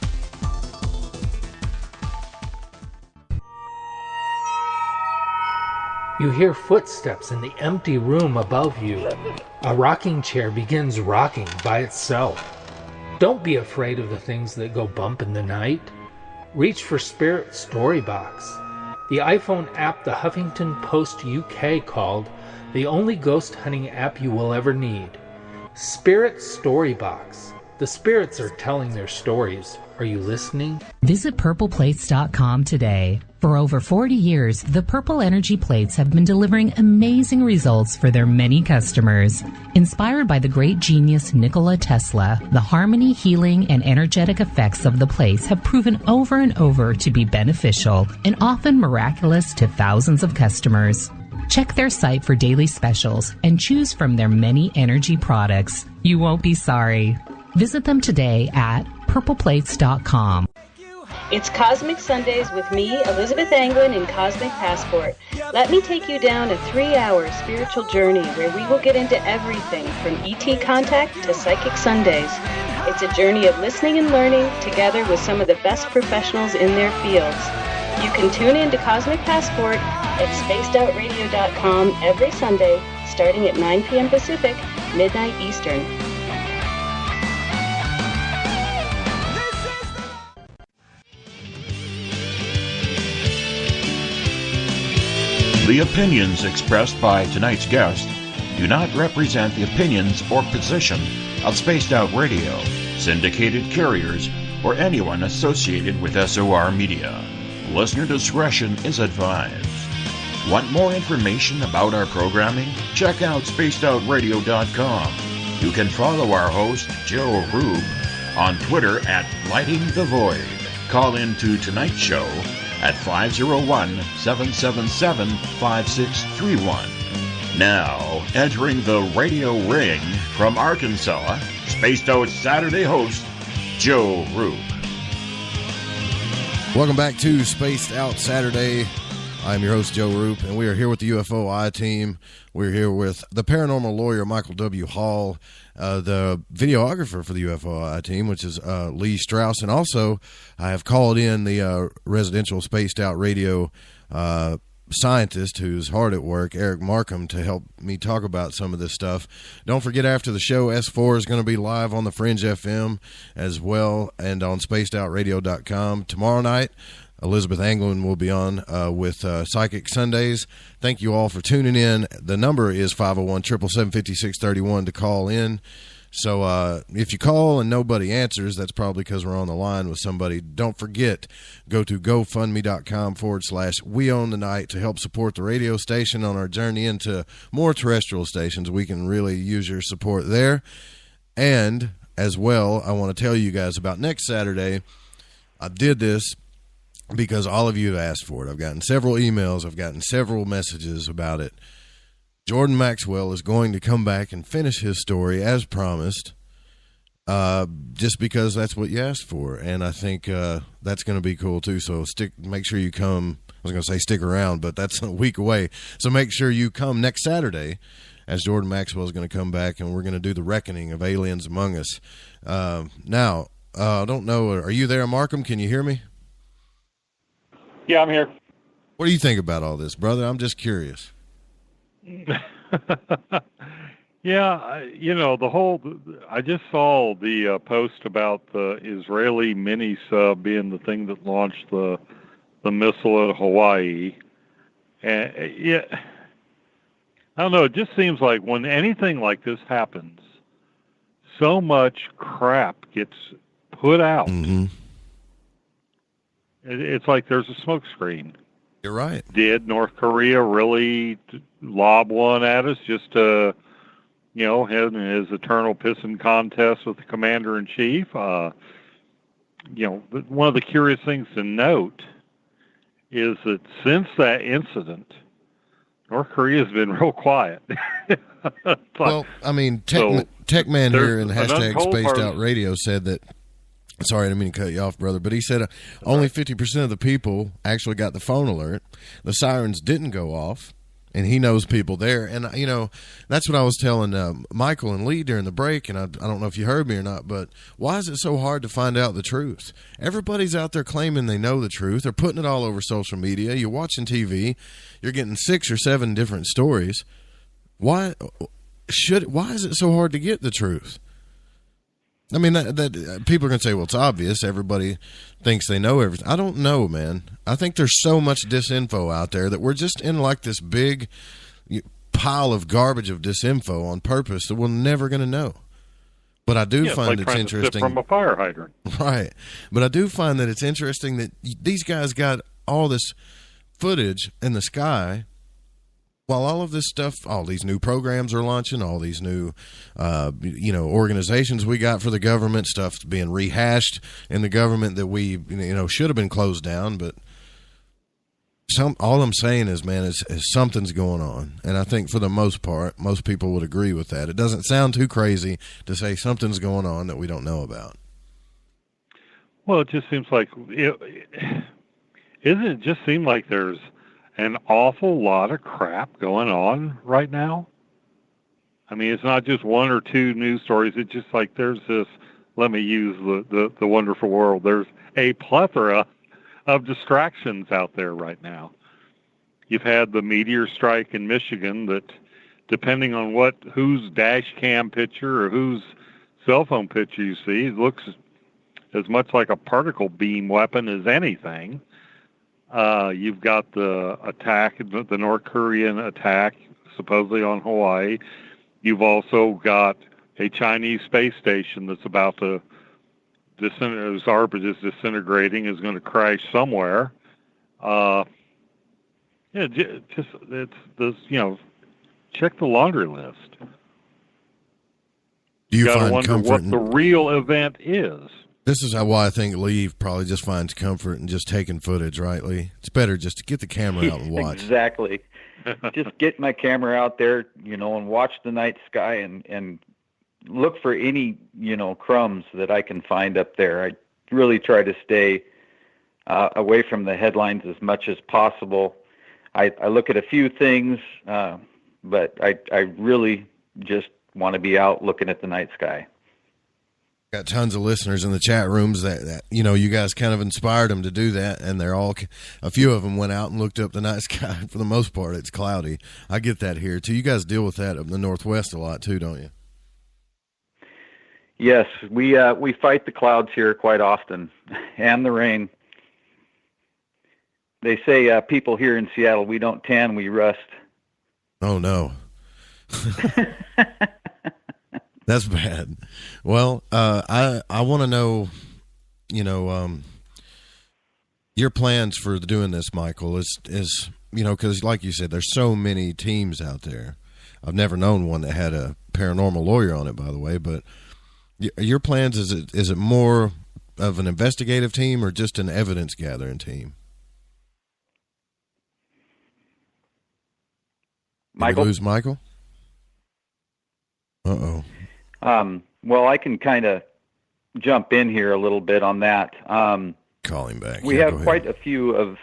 You hear footsteps in the empty room above you. A rocking chair begins rocking by itself. Don't be afraid of the things that go bump in the night. Reach for Spirit Storybox, the iPhone app the Huffington Post UK called the only ghost hunting app you will ever need. Spirit Storybox. The spirits are telling their stories. Are you listening? Visit purpleplates.com today. For over 40 years, the Purple Energy Plates have been delivering amazing results for their many customers. Inspired by the great genius Nikola Tesla, the harmony, healing, and energetic effects of the plates have proven over and over to be beneficial and often miraculous to thousands of customers. Check their site for daily specials and choose from their many energy products. You won't be sorry. Visit them today at purpleplates.com. It's Cosmic Sundays with me, Elizabeth Anglin, in Cosmic Passport. Let me take you down a 3-hour spiritual journey where we will get into everything from ET contact to Psychic Sundays. It's a journey of listening and learning together with some of the best professionals in their fields. You can tune in to Cosmic Passport at spacedoutradio.com every Sunday, starting at 9 p.m. Pacific, midnight Eastern. The opinions expressed by tonight's guest do not represent the opinions or position of Spaced Out Radio, syndicated carriers, or anyone associated with SOR Media. Listener discretion is advised. Want more information about our programming? Check out spacedoutradio.com. You can follow our host, Joe Rube, on Twitter at Lighting the Void. Call in to tonight's show at 501-777-5631. Now, entering the radio ring from Arkansas, Spaced Out Saturday host, Joe Rube. Welcome back to Spaced Out Saturday. I'm your host, Joe Roop, and we are here with the UFOiTEAM. We're here with the paranormal lawyer, Michael W. Hall, the videographer for the UFOiTEAM, which is Lee Strauss, and also I have called in the residential Spaced Out Radio scientist who's hard at work, Eric Markham, to help me talk about some of this stuff. Don't forget, after the show, S4 is going to be live on the Fringe FM as well and on spacedoutradio.com tomorrow night. Elizabeth Anglin will be on with Psychic Sundays. Thank you all for tuning in. The number is 501-777-5631 to call in. So if you call and nobody answers, that's probably because we're on the line with somebody. Don't forget, go to GoFundMe.com/WeOwnTheNight to help support the radio station on our journey into more terrestrial stations. We can really use your support there. And as well, I want to tell you guys about next Saturday. I did this because all of you have asked for it. I've gotten several emails. I've gotten several messages about it. Jordan Maxwell is going to come back and finish his story as promised, just because that's what you asked for. And I think that's going to be cool too. So make sure you come. I was going to say stick around, but that's a week away. So make sure you come next Saturday, as Jordan Maxwell is going to come back, and we're going to do the reckoning of aliens among us. Now, I don't know. Are you there, Markham? Can you hear me? Yeah, I'm here. What do you think about all this, brother? I'm just curious. Yeah, I just saw the post about the Israeli mini sub being the thing that launched the missile at Hawaii. And yeah, I don't know. It just seems like when anything like this happens, so much crap gets put out. Mm-hmm. It's like there's a smoke screen. You're right. Did North Korea really lob one at us just to, his eternal pissing contest with the commander-in-chief? One of the curious things to note is that since that incident, North Korea has been real quiet. Well, I mean, Techman here in #SpacedOutRadio said that, sorry, I didn't mean to cut you off, brother, but he said only 50% of the people actually got the phone alert. The sirens didn't go off, and he knows people there. And, that's what I was telling Michael and Lee during the break, and I don't know if you heard me or not, but why is it so hard to find out the truth? Everybody's out there claiming they know the truth. They're putting it all over social media. You're watching TV. You're getting 6 or 7 different stories. Why is it so hard to get the truth? I mean, that people are going to say, well, it's obvious. Everybody thinks they know everything. I don't know, man. I think there's so much disinfo out there that we're just in like this big pile of garbage of disinfo on purpose that we're never going to know. But I do find it's interesting. To sip from a fire hydrant. Right. But I do find that it's interesting that these guys got all this footage in the sky while all of this stuff, all these new programs are launching, all these new, organizations we got for the government, stuff's being rehashed in the government that we, should have been closed down. But all I'm saying is, man, is something's going on. And I think for the most part, most people would agree with that. It doesn't sound too crazy to say something's going on that we don't know about. Well, it just seems like, doesn't it just seem like there's an awful lot of crap going on right now? I mean, it's not just 1 or 2 news stories. It's just like there's this, let me use the wonderful world, there's a plethora of distractions out there right now. You've had the meteor strike in Michigan that, depending on whose dash cam picture or whose cell phone picture you see, it looks as much like a particle beam weapon as anything. You've got the attack, the North Korean attack, supposedly on Hawaii. You've also got a Chinese space station that's about to whose orbit is disintegrating, is going to crash somewhere. It's this, check the laundry list. You got to find wonder comfort what the real event is. This is why I think Lee probably just finds comfort in just taking footage, right, Lee? It's better just to get the camera out and watch. Exactly. Just get my camera out there, and watch the night sky and look for any, crumbs that I can find up there. I really try to stay away from the headlines as much as possible. I look at a few things, but I really just want to be out looking at the night sky. Got tons of listeners in the chat rooms that you guys kind of inspired them to do that, and a few of them went out and looked up the night sky. For the most part, it's cloudy. I get that here too. You guys deal with that up in the Northwest a lot too, don't you? Yes, we fight the clouds here quite often, and the rain. They say people here in Seattle, we don't tan, we rust. Oh, no. That's bad. Well, I want to know, your plans for doing this, Michael, is because like you said, there's so many teams out there. I've never known one that had a paranormal lawyer on it, by the way, but your plans, is it more of an investigative team or just an evidence gathering team? Michael? Did we lose Michael? Uh-oh. Well, I can kind of jump in here a little bit on that. Call him back. We have quite a few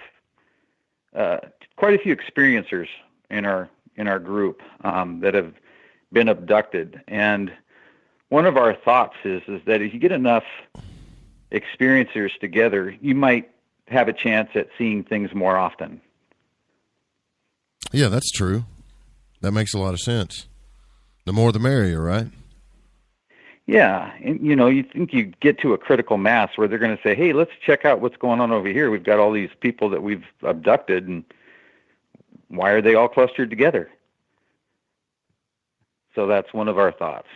experiencers in our group that have been abducted, and one of our thoughts is that if you get enough experiencers together, you might have a chance at seeing things more often. Yeah, that's true. That makes a lot of sense. The more the merrier, right? Yeah, and you think you get to a critical mass where they're going to say, hey, let's check out what's going on over here. We've got all these people that we've abducted, and why are they all clustered together? So that's one of our thoughts.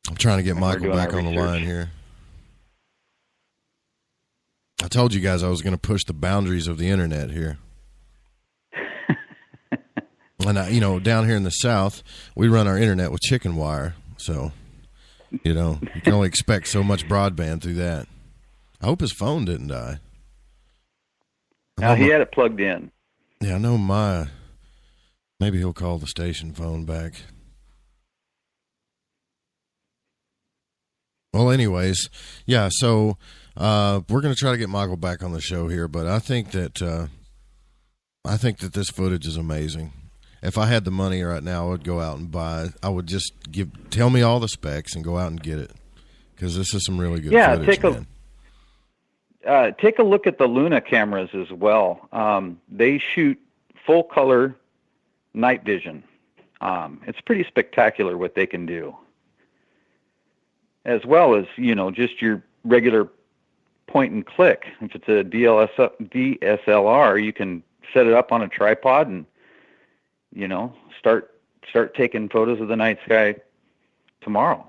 I'm trying to get Michael back on the line here. I told you guys I was going to push the boundaries of the internet here. And, down here in the South, we run our internet with chicken wire. So, you can only expect so much broadband through that. I hope his phone didn't die. Now, he had it plugged in. Yeah, I know maybe he'll call the station phone back. Well, anyways, yeah, so we're going to try to get Michael back on the show here, but I think that this footage is amazing. If I had the money right now, I would go out and buy. I would just tell me all the specs and go out and get it, because this is some really good footage. Take a look at the Luna cameras as well. They shoot full color night vision. It's pretty spectacular what they can do, as well as just your regular point and click. If it's a DSLR, you can set it up on a tripod and start taking photos of the night sky tomorrow.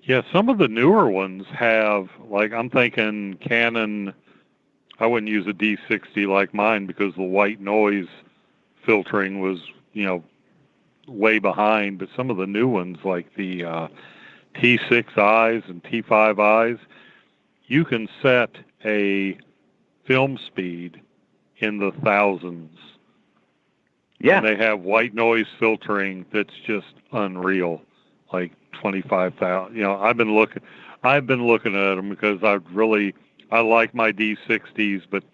Yeah, some of the newer ones have, I'm thinking Canon, I wouldn't use a D60 like mine because the white noise filtering was, way behind, but some of the new ones like the T6 eyes and T5 eyes, you can set a film speed in the thousands. Yeah. And they have white noise filtering that's just unreal, like 25,000. I've been looking at them because I like my D60s, but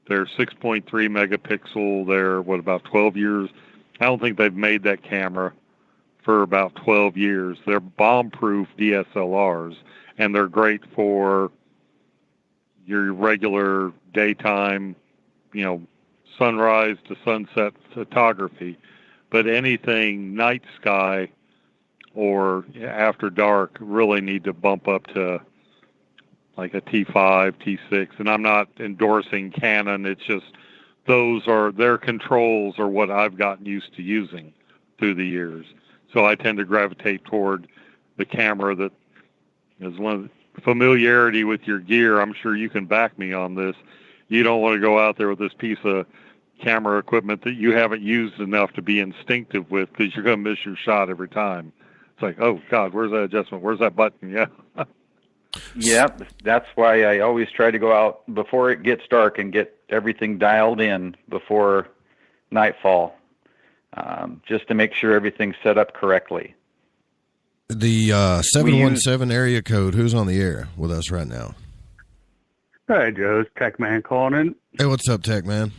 they're 6.3 megapixel. They're about 12 years. I don't think they've made that camera for about 12 years. They're bomb-proof DSLRs, and they're great for your regular daytime, sunrise to sunset photography, but anything night sky or after dark really need to bump up to like a T5, T6. And I'm not endorsing Canon. It's just their controls are what I've gotten used to using through the years. So I tend to gravitate toward the camera that is one of the familiarity with your gear. I'm sure you can back me on this. You don't want to go out there with this piece of camera equipment that you haven't used enough to be instinctive with, because you're going to miss your shot every time. It's like, oh, God, where's that adjustment? Where's that button? Yeah. Yep, that's why I always try to go out before it gets dark and get everything dialed in before nightfall, just to make sure everything's set up correctly. The 717 area code, who's on the air with us right now? Hey, Joe, it's Tech Man calling in. Hey, what's up, Tech Man?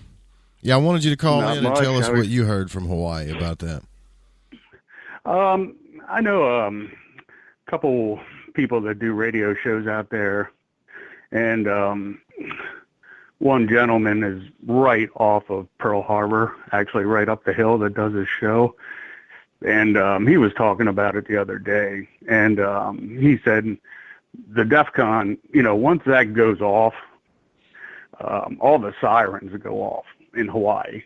Yeah, I wanted you to call in and tell us what you heard from Hawaii about that. I know a couple people that do radio shows out there, and one gentleman is right off of Pearl Harbor, actually right up the hill that does his show, and he was talking about it the other day, and he said the DEF CON, once that goes off, all the sirens go off in Hawaii,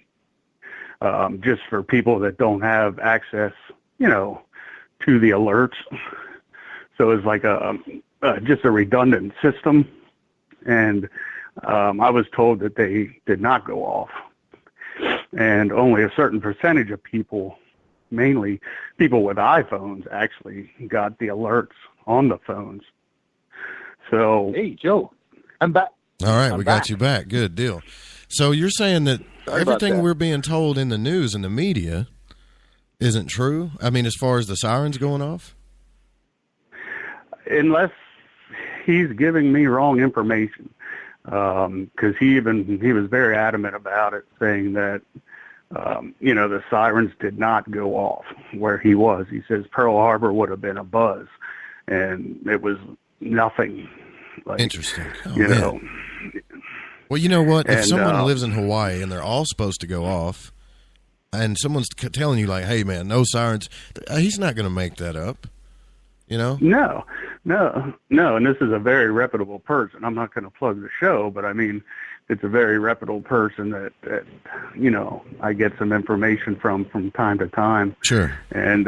just for people that don't have access, to the alerts. So it's like just a redundant system. And I was told that they did not go off. And only a certain percentage of people, mainly people with iPhones, actually got the alerts on the phones. So, hey, Joe, I'm back. All right, we got you back. Good deal. So you're saying that everything we're being told in the news and the media isn't true? I mean, as far as the sirens going off? Unless he's giving me wrong information, because he was very adamant about it, saying that the sirens did not go off where he was. He says Pearl Harbor would have been a buzz, and it was nothing. Like, interesting. Well, you know what? If someone lives in Hawaii and they're all supposed to go off, and someone's telling you like, "Hey, man, no sirens," he's not going to make that up. No. And this is a very reputable person. I'm not going to plug the show, but I mean, it's a very reputable person that I get some information from time to time. Sure. And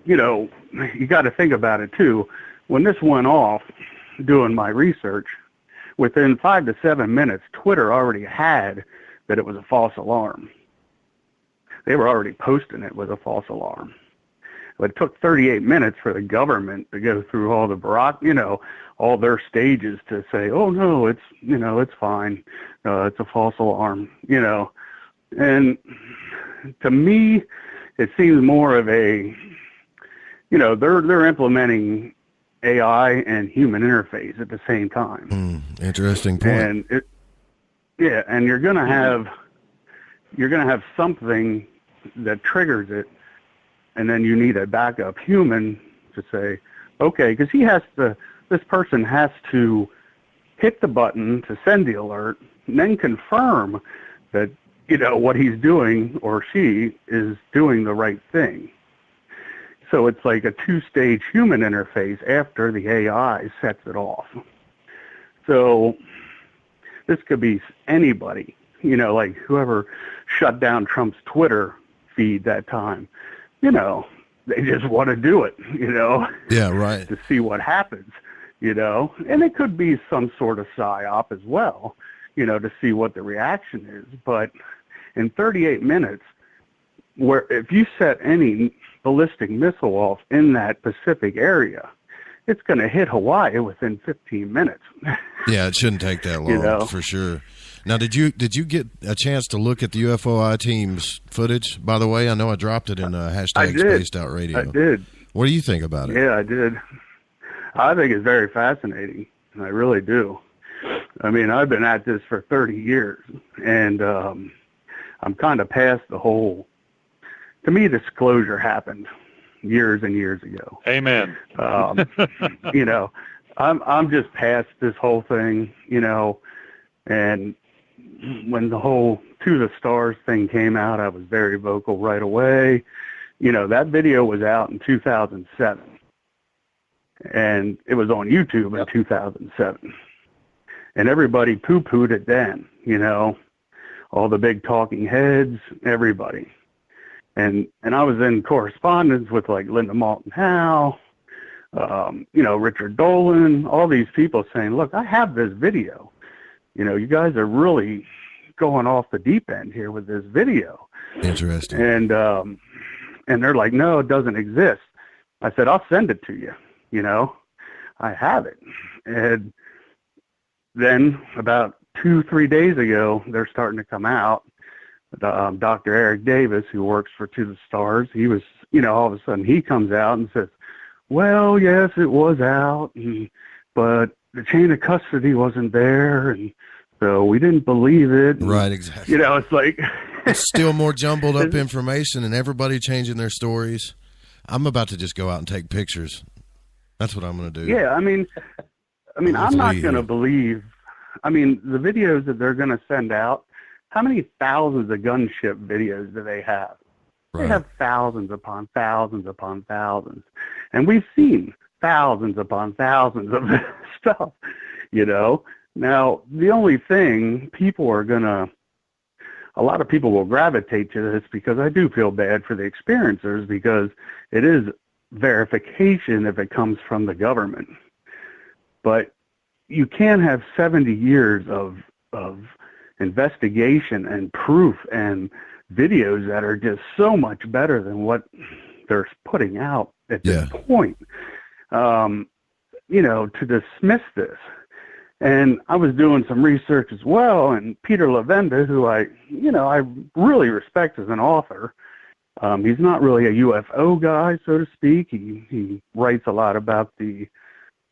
you got to think about it too. When this went off, doing my research, within 5 to 7 minutes, Twitter already had that it was a false alarm. They were already posting it was a false alarm. But it took 38 minutes for the government to go through all the all their stages to say, oh no, it's fine. It's a false alarm, And to me, it seems more of a, they're implementing AI and human interface at the same time. Interesting point. And and you're gonna have something that triggers it, and then you need a backup human to say, okay, because this person has to hit the button to send the alert, and then confirm that what he's doing or she is doing the right thing. So it's like a two-stage human interface after the AI sets it off. So this could be anybody, like whoever shut down Trump's Twitter feed that time. They just want to do it, Yeah, right. to see what happens, And it could be some sort of psyop as well, to see what the reaction is. But in 38 minutes, where if you set any ballistic missile off in that Pacific area, it's going to hit Hawaii within 15 minutes. Yeah, it shouldn't take that long, for sure. Now, did you get a chance to look at the UFOiTEAM's footage? By the way, I know I dropped it in hashtag Spaced Out Radio. I did. What do you think about it? Yeah, I did. I think it's very fascinating. I really do. I mean, I've been at this for 30 years, and I'm kind of past the whole. To me, disclosure happened years and years ago. Amen. I'm just past this whole thing, and when the whole To the Stars thing came out, I was very vocal right away. That video was out in 2007, and it was on YouTube in 2007, and everybody poo-pooed it then, all the big talking heads, everybody. And I was in correspondence with like Linda Moulton Howe, Richard Dolan, all these people saying, look, I have this video. You guys are really going off the deep end here with this video. Interesting. And they're like, no, it doesn't exist. I said, I'll send it to you. I have it. And then about 2-3 days ago, they're starting to come out. Dr. Eric Davis, who works for To the Stars, he was, all of a sudden he comes out and says, well, yes, it was out, but the chain of custody wasn't there, and so we didn't believe it. Right, exactly. It's like... it's still more jumbled up information and everybody changing their stories. I'm about to just go out and take pictures. That's what I'm going to do. Yeah, I mean, I'm not going to believe... the videos that they're going to send out, how many thousands of gunship videos do they have? Right. They have thousands upon thousands upon thousands. And we've seen thousands upon thousands of this stuff, Now, the only thing a lot of people will gravitate to this, because I do feel bad for the experiencers, because it is verification if it comes from the government. But you can't have 70 years of investigation and proof and videos that are just so much better than what they're putting out at this point. To dismiss this. And I was doing some research as well, and Peter Levenda, who I really respect as an author, he's not really a UFO guy, so to speak. He writes a lot about the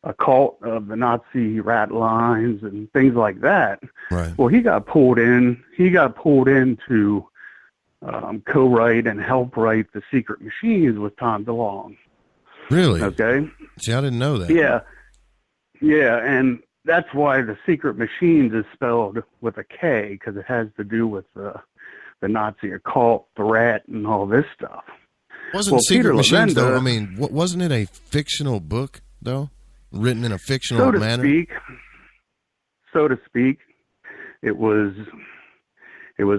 occult of the Nazi rat lines and things like that. Right. Well, he got pulled in to co-write and help write The Secret Machines with Tom DeLonge. Really? Okay. See, I didn't know that. Yeah, and that's why The Secret Machines is spelled with a K, because it has to do with the Nazi occult, the rat, and all this stuff. Wasn't Secret Machines, though, wasn't it a fictional book, though? Written in a fictional manner? So to speak. It was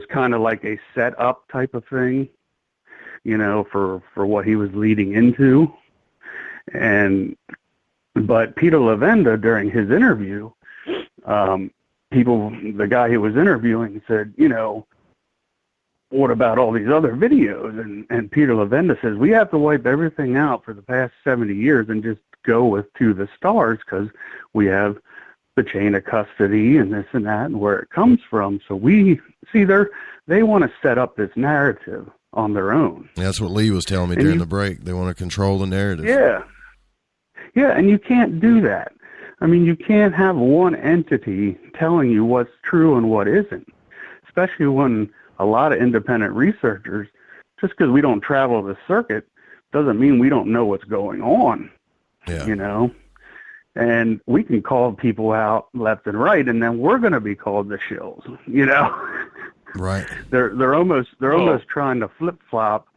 kind of like a set-up type of thing, for what he was leading into. But Peter Levenda, during his interview, the guy he was interviewing said, what about all these other videos? And Peter Levenda says, we have to wipe everything out for the past 70 years and just go with To the Stars, because we have the chain of custody and this and that and where it comes from. So they want to set up this narrative on their own. That's what Lee was telling me during the break. They want to control the narrative. Yeah, and you can't do that. You can't have one entity telling you what's true and what isn't, especially when a lot of independent researchers, just because we don't travel the circuit doesn't mean we don't know what's going on, And we can call people out left and right, and then we're going to be called the shills, Right. They're almost trying to flip-flop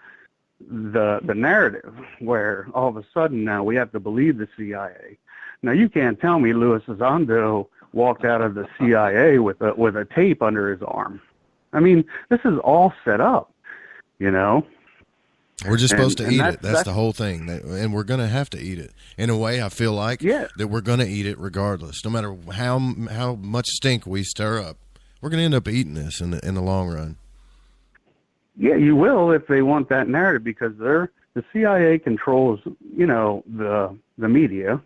the narrative, where all of a sudden now we have to believe the CIA. Now you can't tell me Luis Elizondo walked out of the CIA with a tape under his arm. This is all set up, We're just supposed to eat it. That's the whole thing. And we're going to have to eat it. In a way, I feel like that we're going to eat it regardless. No matter how much stink we stir up, we're going to end up eating this in the long run. Yeah, you will if they want that narrative, because the CIA controls, the media.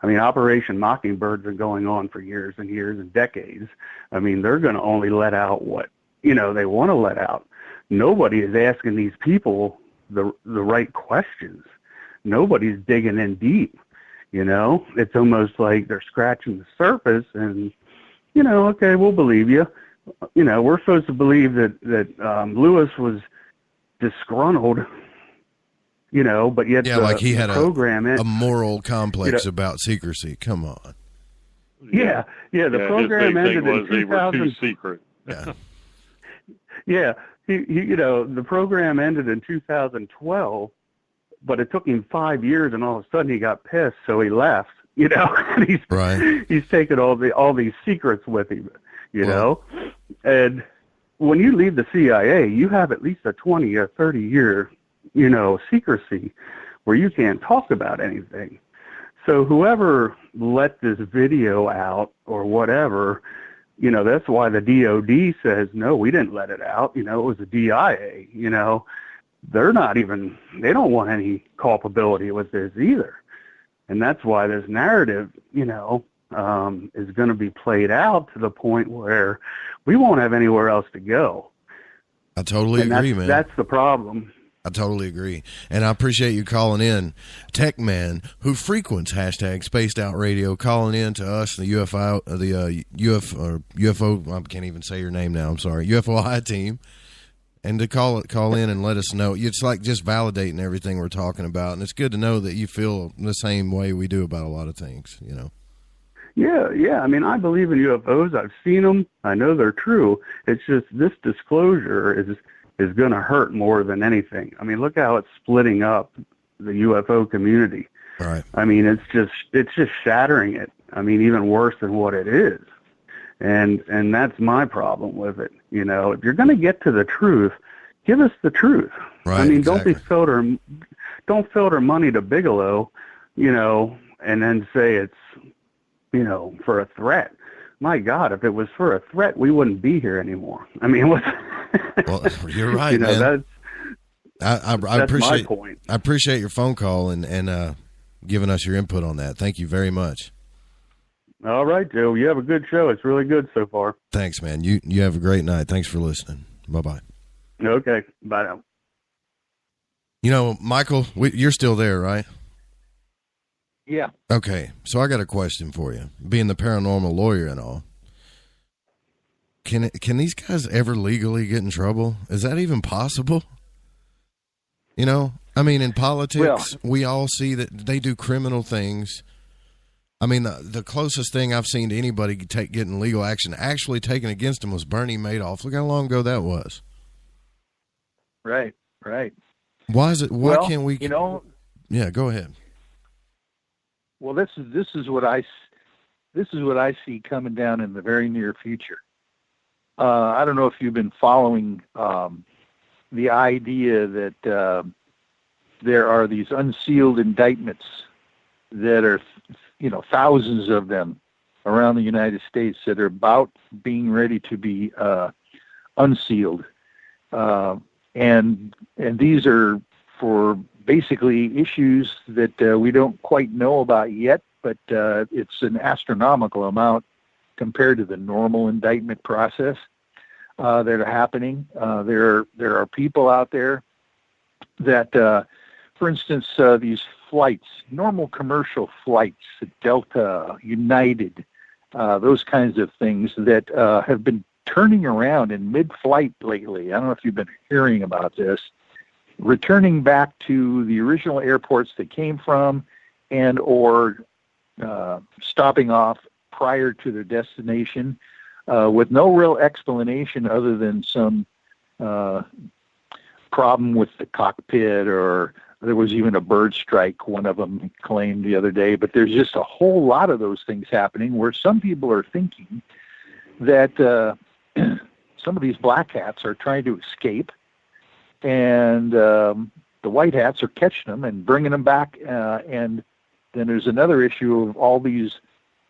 Operation Mockingbird's been going on for years and years and decades. They're going to only let out what, they want to let out. Nobody is asking these people the right questions. Nobody's digging in deep, It's almost like they're scratching the surface and, okay, we'll believe you. We're supposed to believe that Lewis was disgruntled, but yet like he had program a moral complex about secrecy. Come on. Yeah. The program ended in 2000. They were too secret. Yeah. The program ended in 2012, but it took him 5 years, and all of a sudden he got pissed, so he left. And he's taken all these secrets with him. And when you leave the CIA, you have at least a 20 or 30 year, secrecy where you can't talk about anything. So whoever let this video out or whatever, that's why the DOD says, no, we didn't let it out. It was the DIA, they don't want any culpability with this either. And that's why this narrative, is going to be played out to the point where we won't have anywhere else to go. I totally agree, man. That's the problem. I totally agree. And I appreciate you calling in. Tech Man, who frequents hashtag Spaced Out Radio, calling in to us, the UFO, I can't even say your name now, I'm sorry, UFOiTEAM, and to call in and let us know. It's like just validating everything we're talking about. And it's good to know that you feel the same way we do about a lot of things, Yeah. I believe in UFOs. I've seen them. I know they're true. It's just this disclosure is going to hurt more than anything. Look how it's splitting up the UFO community. Right. It's just shattering it. Even worse than what it is. And that's my problem with it. You know, if you're going to get to the truth, give us the truth. Right, I mean, exactly. don't filter money to Bigelow, you know, and then say it's, you know, for a threat. My God, if it was for a threat, we wouldn't be here anymore. I mean, what? Well, you're right, you know, man. I that's appreciate my point. I appreciate your phone call and giving us your input on that. Thank you very much. All right, Joe. You have a good show. It's really good so far. Thanks, man. You have a great night. Thanks for listening. Bye-bye. Okay. Bye now. You know, Michael, you're still there, right? Yeah. Okay. So I got a question for you. Being the paranormal lawyer and all, can these guys ever legally get in trouble? Is that even possible? You know, I mean, in politics, we all see that they do criminal things. I mean, the closest thing I've seen to anybody getting legal action actually taken against them was Bernie Madoff. Look how long ago that was. Right. Why is it? Why can't we? You know. Yeah, go ahead. Well, this is what I see coming down in the very near future. I don't know if you've been following the idea that there are these unsealed indictments that are, you know, thousands of them around the United States that are about being ready to be unsealed. And these are for basically issues that we don't quite know about yet, but it's an astronomical amount compared to the normal indictment process that are happening. There are people out there that, for instance, these flights, normal commercial flights, Delta, United, those kinds of things that have been turning around in mid-flight lately. I don't know if you've been hearing about this. Returning back to the original airports they came from and or stopping off prior to their destination with no real explanation other than some problem with the cockpit, or there was even a bird strike, one of them claimed the other day. But there's just a whole lot of those things happening where some people are thinking that some of these black hats are trying to escape, and the white hats are catching them and bringing them back. And then there's another issue of all these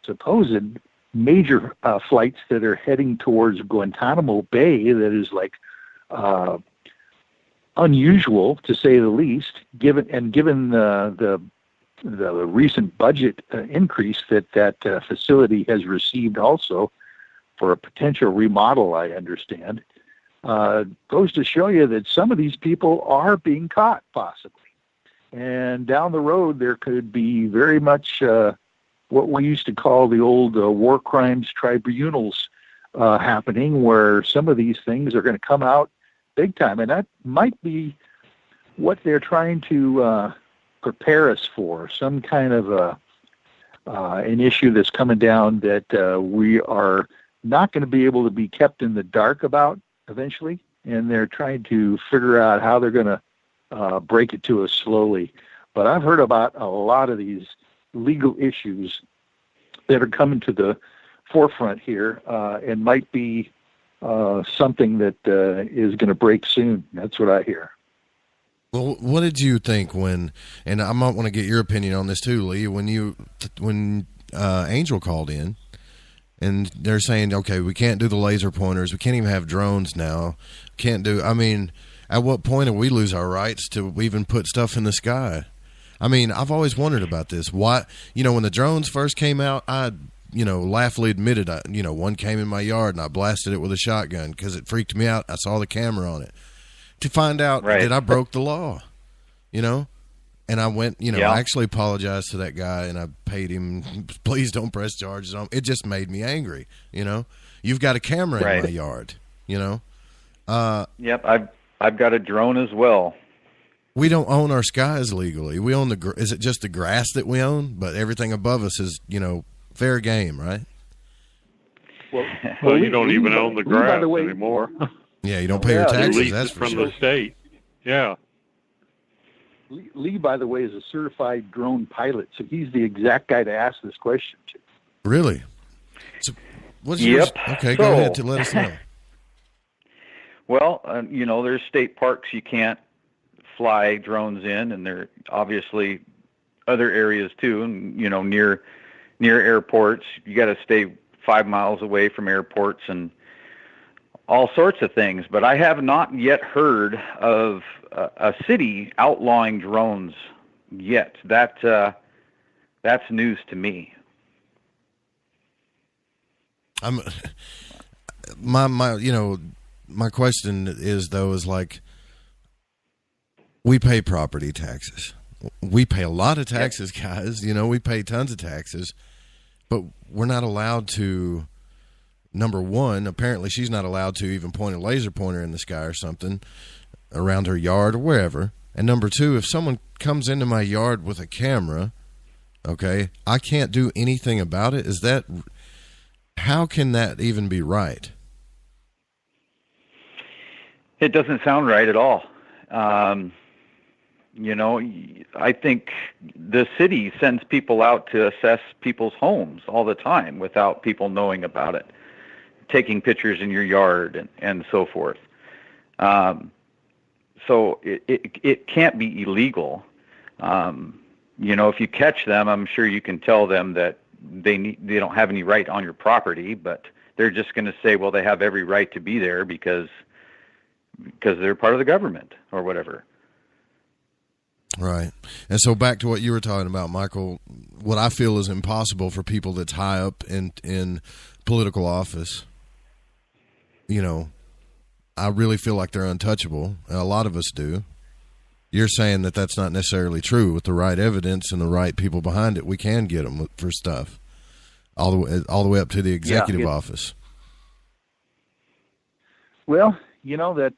supposed major flights that are heading towards Guantanamo Bay that is like unusual, to say the least, given the recent budget increase that facility has received also for a potential remodel, I understand, goes to show you that some of these people are being caught, possibly. And down the road, there could be very much what we used to call the old war crimes tribunals happening, where some of these things are going to come out big time. And that might be what they're trying to prepare us for, some kind of an issue that's coming down that we are not going to be able to be kept in the dark about eventually, and they're trying to figure out how they're going to break it to us slowly. But I've heard about a lot of these legal issues that are coming to the forefront here and might be something that is going to break soon. That's what I hear. Well, what did you think when, and I might want to get your opinion on this too, Lee, when Angel called in and they're saying, okay, we can't do the laser pointers, we can't even have drones now, I mean, at what point do we lose our rights to even put stuff in the sky? I mean, I've always wondered about this. Why, when the drones first came out, I laughingly admitted, one came in my yard and I blasted it with a shotgun because it freaked me out. I saw the camera on it. To find out that I broke the law, and I went, I actually apologized to that guy and I paid him, please don't press charges on him. It just made me angry. You've got a camera in my yard, Yep. I've got a drone as well. We don't own our skies legally. We own is it just the grass that we own? But everything above us is, fair game, right? Well, you don't even own the grass anymore. Yeah, you don't pay your taxes. That's for from sure. the state. Yeah. Lee, by the way, is a certified drone pilot, so he's the exact guy to ask this question to. Really? So What's Yep. yours? Okay, So, go ahead to let us know. Well, there's state parks you can't fly drones in, and there are obviously other areas too, and near airports. You got to stay 5 miles away from airports and all sorts of things. But I have not yet heard of a city outlawing drones yet. That's news to me. My question is like, we pay property taxes. We pay a lot of taxes, guys. We pay tons of taxes, but we're not allowed to. Number one, apparently she's not allowed to even point a laser pointer in the sky or something around her yard or wherever. And number two, if someone comes into my yard with a camera, okay, I can't do anything about it. How can that even be right? It doesn't sound right at all. I think the city sends people out to assess people's homes all the time without people knowing about it, taking pictures in your yard and so forth. So it can't be illegal. If you catch them, I'm sure you can tell them that they don't have any right on your property, but they're just going to say, well, they have every right to be there because they're part of the government or whatever. Right. And so back to what you were talking about, Michael, what I feel is impossible for people that's high up in political office, I really feel like they're untouchable. And a lot of us do. You're saying that that's not necessarily true. With the right evidence and the right people behind it, we can get them for stuff all the way up to the executive office. Well, that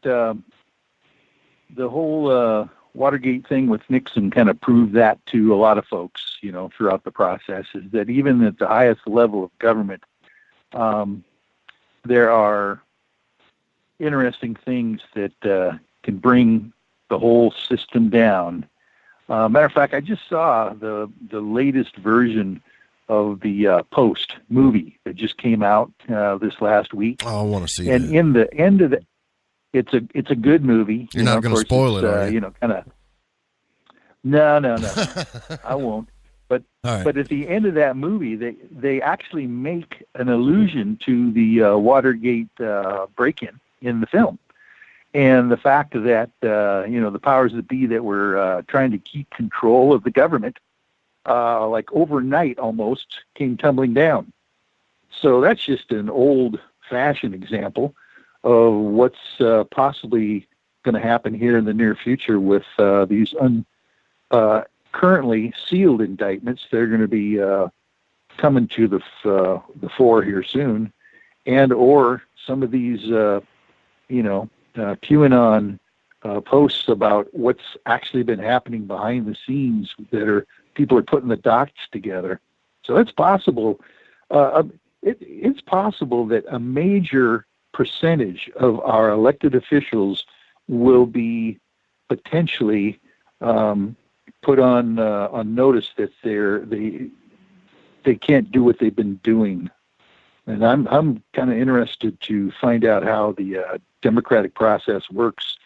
the whole Watergate thing with Nixon kind of proved that to a lot of folks, throughout the process, is that even at the highest level of government, there are interesting things that can bring the whole system down. Matter of fact, I just saw the latest version of the Post movie that just came out this last week. Oh, I want to see and that. In the end of it's a good movie. You're not going to spoil it, are you? Kind of. No, I won't. But right. But at the end of that movie, they actually make an allusion to the Watergate break-in in the film, and the fact that the powers that be that were trying to keep control of the government, like overnight almost, came tumbling down. So that's just an old-fashioned example of what's possibly going to happen here in the near future with these currently sealed indictments. They're going to be coming to the fore here soon, and or some of these QAnon posts about what's actually been happening behind the scenes that people are putting the dots together. So it's possible. It's possible that a major percentage of our elected officials will be potentially put on notice that they can't do what they've been doing. And I'm kind of interested to find out how the democratic process works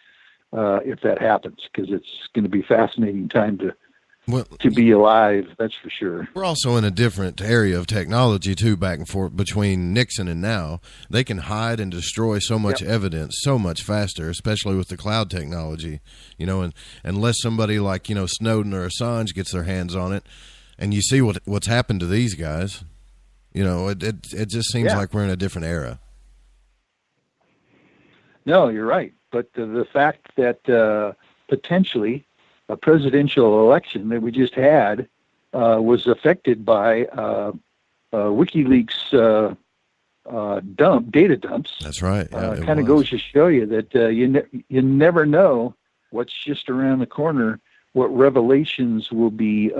if that happens, because it's going to be a fascinating time to be alive, that's for sure. We're also in a different area of technology, too, back and forth between Nixon and now. They can hide and destroy so much evidence so much faster, especially with the cloud technology, and unless somebody like, Snowden or Assange gets their hands on it, and you see what's happened to these guys, it just seems like we're in a different era. No, you're right. But the fact that potentially a presidential election that we just had was affected by WikiLeaks data dumps. That's right. Yeah, kind of goes to show you that you never know what's just around the corner, what revelations will be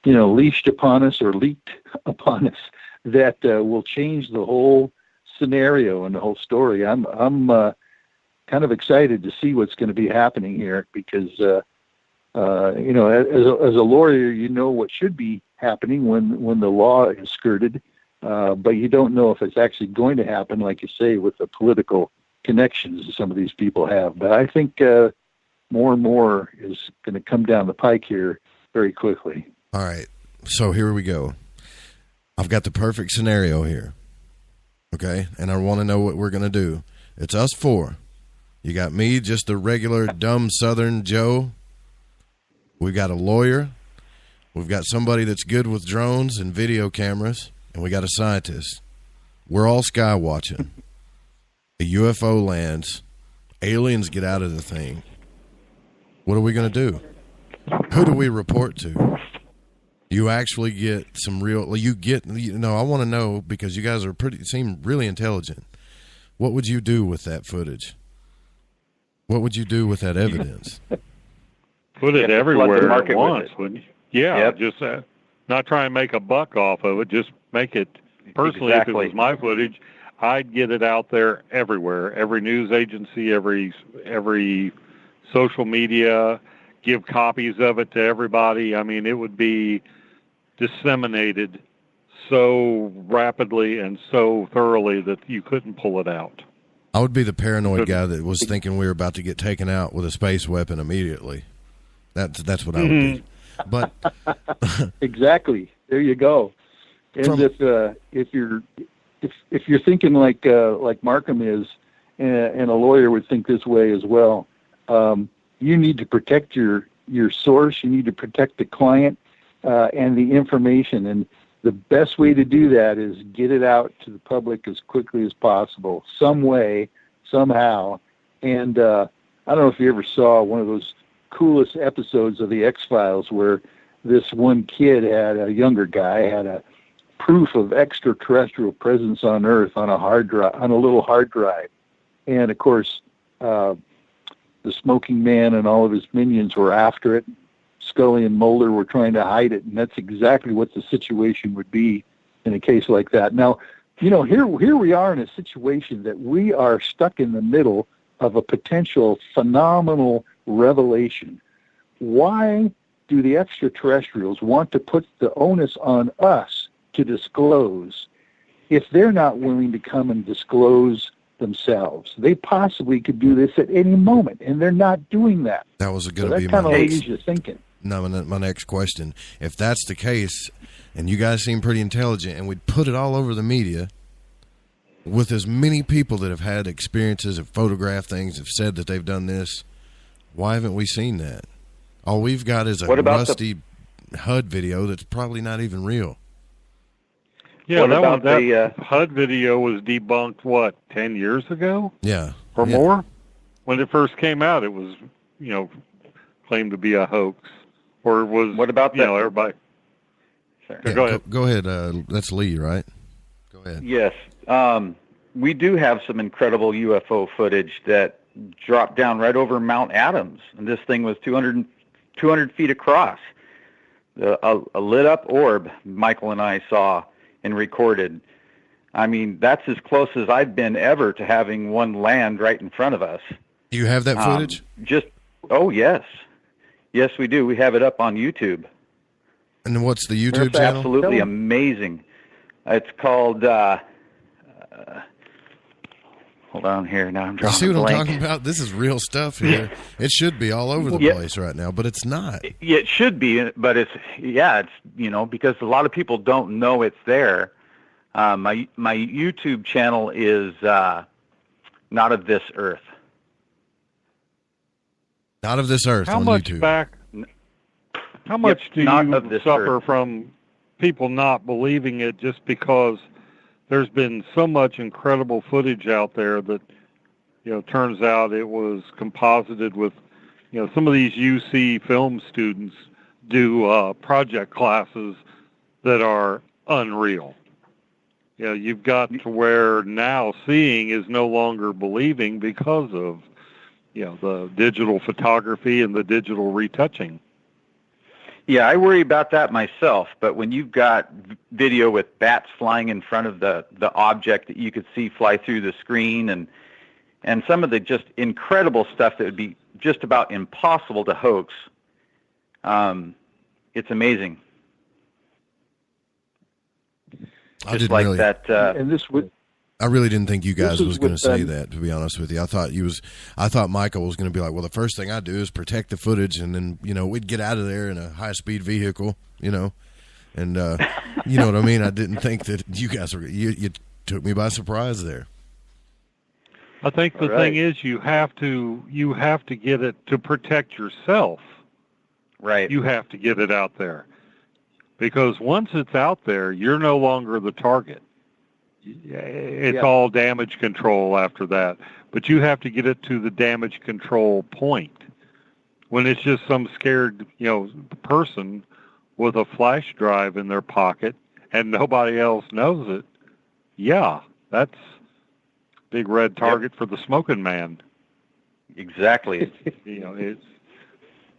leashed upon us or leaked upon us that will change the whole scenario and the whole story. I'm kind of excited to see what's going to be happening here because, as a lawyer, what should be happening when the law is skirted, but you don't know if it's actually going to happen, like you say, with the political connections that some of these people have. But I think more and more is going to come down the pike here very quickly. All right, so here we go. I've got the perfect scenario here, okay? And I want to know what we're going to do. It's us four. You got me, just a regular dumb Southern Joe. We got a lawyer. We've got somebody that's good with drones and video cameras, and we got a scientist. We're all sky watching. The UFO lands. Aliens get out of the thing. What are we going to do? Who do we report to? You actually get some real, I want to know, because you guys seem really intelligent. What would you do with that footage? What would you do with that evidence? Put it everywhere at once, wouldn't you? Yeah, just not try and make a buck off of it. Just make it, personally, if it was my footage, I'd get it out there everywhere. Every news agency, every social media, give copies of it to everybody. I mean, it would be disseminated so rapidly and so thoroughly that you couldn't pull it out. I would be the paranoid guy that was thinking we were about to get taken out with a space weapon immediately. That's what I would be. But exactly, there you go. And if you're thinking like Markham is, and a lawyer would think this way as well, you need to protect your source. You need to protect the client and the information. And the best way to do that is get it out to the public as quickly as possible, some way, somehow. And I don't know if you ever saw one of those coolest episodes of the X-Files where this one kid a younger guy had a proof of extraterrestrial presence on Earth on a little hard drive. And of course, the Smoking Man and all of his minions were after it. Scully and Mulder were trying to hide it, and that's exactly what the situation would be in a case like that. Now, here we are in a situation that we are stuck in the middle of a potential phenomenal revelation. Why do the extraterrestrials want to put the onus on us to disclose if they're not willing to come and disclose themselves? They possibly could do this at any moment, and they're not doing that. That was going to be my next thinking. No, my next question. If that's the case, and you guys seem pretty intelligent, and we'd put it all over the media, with as many people that have had experiences, have photographed things, have said that they've done this, why haven't we seen that? All we've got is a rusty HUD video that's probably not even real. Yeah, that HUD video was debunked, 10 years ago? Yeah. Or more? When it first came out, it was, claimed to be a hoax. Or was, what about that? Everybody. Sorry. Go ahead. Go ahead. That's Lee, right? Go ahead. Yes. We do have some incredible UFO footage that dropped down right over Mount Adams. And this thing was 200 feet across. A lit up orb Michael and I saw and recorded. I mean, that's as close as I've been ever to having one land right in front of us. Do you have that footage? Oh, yes. Yes, we do. We have it up on YouTube. And what's the YouTube It's channel? Absolutely amazing. It's called, hold on here. Now I'm drawing You see what a I'm blank. talking about? This is real stuff here. It should be all over the place right now, but it's not. It should be, but it's because a lot of people don't know it's there. My YouTube channel is Not of This Earth. Not of This Earth on YouTube. How much do you suffer from people not believing it just because there's been so much incredible footage out there that, turns out it was composited with, some of these UC film students do project classes that are unreal. You've got to where now seeing is no longer believing because of, the digital photography and the digital retouching. Yeah, I worry about that myself, but when you've got video with bats flying in front of the object that you could see fly through the screen and some of the just incredible stuff that would be just about impossible to hoax, it's amazing. I didn't like really, that. And this would. I really didn't think you guys was going to say with, that, to be honest with you. I thought Michael was going to be like, well, the first thing I do is protect the footage, and then, we'd get out of there in a high-speed vehicle, and, you know what I mean? I didn't think that you guys were, you took me by surprise there. I think the thing is you have to get it to protect yourself. Right. You have to get it out there. Because once it's out there, you're no longer the target. It's all damage control after that. But you have to get it to the damage control point. When it's just some scared, person with a flash drive in their pocket and nobody else knows it, that's big red target for the smoking man. Exactly.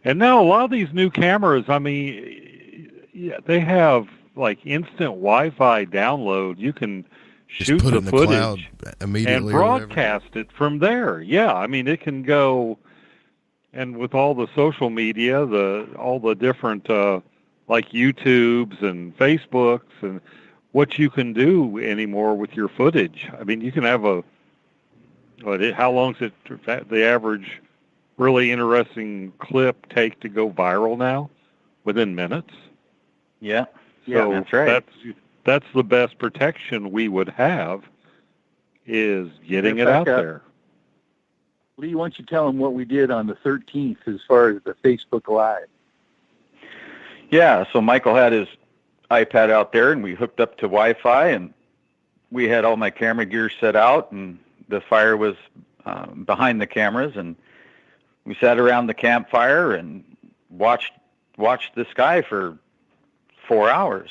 And now a lot of these new cameras, they have like instant Wi-Fi download. You can shoot the footage immediately and broadcast it from there. Yeah, it can go, and with all the social media, all the different like YouTubes and Facebooks, and what you can do anymore with your footage. You can have how long is it, the average really interesting clip take to go viral now? Within minutes. Yeah. So that's right. That's the best protection we would have, is getting it out there. Lee, why don't you tell them what we did on the 13th as far as the Facebook Live? Yeah, so Michael had his iPad out there, and we hooked up to Wi-Fi, and we had all my camera gear set out, and the fire was behind the cameras, and we sat around the campfire and watched the sky for 4 hours.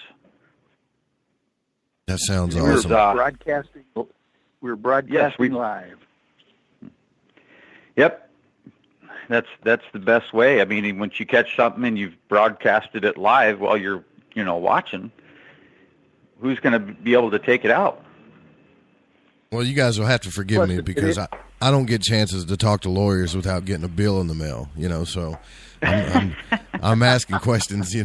That sounds awesome. We were broadcasting live. Yep. That's the best way. Once you catch something and you've broadcasted it live while you're, watching, who's going to be able to take it out? Well, you guys will have to forgive me because I don't get chances to talk to lawyers without getting a bill in the mail, so I'm asking questions,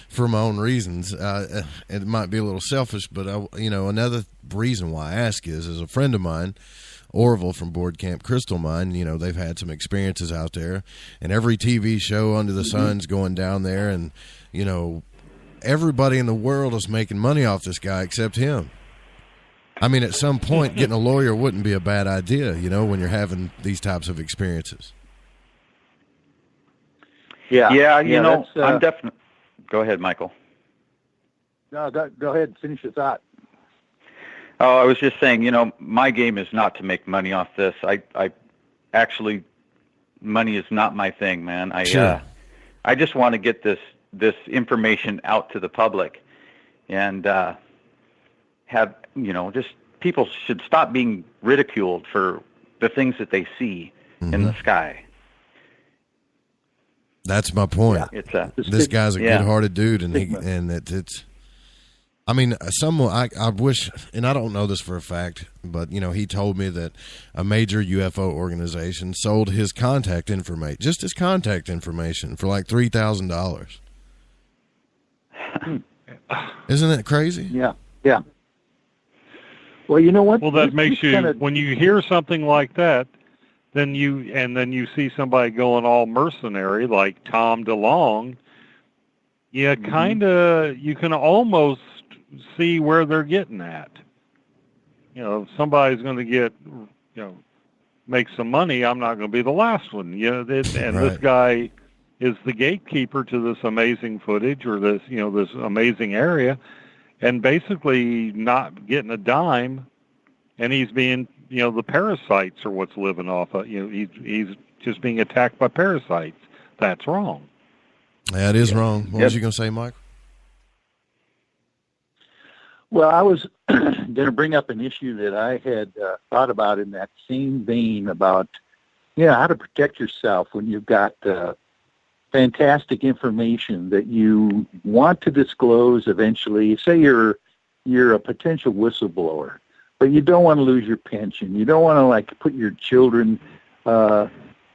for my own reasons. It might be a little selfish, but another reason why I ask is a friend of mine, Orville from Board Camp Crystal Mine, they've had some experiences out there, and every TV show under the sun's going down there, and, everybody in the world is making money off this guy except him. At some point, getting a lawyer wouldn't be a bad idea, when you're having these types of experiences. Yeah, I'm definitely. Go ahead, Michael. No, go ahead. Finish your thought. Oh, I was just saying, my game is not to make money off this. I actually, money is not my thing, man. I just want to get this information out to the public, and have, just people should stop being ridiculed for the things that they see in the sky. That's my point. Yeah, this guy's a good-hearted dude, and it's. I wish, and I don't know this for a fact, but he told me that a major UFO organization sold his contact information, just his contact information, for like $3,000. Isn't that crazy? Yeah. Well, you know what? Well, that makes you, when you hear something like that, then you see somebody going all mercenary like Tom DeLonge, you can almost see where they're getting at. If somebody's going to get, make some money, I'm not going to be the last one. This guy is the gatekeeper to this amazing footage, or this, this amazing area, and basically not getting a dime, and he's being, the parasites are what's living off of, he's just being attacked by parasites. That's wrong. That is wrong. What was you going to say, Mike? Well, I was going to bring up an issue that I had thought about in that same vein about, how to protect yourself when you've got fantastic information that you want to disclose eventually. Say you're a potential whistleblower, but you don't want to lose your pension. You don't want to put your children, your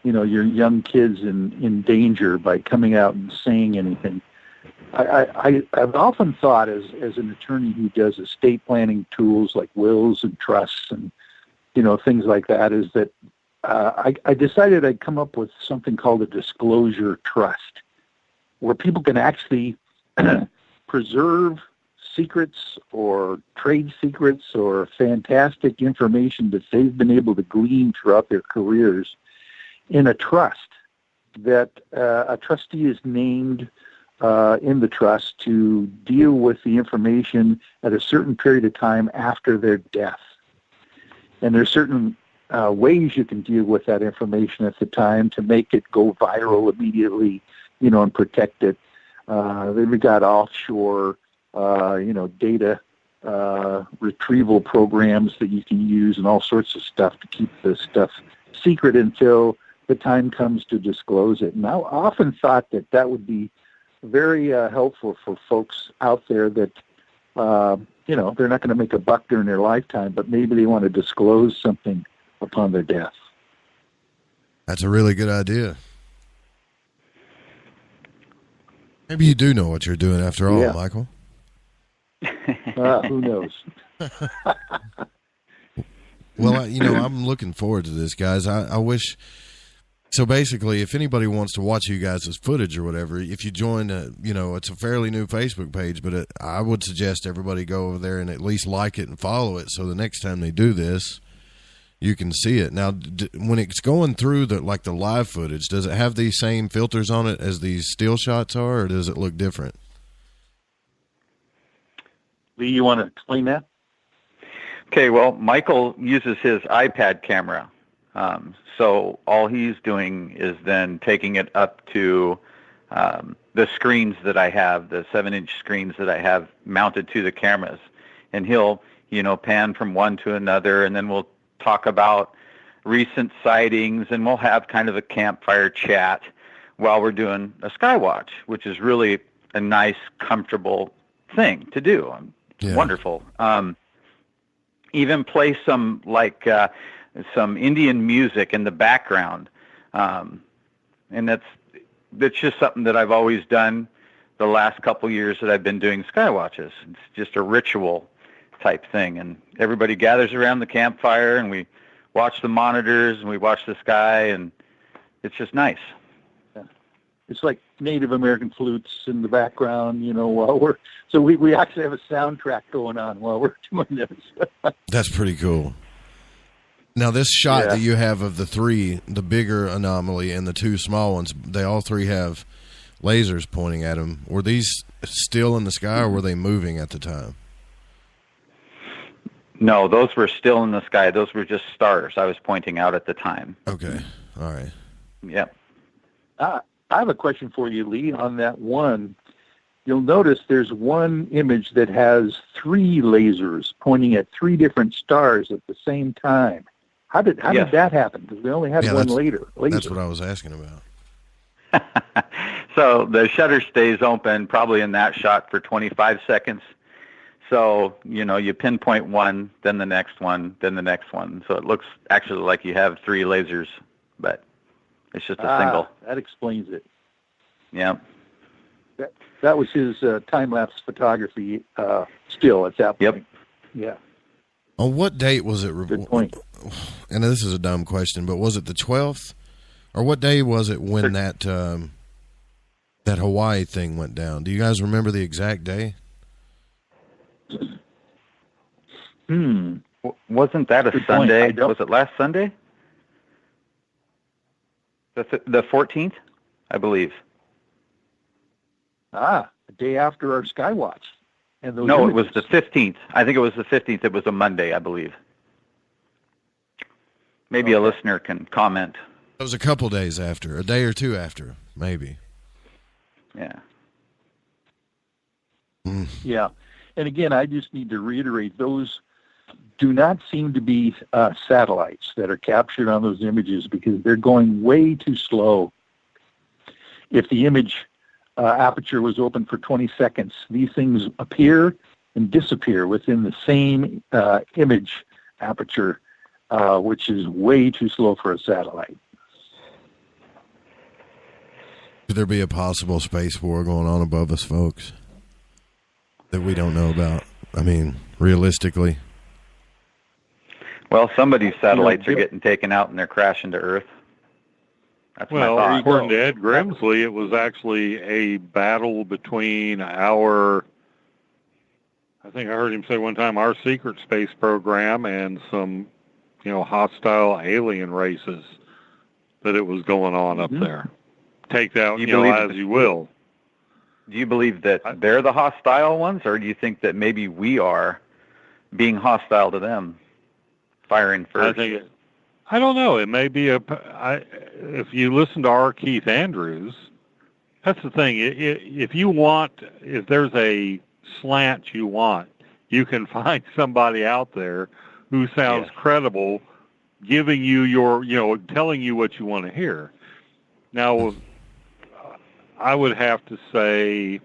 young kids in danger by coming out and saying anything. I've often thought as an attorney who does estate planning tools like wills and trusts and, things like that, is that I decided I'd come up with something called a disclosure trust, where people can actually preserve secrets or trade secrets or fantastic information that they've been able to glean throughout their careers in a trust that a trustee is named in the trust to deal with the information at a certain period of time after their death. And there's certain ways you can deal with that information at the time to make it go viral immediately, and protect it. We've got offshore, data retrieval programs that you can use and all sorts of stuff to keep this stuff secret until the time comes to disclose it. And I often thought that would be very helpful for folks out there that, they're not going to make a buck during their lifetime, but maybe they want to disclose something upon their death. That's a really good idea. Maybe you do know what you're doing after all, Michael. Who knows? Well, I'm looking forward to this, guys. I wish... So basically, if anybody wants to watch you guys' footage or whatever, if you join, it's a fairly new Facebook page, but I would suggest everybody go over there and at least like it and follow it, so the next time they do this, you can see it. Now, when it's going through the live footage, does it have these same filters on it as these still shots are, or does it look different? Lee, you want to explain that? Okay, well, Michael uses his iPad camera. So all he's doing is then taking it up to the screens that I have, the 7-inch screens that I have mounted to the cameras. And he'll, pan from one to another, and then we'll talk about recent sightings, and we'll have kind of a campfire chat while we're doing a skywatch, which is really a nice, comfortable thing to do. It's wonderful. Even play some some Indian music in the background. And that's just something that I've always done the last couple years that I've been doing skywatches. It's just a ritual type thing. And everybody gathers around the campfire, and we watch the monitors, and we watch the sky, and it's just nice. It's like Native American flutes in the background, while we actually have a soundtrack going on while we're doing this. That's pretty cool. Now, this shot that you have of the three, the bigger anomaly and the two small ones, they all three have lasers pointing at them. Were these still in the sky, or were they moving at the time? No, those were still in the sky. Those were just stars I was pointing out at the time. Okay. All right. Yep. I have a question for you, Lee, on that one. You'll notice there's one image that has 3 lasers pointing at 3 different stars at the same time. How did that happen? Because we only had one laser. That's what I was asking about. So the shutter stays open probably in that shot for 25 seconds. So, you pinpoint one, then the next one, then the next one. So it looks actually like you have 3 lasers, but it's just a single. That explains it. Yeah. That was his time-lapse photography still at that point. Yep. Yeah. On what date was it? Good point. And this is a dumb question, but was it the 12th? Or what day was it when that Hawaii thing went down? Do you guys remember the exact day? Wasn't that a Sunday? Was it last Sunday? The 14th, I believe. The day after our Skywatch. And those no, it was the 15th. I think it was the 15th. It was a Monday, I believe. Maybe a listener can comment. It was a couple days after, a day or two after, maybe. Yeah. Yeah. And again, I just need to reiterate, those do not seem to be satellites that are captured on those images because they're going way too slow. If the image aperture was open for 20 seconds, these things appear and disappear within the same image aperture, which is way too slow for a satellite. Could there be a possible space war going on above us, folks, that we don't know about? I mean, realistically. Well, somebody's satellites are getting taken out and they're crashing to Earth. That's my thought. According to Ed Grimsley, it was actually a battle between I think I heard him say one time, our secret space program and some, hostile alien races, that it was going on up there. Take that, as you will. Do you believe that they're the hostile ones, or do you think that maybe we are being hostile to them, firing first? I don't know. It may be if you listen to R. Keith Andrews, that's the thing. If there's a slant you want, you can find somebody out there who sounds credible, giving you telling you what you want to hear. Now, I would have to say,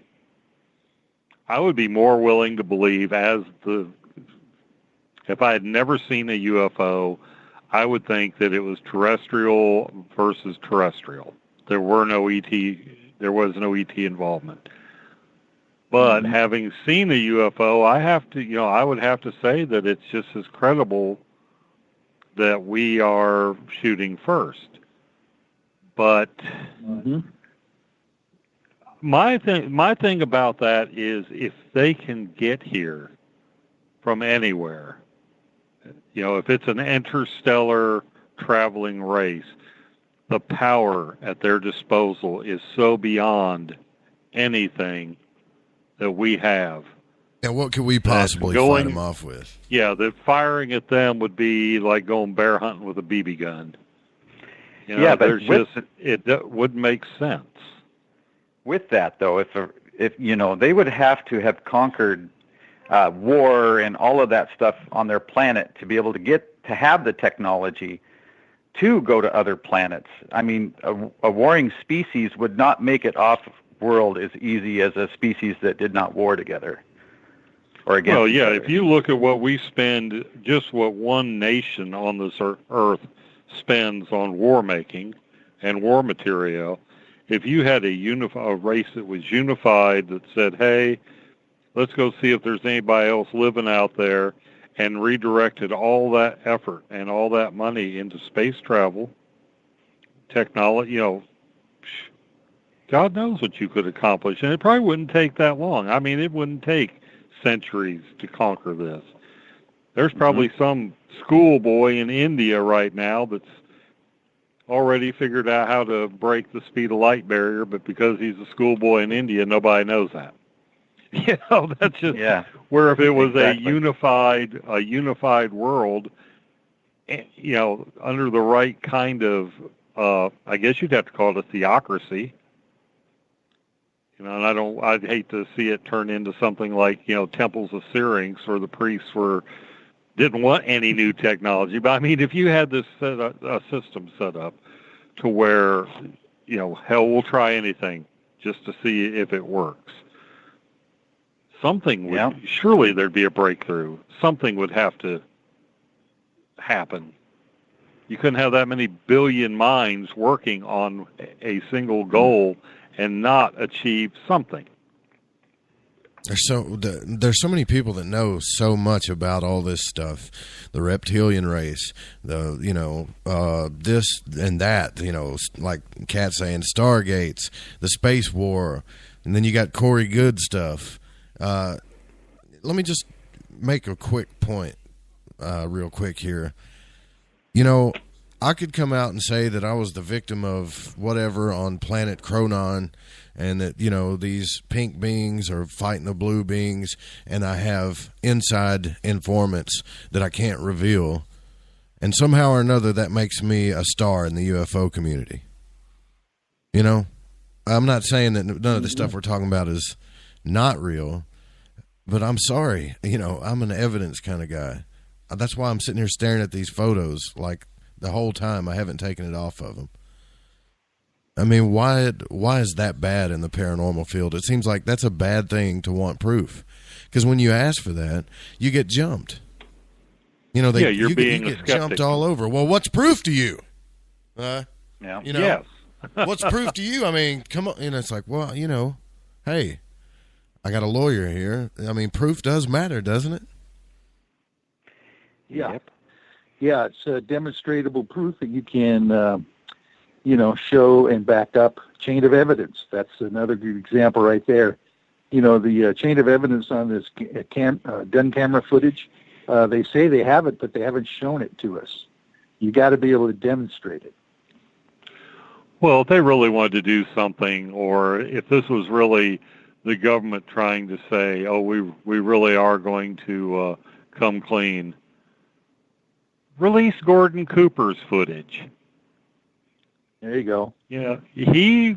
I would be more willing to believe if I had never seen a UFO, I would think that it was terrestrial versus terrestrial. There was no ET involvement. But having seen a UFO, I would have to say that it's just as credible that we are shooting first. But my thing about that is, if they can get here from anywhere, if it's an interstellar traveling race, the power at their disposal is so beyond anything that we have. And what could we possibly fight them off with? Yeah, that firing at them would be like going bear hunting with a BB gun. But it wouldn't make sense. With that, though, if they would have to have conquered war and all of that stuff on their planet to be able to have the technology to go to other planets. I mean, a warring species would not make it off world as easy as a species that did not war together or against. Well, yeah, if you look at what we spend, just what one nation on this earth spends on war making and war material, if you had a race that was unified, that said, hey, let's go see if there's anybody else living out there, and redirected all that effort and all that money into space travel, technology, God knows what you could accomplish. And it probably wouldn't take that long. I mean, it wouldn't take centuries to conquer this. There's probably some schoolboy in India right now that's already figured out how to break the speed of light barrier, but because he's a schoolboy in India, nobody knows that. That's just where if it was a unified world, under the right kind of, I guess you'd have to call it a theocracy. And I'd hate to see it turn into something like, temples of Syrinx, where the priests didn't want any new technology. But I mean, if you had this a system set up to where, hell, we'll try anything just to see if it works. Something would, surely there'd be a breakthrough. Something would have to happen. You couldn't have that many billion minds working on a single goal and not achieve something. There's so many people that know so much about all this stuff, the reptilian race, this and that, like Kat saying, Stargates, the space war, and then you got Corey Good stuff. Let me just make a quick point, real quick here. I could come out and say that I was the victim of whatever on planet Cronon, and that, these pink beings are fighting the blue beings, and I have inside informants that I can't reveal. And somehow or another, that makes me a star in the UFO community. I'm not saying that none of the stuff we're talking about is not real, but I'm sorry. I'm an evidence kind of guy. That's why I'm sitting here staring at these photos like the whole time. I haven't taken it off of them. I mean, why is that bad in the paranormal field? It seems like that's a bad thing to want proof, because when you ask for that, you get jumped. You get jumped all over. Well, what's proof to you? Yes. What's proof to you? I mean, come on. It's like, well, hey, I got a lawyer here. I mean, proof does matter, doesn't it? Yeah. Yep. Yeah, it's demonstrable proof that you can, show and back up. Chain of evidence. That's another good example right there. The chain of evidence on this gun camera footage, they say they have it, but they haven't shown it to us. You got to be able to demonstrate it. Well, if they really wanted to do something, or if this was really the government trying to say, oh, we really are going to come clean, release Gordon Cooper's footage. There you go. Yeah, he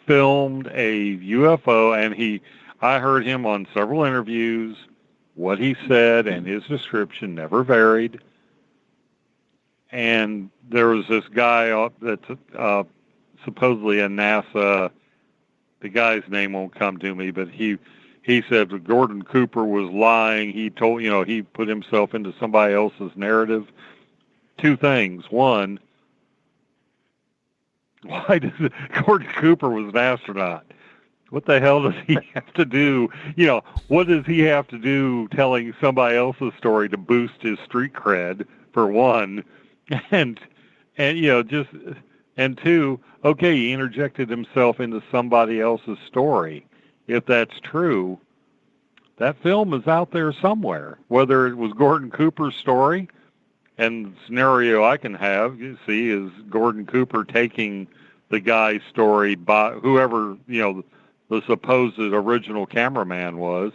filmed a UFO, and I heard him on several interviews. What he said and his description never varied. And there was this guy that's supposedly a NASA. The guy's name won't come to me, but he said that Gordon Cooper was lying. He told, he put himself into somebody else's narrative. Two things. One, why does Gordon Cooper was an astronaut? What the hell does he have to do? What does he have to do telling somebody else's story to boost his street cred, for one? And two, okay, he interjected himself into somebody else's story. If that's true, that film is out there somewhere. Whether it was Gordon Cooper's story, and the scenario I can have, you see, is Gordon Cooper taking the guy's story by whoever, the supposed original cameraman was,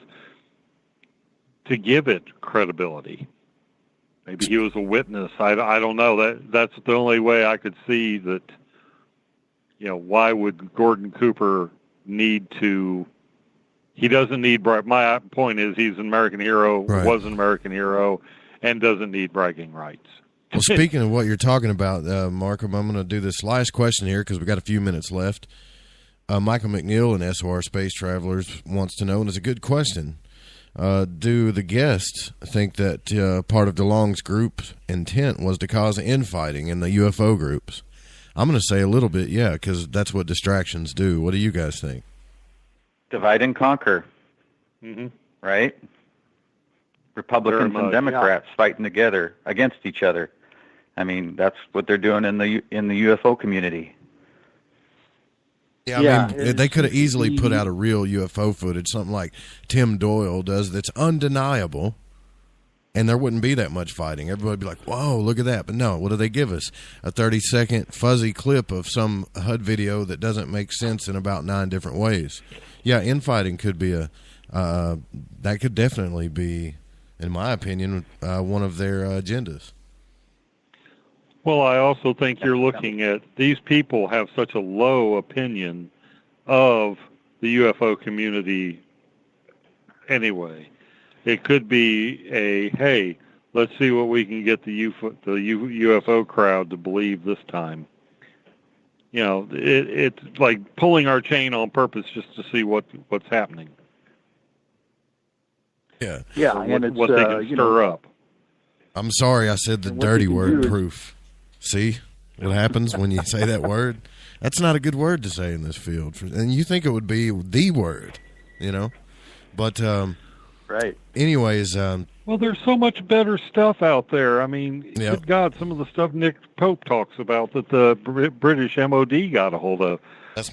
to give it credibility. Maybe he was a witness. I don't know. That's the only way I could see that. Why would Gordon Cooper need to? He doesn't need. My point is, he's an American hero, right. Was an American hero, and doesn't need bragging rights. Well, speaking of what you're talking about, Markham, I'm going to do this last question here because we've got a few minutes left. Michael McNeil in SOR Space Travelers wants to know, and it's a good question. Do the guests think that part of DeLong's group's intent was to cause infighting in the UFO groups? I'm going to say a little bit, yeah, because that's what distractions do. What do you guys think? Divide and conquer, right? Republicans and Democrats fighting together against each other. I mean, that's what they're doing in the UFO community. Yeah, I mean, they could have easily put out a real UFO footage, something like Tim Doyle does, that's undeniable, and there wouldn't be that much fighting. Everybody would be like, whoa, look at that. But no, what do they give us? A 30-second fuzzy clip of some HUD video that doesn't make sense in about 9 different ways. Yeah, infighting could be that could definitely be, in my opinion, one of their agendas. Well, I also think you're looking at these people have such a low opinion of the UFO community anyway. It could be hey, let's see what we can get the UFO crowd to believe this time. It's like pulling our chain on purpose just to see what's happening. Yeah. Yeah, and what they can stir up. I'm sorry I said the dirty word, proof. See what happens when you say that word? That's not a good word to say in this field. And you think it would be the word, But, right. Anyways. Well, there's so much better stuff out there. I mean, good God, some of the stuff Nick Pope talks about that the British MOD got a hold of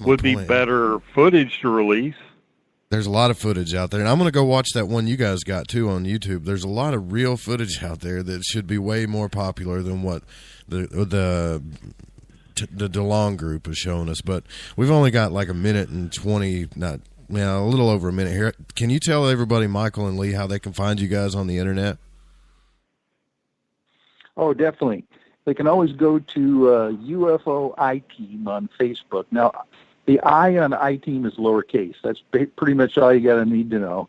would be better footage to release. There's a lot of footage out there, and I'm going to go watch that one you guys got, too, on YouTube. There's a lot of real footage out there that should be way more popular than what the DeLong group is showing us. But we've only got like a minute and 20, a little over a minute here. Can you tell everybody, Michael and Lee, how they can find you guys on the Internet? Oh, definitely. They can always go to UFOiTEAM on Facebook. Now, the I on iTeam is lowercase. That's pretty much all you got to need to know.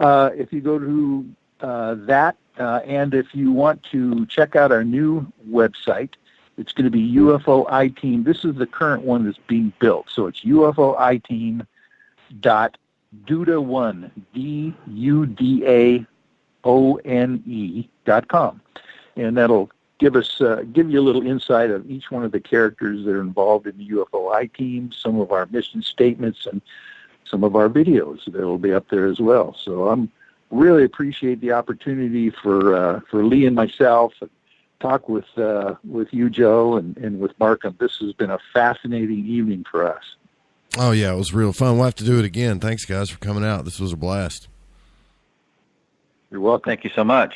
If you go to that, and if you want to check out our new website, it's going to be UFOiTEAM. This is the current one that's being built. So it's UFOiTEAM.Dudaone, DUDAONE.com. And that'll give you a little insight of each one of the characters that are involved in the UFOiTEAM, some of our mission statements, and some of our videos that will be up there as well. So I'm really appreciate the opportunity for Lee and myself to talk with you, Joe, and with Markham. This has been a fascinating evening for us. Oh yeah, it was real fun. We'll have to do it again. Thanks guys for coming out. This was a blast. You're welcome. Thank you so much.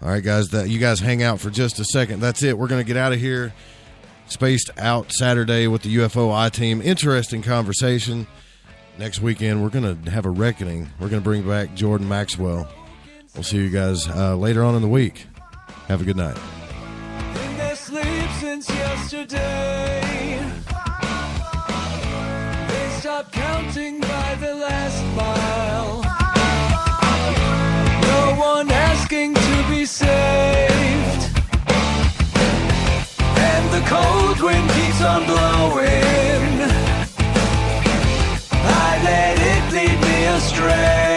All right, guys, you guys hang out for just a second. That's it. We're going to get out of here. Spaced Out Saturday with the UFOiTEAM. Interesting conversation. Next weekend, we're going to have a reckoning. We're going to bring back Jordan Maxwell. We'll see you guys later on in the week. Have a good night. In their sleep since yesterday, they stopped counting by the last mile. No one asking to be saved, and the cold wind keeps on blowing. I let it lead me astray.